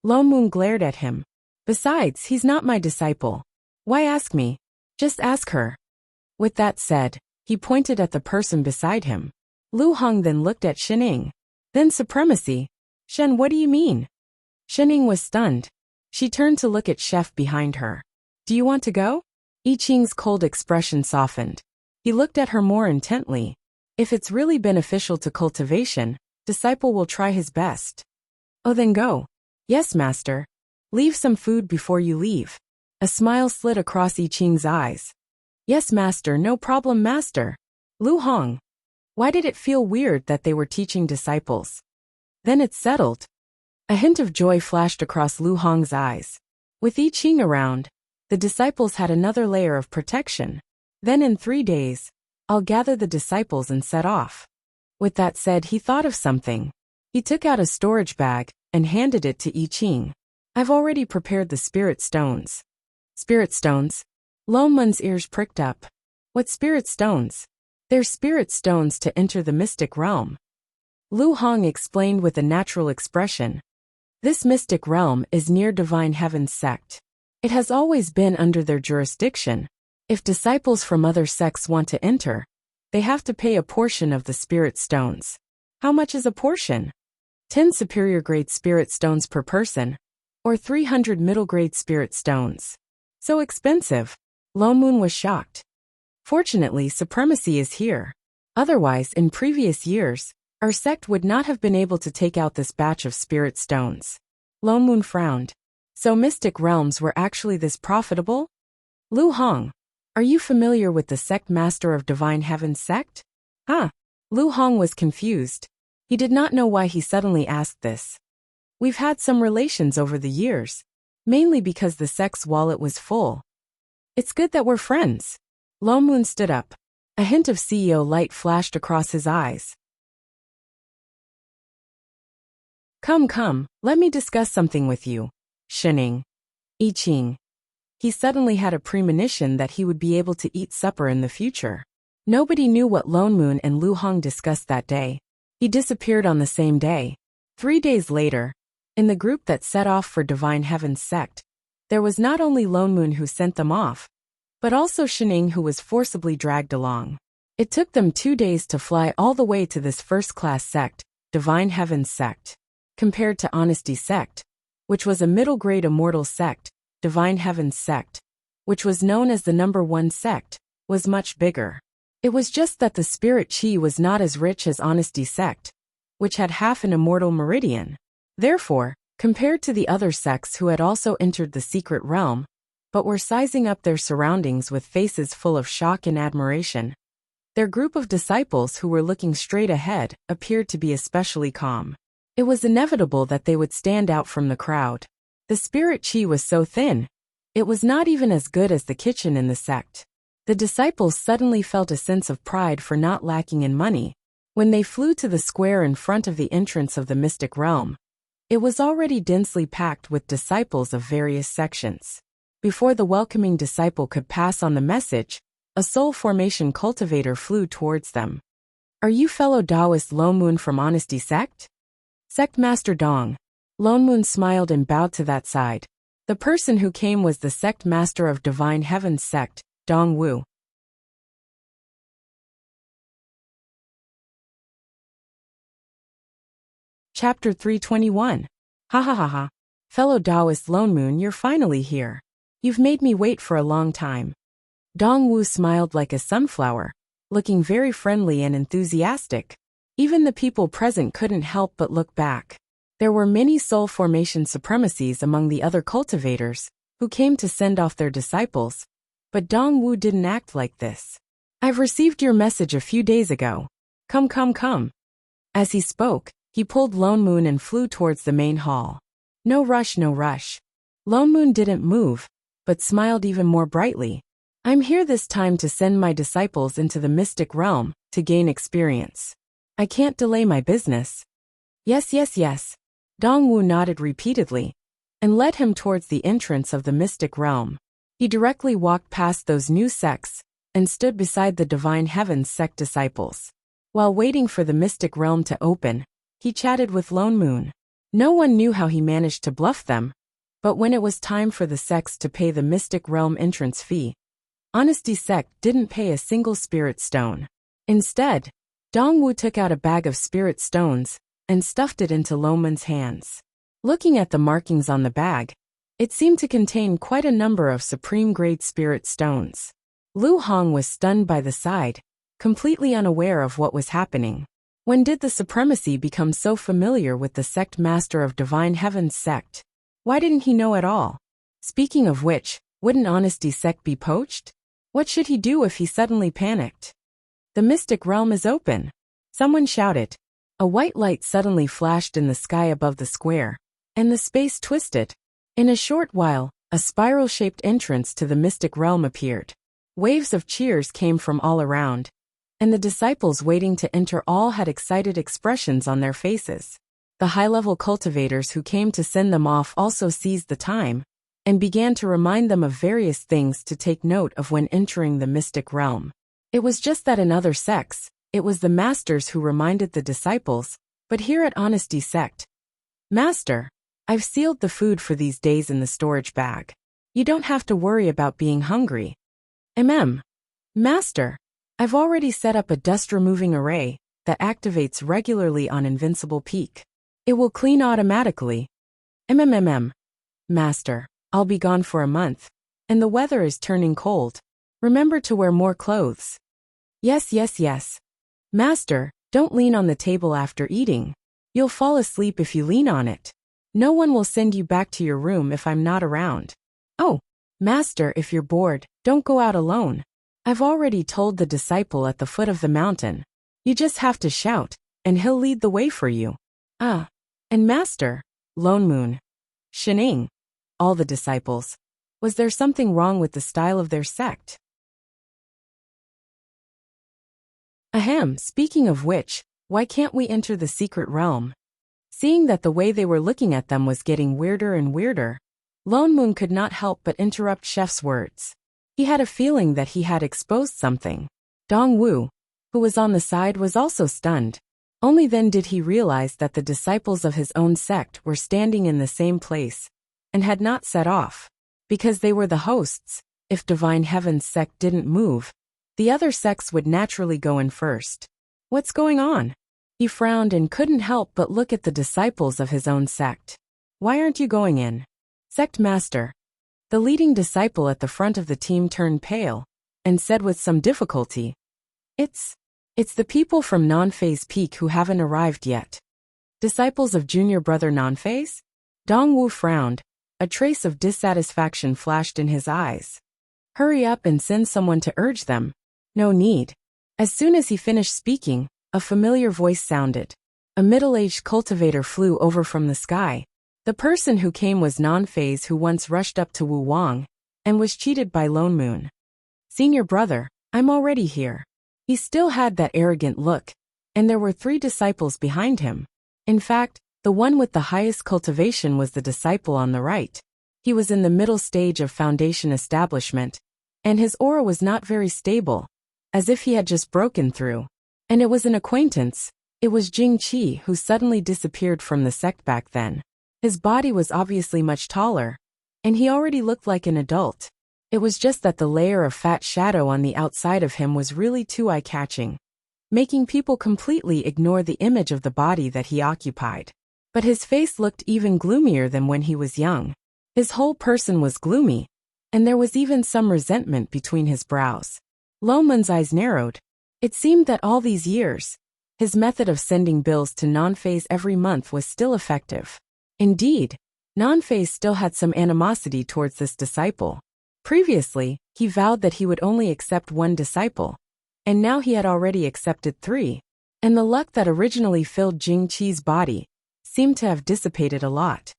Lone Moon glared at him. Besides, he's not my disciple. Why ask me? Just ask her. With that said, he pointed at the person beside him. Lu Hong then looked at Shining. Then Supremacy. Shen, what do you mean? Shining was stunned. She turned to look at Chef behind her. Do you want to go? I Ching's cold expression softened. He looked at her more intently. If it's really beneficial to cultivation, disciple will try his best. Oh, then go. Yes, master. Leave some food before you leave. A smile slid across I Ching's eyes. Yes, master, no problem, master. Lu Hong. Why did it feel weird that they were teaching disciples? Then it's settled. A hint of joy flashed across Lu Hong's eyes. With I Ching around, the disciples had another layer of protection. Then in 3 days, I'll gather the disciples and set off. With that said, he thought of something. He took out a storage bag and handed it to I Ching. I've already prepared the spirit stones. Spirit stones? Lone Moon's ears pricked up. What spirit stones? They're spirit stones to enter the mystic realm. Lu Hong explained with a natural expression. This mystic realm is near Divine Heaven's sect. It has always been under their jurisdiction. If disciples from other sects want to enter, they have to pay a portion of the spirit stones. How much is a portion? 10 superior grade spirit stones per person, or 300 middle grade spirit stones. So expensive. Lone Moon was shocked. Fortunately, Supremacy is here. Otherwise, in previous years, our sect would not have been able to take out this batch of spirit stones. Lone Moon frowned. So mystic realms were actually this profitable? Lu Hong, are you familiar with the sect master of Divine Heaven's sect? Huh? Lu Hong was confused. He did not know why he suddenly asked this. We've had some relations over the years, mainly because the sect's wallet was full. It's good that we're friends. Lone Moon stood up. A hint of CEO light flashed across his eyes. Come, let me discuss something with you. Shining. I Ching. He suddenly had a premonition that he would be able to eat supper in the future. Nobody knew what Lone Moon and Lu Hong discussed that day. He disappeared on the same day. 3 days later, in the group that set off for Divine Heaven's sect, There was not only Lone Moon who sent them off, but also Shining, who was forcibly dragged along. It took them 2 days to fly all the way to this first-class sect, Divine Heaven's sect. Compared to Honesty sect, which was a middle-grade immortal sect, Divine Heaven's sect, which was known as the #1 sect, was much bigger. It was just that the spirit chi was not as rich as Honesty sect, which had half an immortal meridian. Therefore, compared to the other sects who had also entered the secret realm, but were sizing up their surroundings with faces full of shock and admiration, their group of disciples who were looking straight ahead appeared to be especially calm. It was inevitable that they would stand out from the crowd. The spirit chi was so thin, it was not even as good as the kitchen in the sect. The disciples suddenly felt a sense of pride for not lacking in money. When they flew to the square in front of the entrance of the mystic realm, it was already densely packed with disciples of various sections. Before the welcoming disciple could pass on the message, a soul formation cultivator flew towards them. "Are you fellow Taoist Lone Moon from Honesty sect?" "Sect Master Dong." Lone Moon smiled and bowed to that side. The person who came was the sect master of Divine Heaven's sect, Dong Wu. Chapter 321. Ha ha ha ha. Fellow Taoist Lone Moon, you're finally here. You've made me wait for a long time. Dong Wu smiled like a sunflower, looking very friendly and enthusiastic. Even the people present couldn't help but look back. There were many soul formation supremacies among the other cultivators, who came to send off their disciples, but Dong Wu didn't act like this. "I've received your message a few days ago. Come, come, come." As he spoke, he pulled Lone Moon and flew towards the main hall. No rush, no rush. Lone Moon didn't move, but smiled even more brightly. "I'm here this time to send my disciples into the mystic realm, to gain experience. I can't delay my business." "Yes, yes, yes." Dong Wu nodded repeatedly, and led him towards the entrance of the mystic realm. He directly walked past those new sects, and stood beside the Divine Heaven's sect disciples. While waiting for the mystic realm to open, he chatted with Lone Moon. No one knew how he managed to bluff them, but when it was time for the sects to pay the mystic realm entrance fee, Honesty sect didn't pay a single spirit stone. Instead, Dong Wu took out a bag of spirit stones and stuffed it into Lone Moon's hands. Looking at the markings on the bag, it seemed to contain quite a number of supreme-grade spirit stones. Lu Hong was stunned by the sight, completely unaware of what was happening. When did the supremacy become so familiar with the sect master of Divine Heaven's sect? Why didn't he know at all? Speaking of which, wouldn't Honesty sect be poached? What should he do if he suddenly panicked? "The mystic realm is open!" Someone shouted. A white light suddenly flashed in the sky above the square, and the space twisted. In a short while, a spiral-shaped entrance to the mystic realm appeared. Waves of cheers came from all around, and the disciples waiting to enter all had excited expressions on their faces. The high-level cultivators who came to send them off also seized the time, and began to remind them of various things to take note of when entering the mystic realm. It was just that in other sects, it was the masters who reminded the disciples, but here at Honesty sect, "Master, I've sealed the food for these days in the storage bag. You don't have to worry about being hungry." Master, I've already set up a dust-removing array that activates regularly on Invincible Peak. It will clean automatically. Master, I'll be gone for a month, and the weather is turning cold. Remember to wear more clothes. Yes, yes, yes. Master, don't lean on the table after eating. You'll fall asleep if you lean on it. No one will send you back to your room if I'm not around. Oh, Master, if you're bored, don't go out alone. I've already told the disciple at the foot of the mountain. You just have to shout, and he'll lead the way for you. Ah, and Master, Lone Moon, Shining, all the disciples. Was there something wrong with the style of their sect? Speaking of which, why can't we enter the secret realm? Seeing that the way they were looking at them was getting weirder and weirder, Lone Moon could not help but interrupt Chef's words. He had a feeling that he had exposed something. Dong Wu, who was on the side, was also stunned. Only then did he realize that the disciples of his own sect were standing in the same place, and had not set off. Because they were the hosts, if Divine Heaven's sect didn't move, the other sects would naturally go in first. What's going on? He frowned and couldn't help but look at the disciples of his own sect. Why aren't you going in? Sect Master. The leading disciple at the front of the team turned pale and said with some difficulty, It's the people from Non-Phase Peak who haven't arrived yet. Disciples of junior brother Non-Phase? Dongwu frowned. A trace of dissatisfaction flashed in his eyes. Hurry up and send someone to urge them. No need. As soon as he finished speaking, a familiar voice sounded. A middle-aged cultivator flew over from the sky. The person who came was Non-Phase, who once rushed up to Wu Wang and was cheated by Lone Moon. Senior brother, I'm already here. He still had that arrogant look, and there were 3 disciples behind him. In fact, the one with the highest cultivation was the disciple on the right. He was in the middle stage of foundation establishment, and his aura was not very stable, as if he had just broken through. And it was an acquaintance. It was Jing Qi, who suddenly disappeared from the sect back then. His body was obviously much taller, and he already looked like an adult. It was just that the layer of fat shadow on the outside of him was really too eye-catching, making people completely ignore the image of the body that he occupied. But his face looked even gloomier than when he was young. His whole person was gloomy, and there was even some resentment between his brows. Loman's eyes narrowed. It seemed that all these years, his method of sending bills to Non-Phase every month was still effective. Indeed, Non-Phase still had some animosity towards this disciple. Previously, he vowed that he would only accept 1 disciple, and now he had already accepted 3. And the luck that originally filled Jing Qi's body seemed to have dissipated a lot.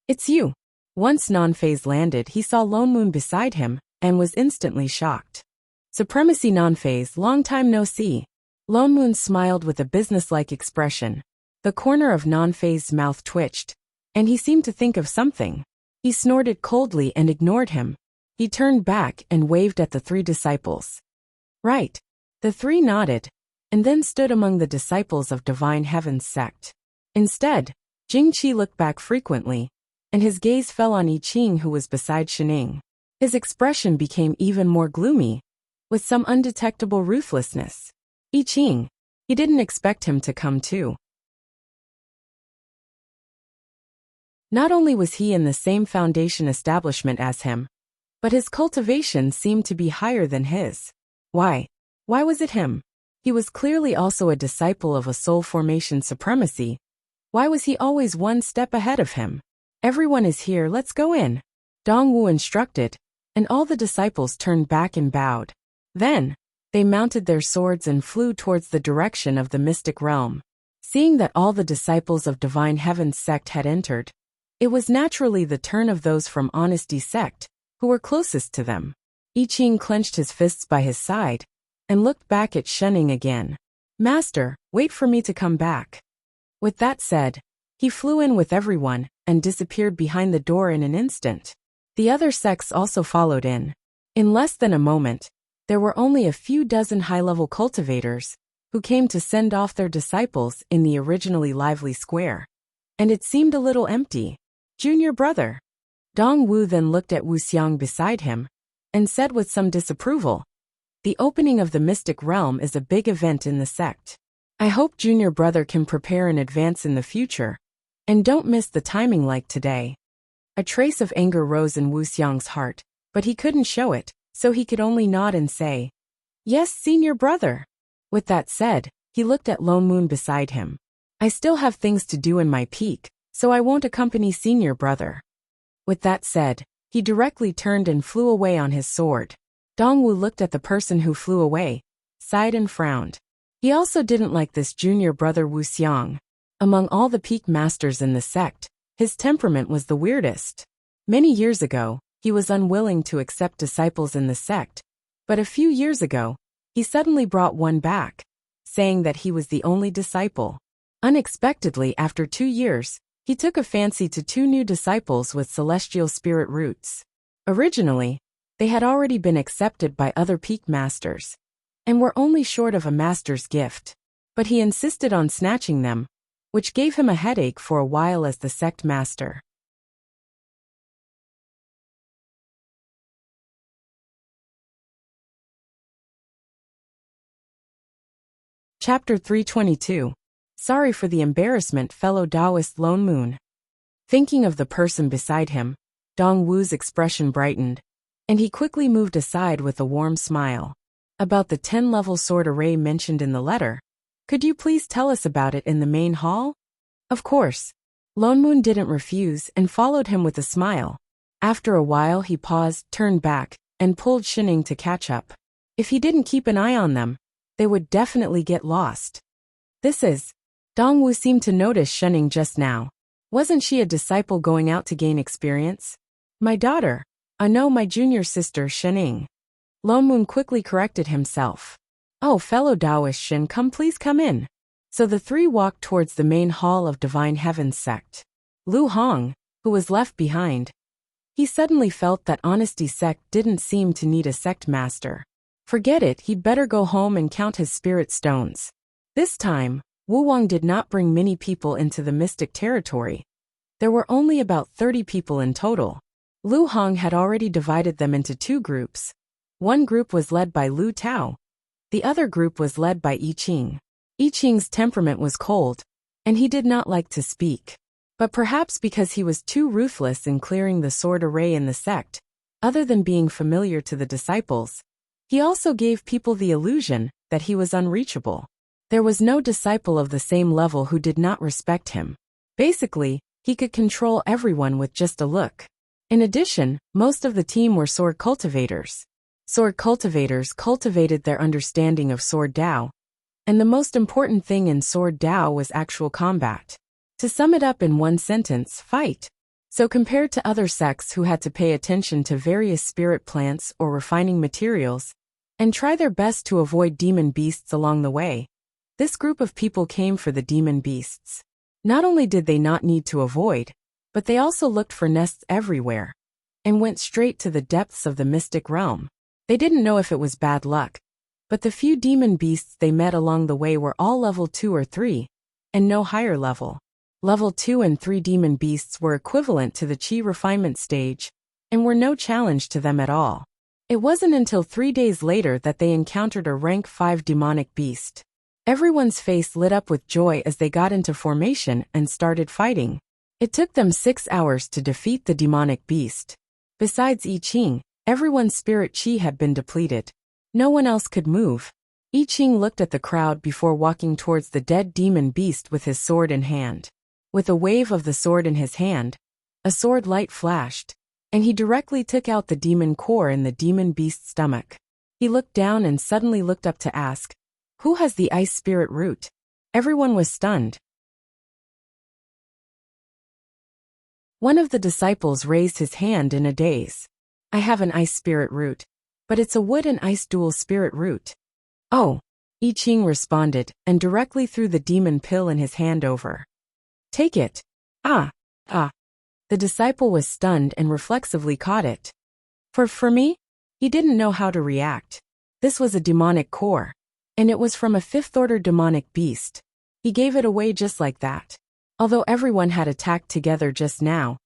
It's you. Once Non-Phase landed, he saw Lone Moon beside him and was instantly shocked. Supremacy Non-Phase, long time no see. Lone Moon smiled with a businesslike expression. The corner of Non-Phase's mouth twitched, and he seemed to think of something. He snorted coldly and ignored him. He turned back and waved at the 3 disciples. Right. The 3 nodded, and then stood among the disciples of Divine Heaven's sect. Instead, Jing Qi looked back frequently, and his gaze fell on I Ching, who was beside Shining. His expression became even more gloomy, with some undetectable ruthlessness. I Ching. He didn't expect him to come too. Not only was he in the same foundation establishment as him, but his cultivation seemed to be higher than his. Why? Why was it him? He was clearly also a disciple of a soul formation supremacy. Why was he always 1 step ahead of him? Everyone is here, let's go in. Dongwu instructed, and all the disciples turned back and bowed. Then, they mounted their swords and flew towards the direction of the mystic realm. Seeing that all the disciples of Divine Heaven's sect had entered, it was naturally the turn of those from Honesty sect, who were closest to them. I Ching clenched his fists by his side and looked back at Shening again. Master, wait for me to come back. With that said, he flew in with everyone and disappeared behind the door in an instant. The other sects also followed in. In less than a moment, there were only a few dozen high-level cultivators who came to send off their disciples in the originally lively square. And it seemed a little empty. Junior brother. Dongwu then looked at Wuxiang beside him and said with some disapproval, The opening of the mystic realm is a big event in the sect. I hope junior brother can prepare in advance in the future, and don't miss the timing like today. A trace of anger rose in Wuxiang's heart, but he couldn't show it, so he could only nod and say, Yes, senior brother. With that said, he looked at Lone Moon beside him. I still have things to do in my peak, so I won't accompany senior brother. With that said, he directly turned and flew away on his sword. Dongwu looked at the person who flew away, sighed and frowned. He also didn't like this junior brother Wuxiang. Among all the peak masters in the sect, his temperament was the weirdest. Many years ago, he was unwilling to accept disciples in the sect, but a few years ago, he suddenly brought one back, saying that he was the only disciple. Unexpectedly, after 2 years, he took a fancy to 2 new disciples with celestial spirit roots. Originally, they had already been accepted by other peak masters, and were only short of a master's gift. But he insisted on snatching them, which gave him a headache for a while as the sect master. Chapter 322. Sorry for the embarrassment, fellow Taoist Lone Moon. Thinking of the person beside him, Dong Wu's expression brightened, and he quickly moved aside with a warm smile. About the 10-level sword array mentioned in the letter. Could you please tell us about it in the main hall? Of course. Lone Moon didn't refuse and followed him with a smile. After a while he paused, turned back, and pulled Shining to catch up. If he didn't keep an eye on them, they would definitely get lost. This is. Dong Wu seemed to notice Shining just now. Wasn't she a disciple going out to gain experience? My daughter. I know, my junior sister Shining. Lone Moon quickly corrected himself. Oh, fellow Taoist Shin, please come in. So the three walked towards the main hall of Divine Heaven's sect. Lu Hong, who was left behind. He suddenly felt that Honesty sect didn't seem to need a sect master. Forget it, he'd better go home and count his spirit stones. This time, Wu Wang did not bring many people into the mystic territory. There were only about 30 people in total. Lu Hong had already divided them into two groups. One group was led by Lu Tao. The other group was led by I Ching. I Ching's temperament was cold, and he did not like to speak. But perhaps because he was too ruthless in clearing the sword array in the sect, other than being familiar to the disciples, he also gave people the illusion that he was unreachable. There was no disciple of the same level who did not respect him. Basically, he could control everyone with just a look. In addition, most of the team were sword cultivators. Sword cultivators cultivated their understanding of sword Dao, and the most important thing in sword Dao was actual combat. To sum it up in one sentence, fight. So compared to other sects who had to pay attention to various spirit plants or refining materials, and try their best to avoid demon beasts along the way, this group of people came for the demon beasts. Not only did they not need to avoid, but they also looked for nests everywhere, and went straight to the depths of the mystic realm. They didn't know if it was bad luck, but the few demon beasts they met along the way were all level 2 or 3, and no higher level. Level 2 and 3 demon beasts were equivalent to the Qi refinement stage, and were no challenge to them at all. It wasn't until 3 days later that they encountered a rank 5 demonic beast. Everyone's face lit up with joy as they got into formation and started fighting. It took them 6 hours to defeat the demonic beast. Besides I Ching, everyone's spirit Qi had been depleted. No one else could move. I Ching looked at the crowd before walking towards the dead demon beast with his sword in hand. With a wave of the sword in his hand, a sword light flashed, and he directly took out the demon core in the demon beast's stomach. He looked down and suddenly looked up to ask, "Who has the ice spirit root?" Everyone was stunned. One of the disciples raised his hand in a daze. "I have an ice spirit root, but it's a wood and ice dual spirit root." "Oh," I Ching responded, and directly threw the demon pill in his hand over. "Take it." Ah. The disciple was stunned and reflexively caught it. For me? He didn't know how to react. This was a demonic core, and it was from a 5th-order demonic beast. He gave it away just like that. Although everyone had attacked together just now,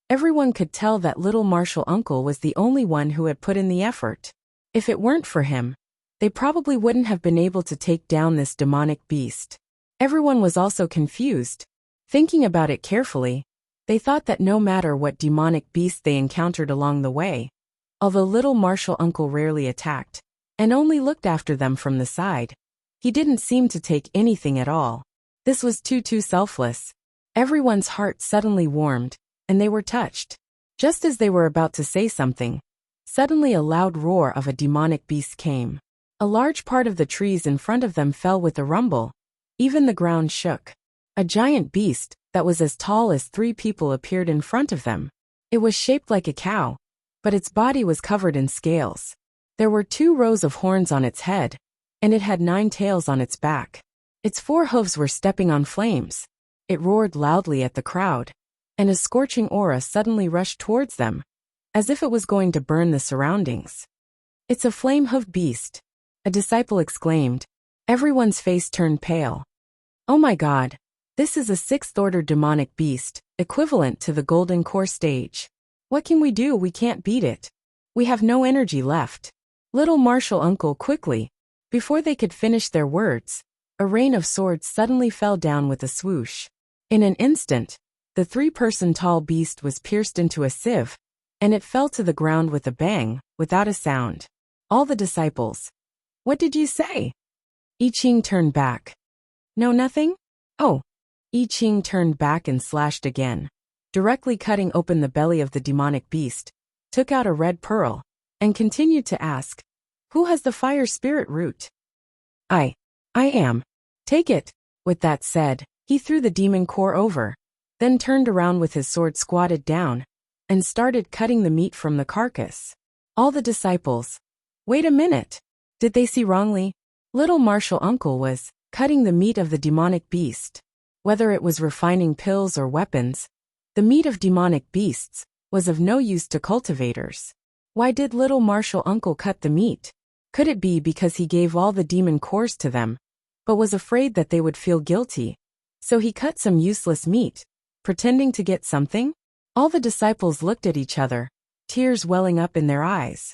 everyone could tell that little martial uncle was the only one who had put in the effort. If it weren't for him, they probably wouldn't have been able to take down this demonic beast. Everyone was also confused. Thinking about it carefully, they thought that no matter what demonic beast they encountered along the way, although little martial uncle rarely attacked, and only looked after them from the side, he didn't seem to take anything at all. This was too selfless. Everyone's heart suddenly warmed, and they were touched. Just as they were about to say something, suddenly a loud roar of a demonic beast came. A large part of the trees in front of them fell with a rumble. Even the ground shook. A giant beast that was as tall as 3 people appeared in front of them. It was shaped like a cow, but its body was covered in scales. There were 2 rows of horns on its head, and it had 9 tails on its back. Its 4 hooves were stepping on flames. It roared loudly at the crowd, and a scorching aura suddenly rushed towards them, as if it was going to burn the surroundings. "It's a flame-hooved beast," a disciple exclaimed. Everyone's face turned pale. "Oh my God, this is a 6th-order demonic beast, equivalent to the golden core stage. What can we do? We can't beat it. We have no energy left." Little martial uncle quickly, before they could finish their words, A rain of swords suddenly fell down with a swoosh. In an instant, the 3-person tall beast was pierced into a sieve, and it fell to the ground with a bang, without a sound. All the disciples. What did you say? I Ching turned back. No, nothing? Oh. I Ching turned back and slashed again, directly cutting open the belly of the demonic beast, took out a red pearl, and continued to ask, who has the fire spirit root? I am. Take it. With that said, he threw the demon core over, then turned around with his sword squatted down, and started cutting the meat from the carcass. All the disciples. Wait a minute. Did they see wrongly? Little Martial Uncle was cutting the meat of the demonic beast. Whether it was refining pills or weapons, the meat of demonic beasts was of no use to cultivators. Why did Little Martial Uncle cut the meat? Could it be because he gave all the demon cores to them, but was afraid that they would feel guilty, so he cut some useless meat, pretending to get something? All the disciples looked at each other, tears welling up in their eyes.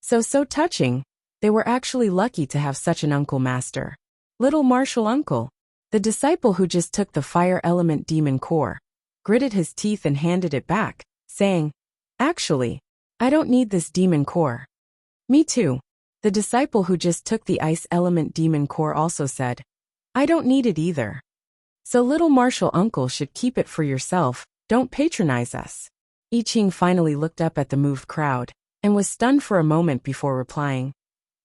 So touching. They were actually lucky to have such an uncle master. Little Martial Uncle, the disciple who just took the fire element demon core, gritted his teeth and handed it back, saying, actually, I don't need this demon core. Me too. The disciple who just took the ice element demon core also said, I don't need it either. So Little Martial Uncle should keep it for yourself, don't patronize us. I Ching finally looked up at the moved crowd, and was stunned for a moment before replying,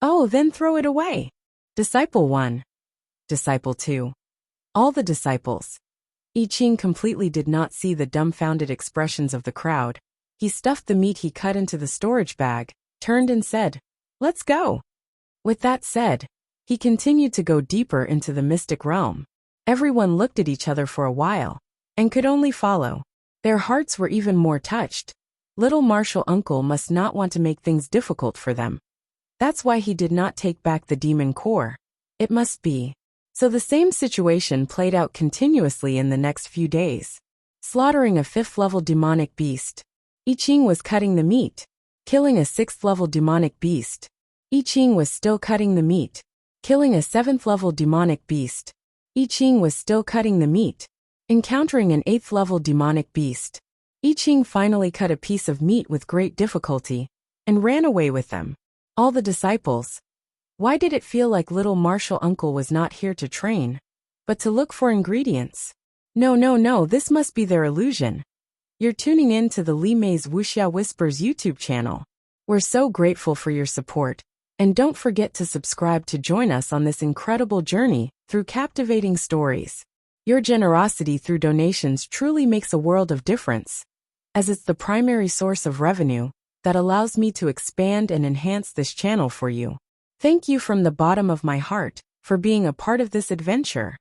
oh, then throw it away. Disciple 1. Disciple 2. All the disciples. I Ching completely did not see the dumbfounded expressions of the crowd. He stuffed the meat he cut into the storage bag, turned and said, let's go. With that said, he continued to go deeper into the mystic realm. Everyone looked at each other for a while, and could only follow. Their hearts were even more touched. Little Martial Uncle must not want to make things difficult for them. That's why he did not take back the demon core. It must be. So the same situation played out continuously in the next few days. Slaughtering a 5th-level demonic beast. I Ching was cutting the meat. Killing a 6th-level demonic beast. I Ching was still cutting the meat. Killing a 7th-level demonic beast. I Ching was still cutting the meat. Encountering an 8th-level demonic beast. I Ching finally cut a piece of meat with great difficulty, and ran away with them. All the disciples. Why did it feel like Little Martial Uncle was not here to train, but to look for ingredients? No, this must be their illusion. You're tuning in to the Li Mei's Wuxia Whispers YouTube channel. We're so grateful for your support, and don't forget to subscribe to join us on this incredible journey through captivating stories. Your generosity through donations truly makes a world of difference, as it's the primary source of revenue that allows me to expand and enhance this channel for you. Thank you from the bottom of my heart for being a part of this adventure.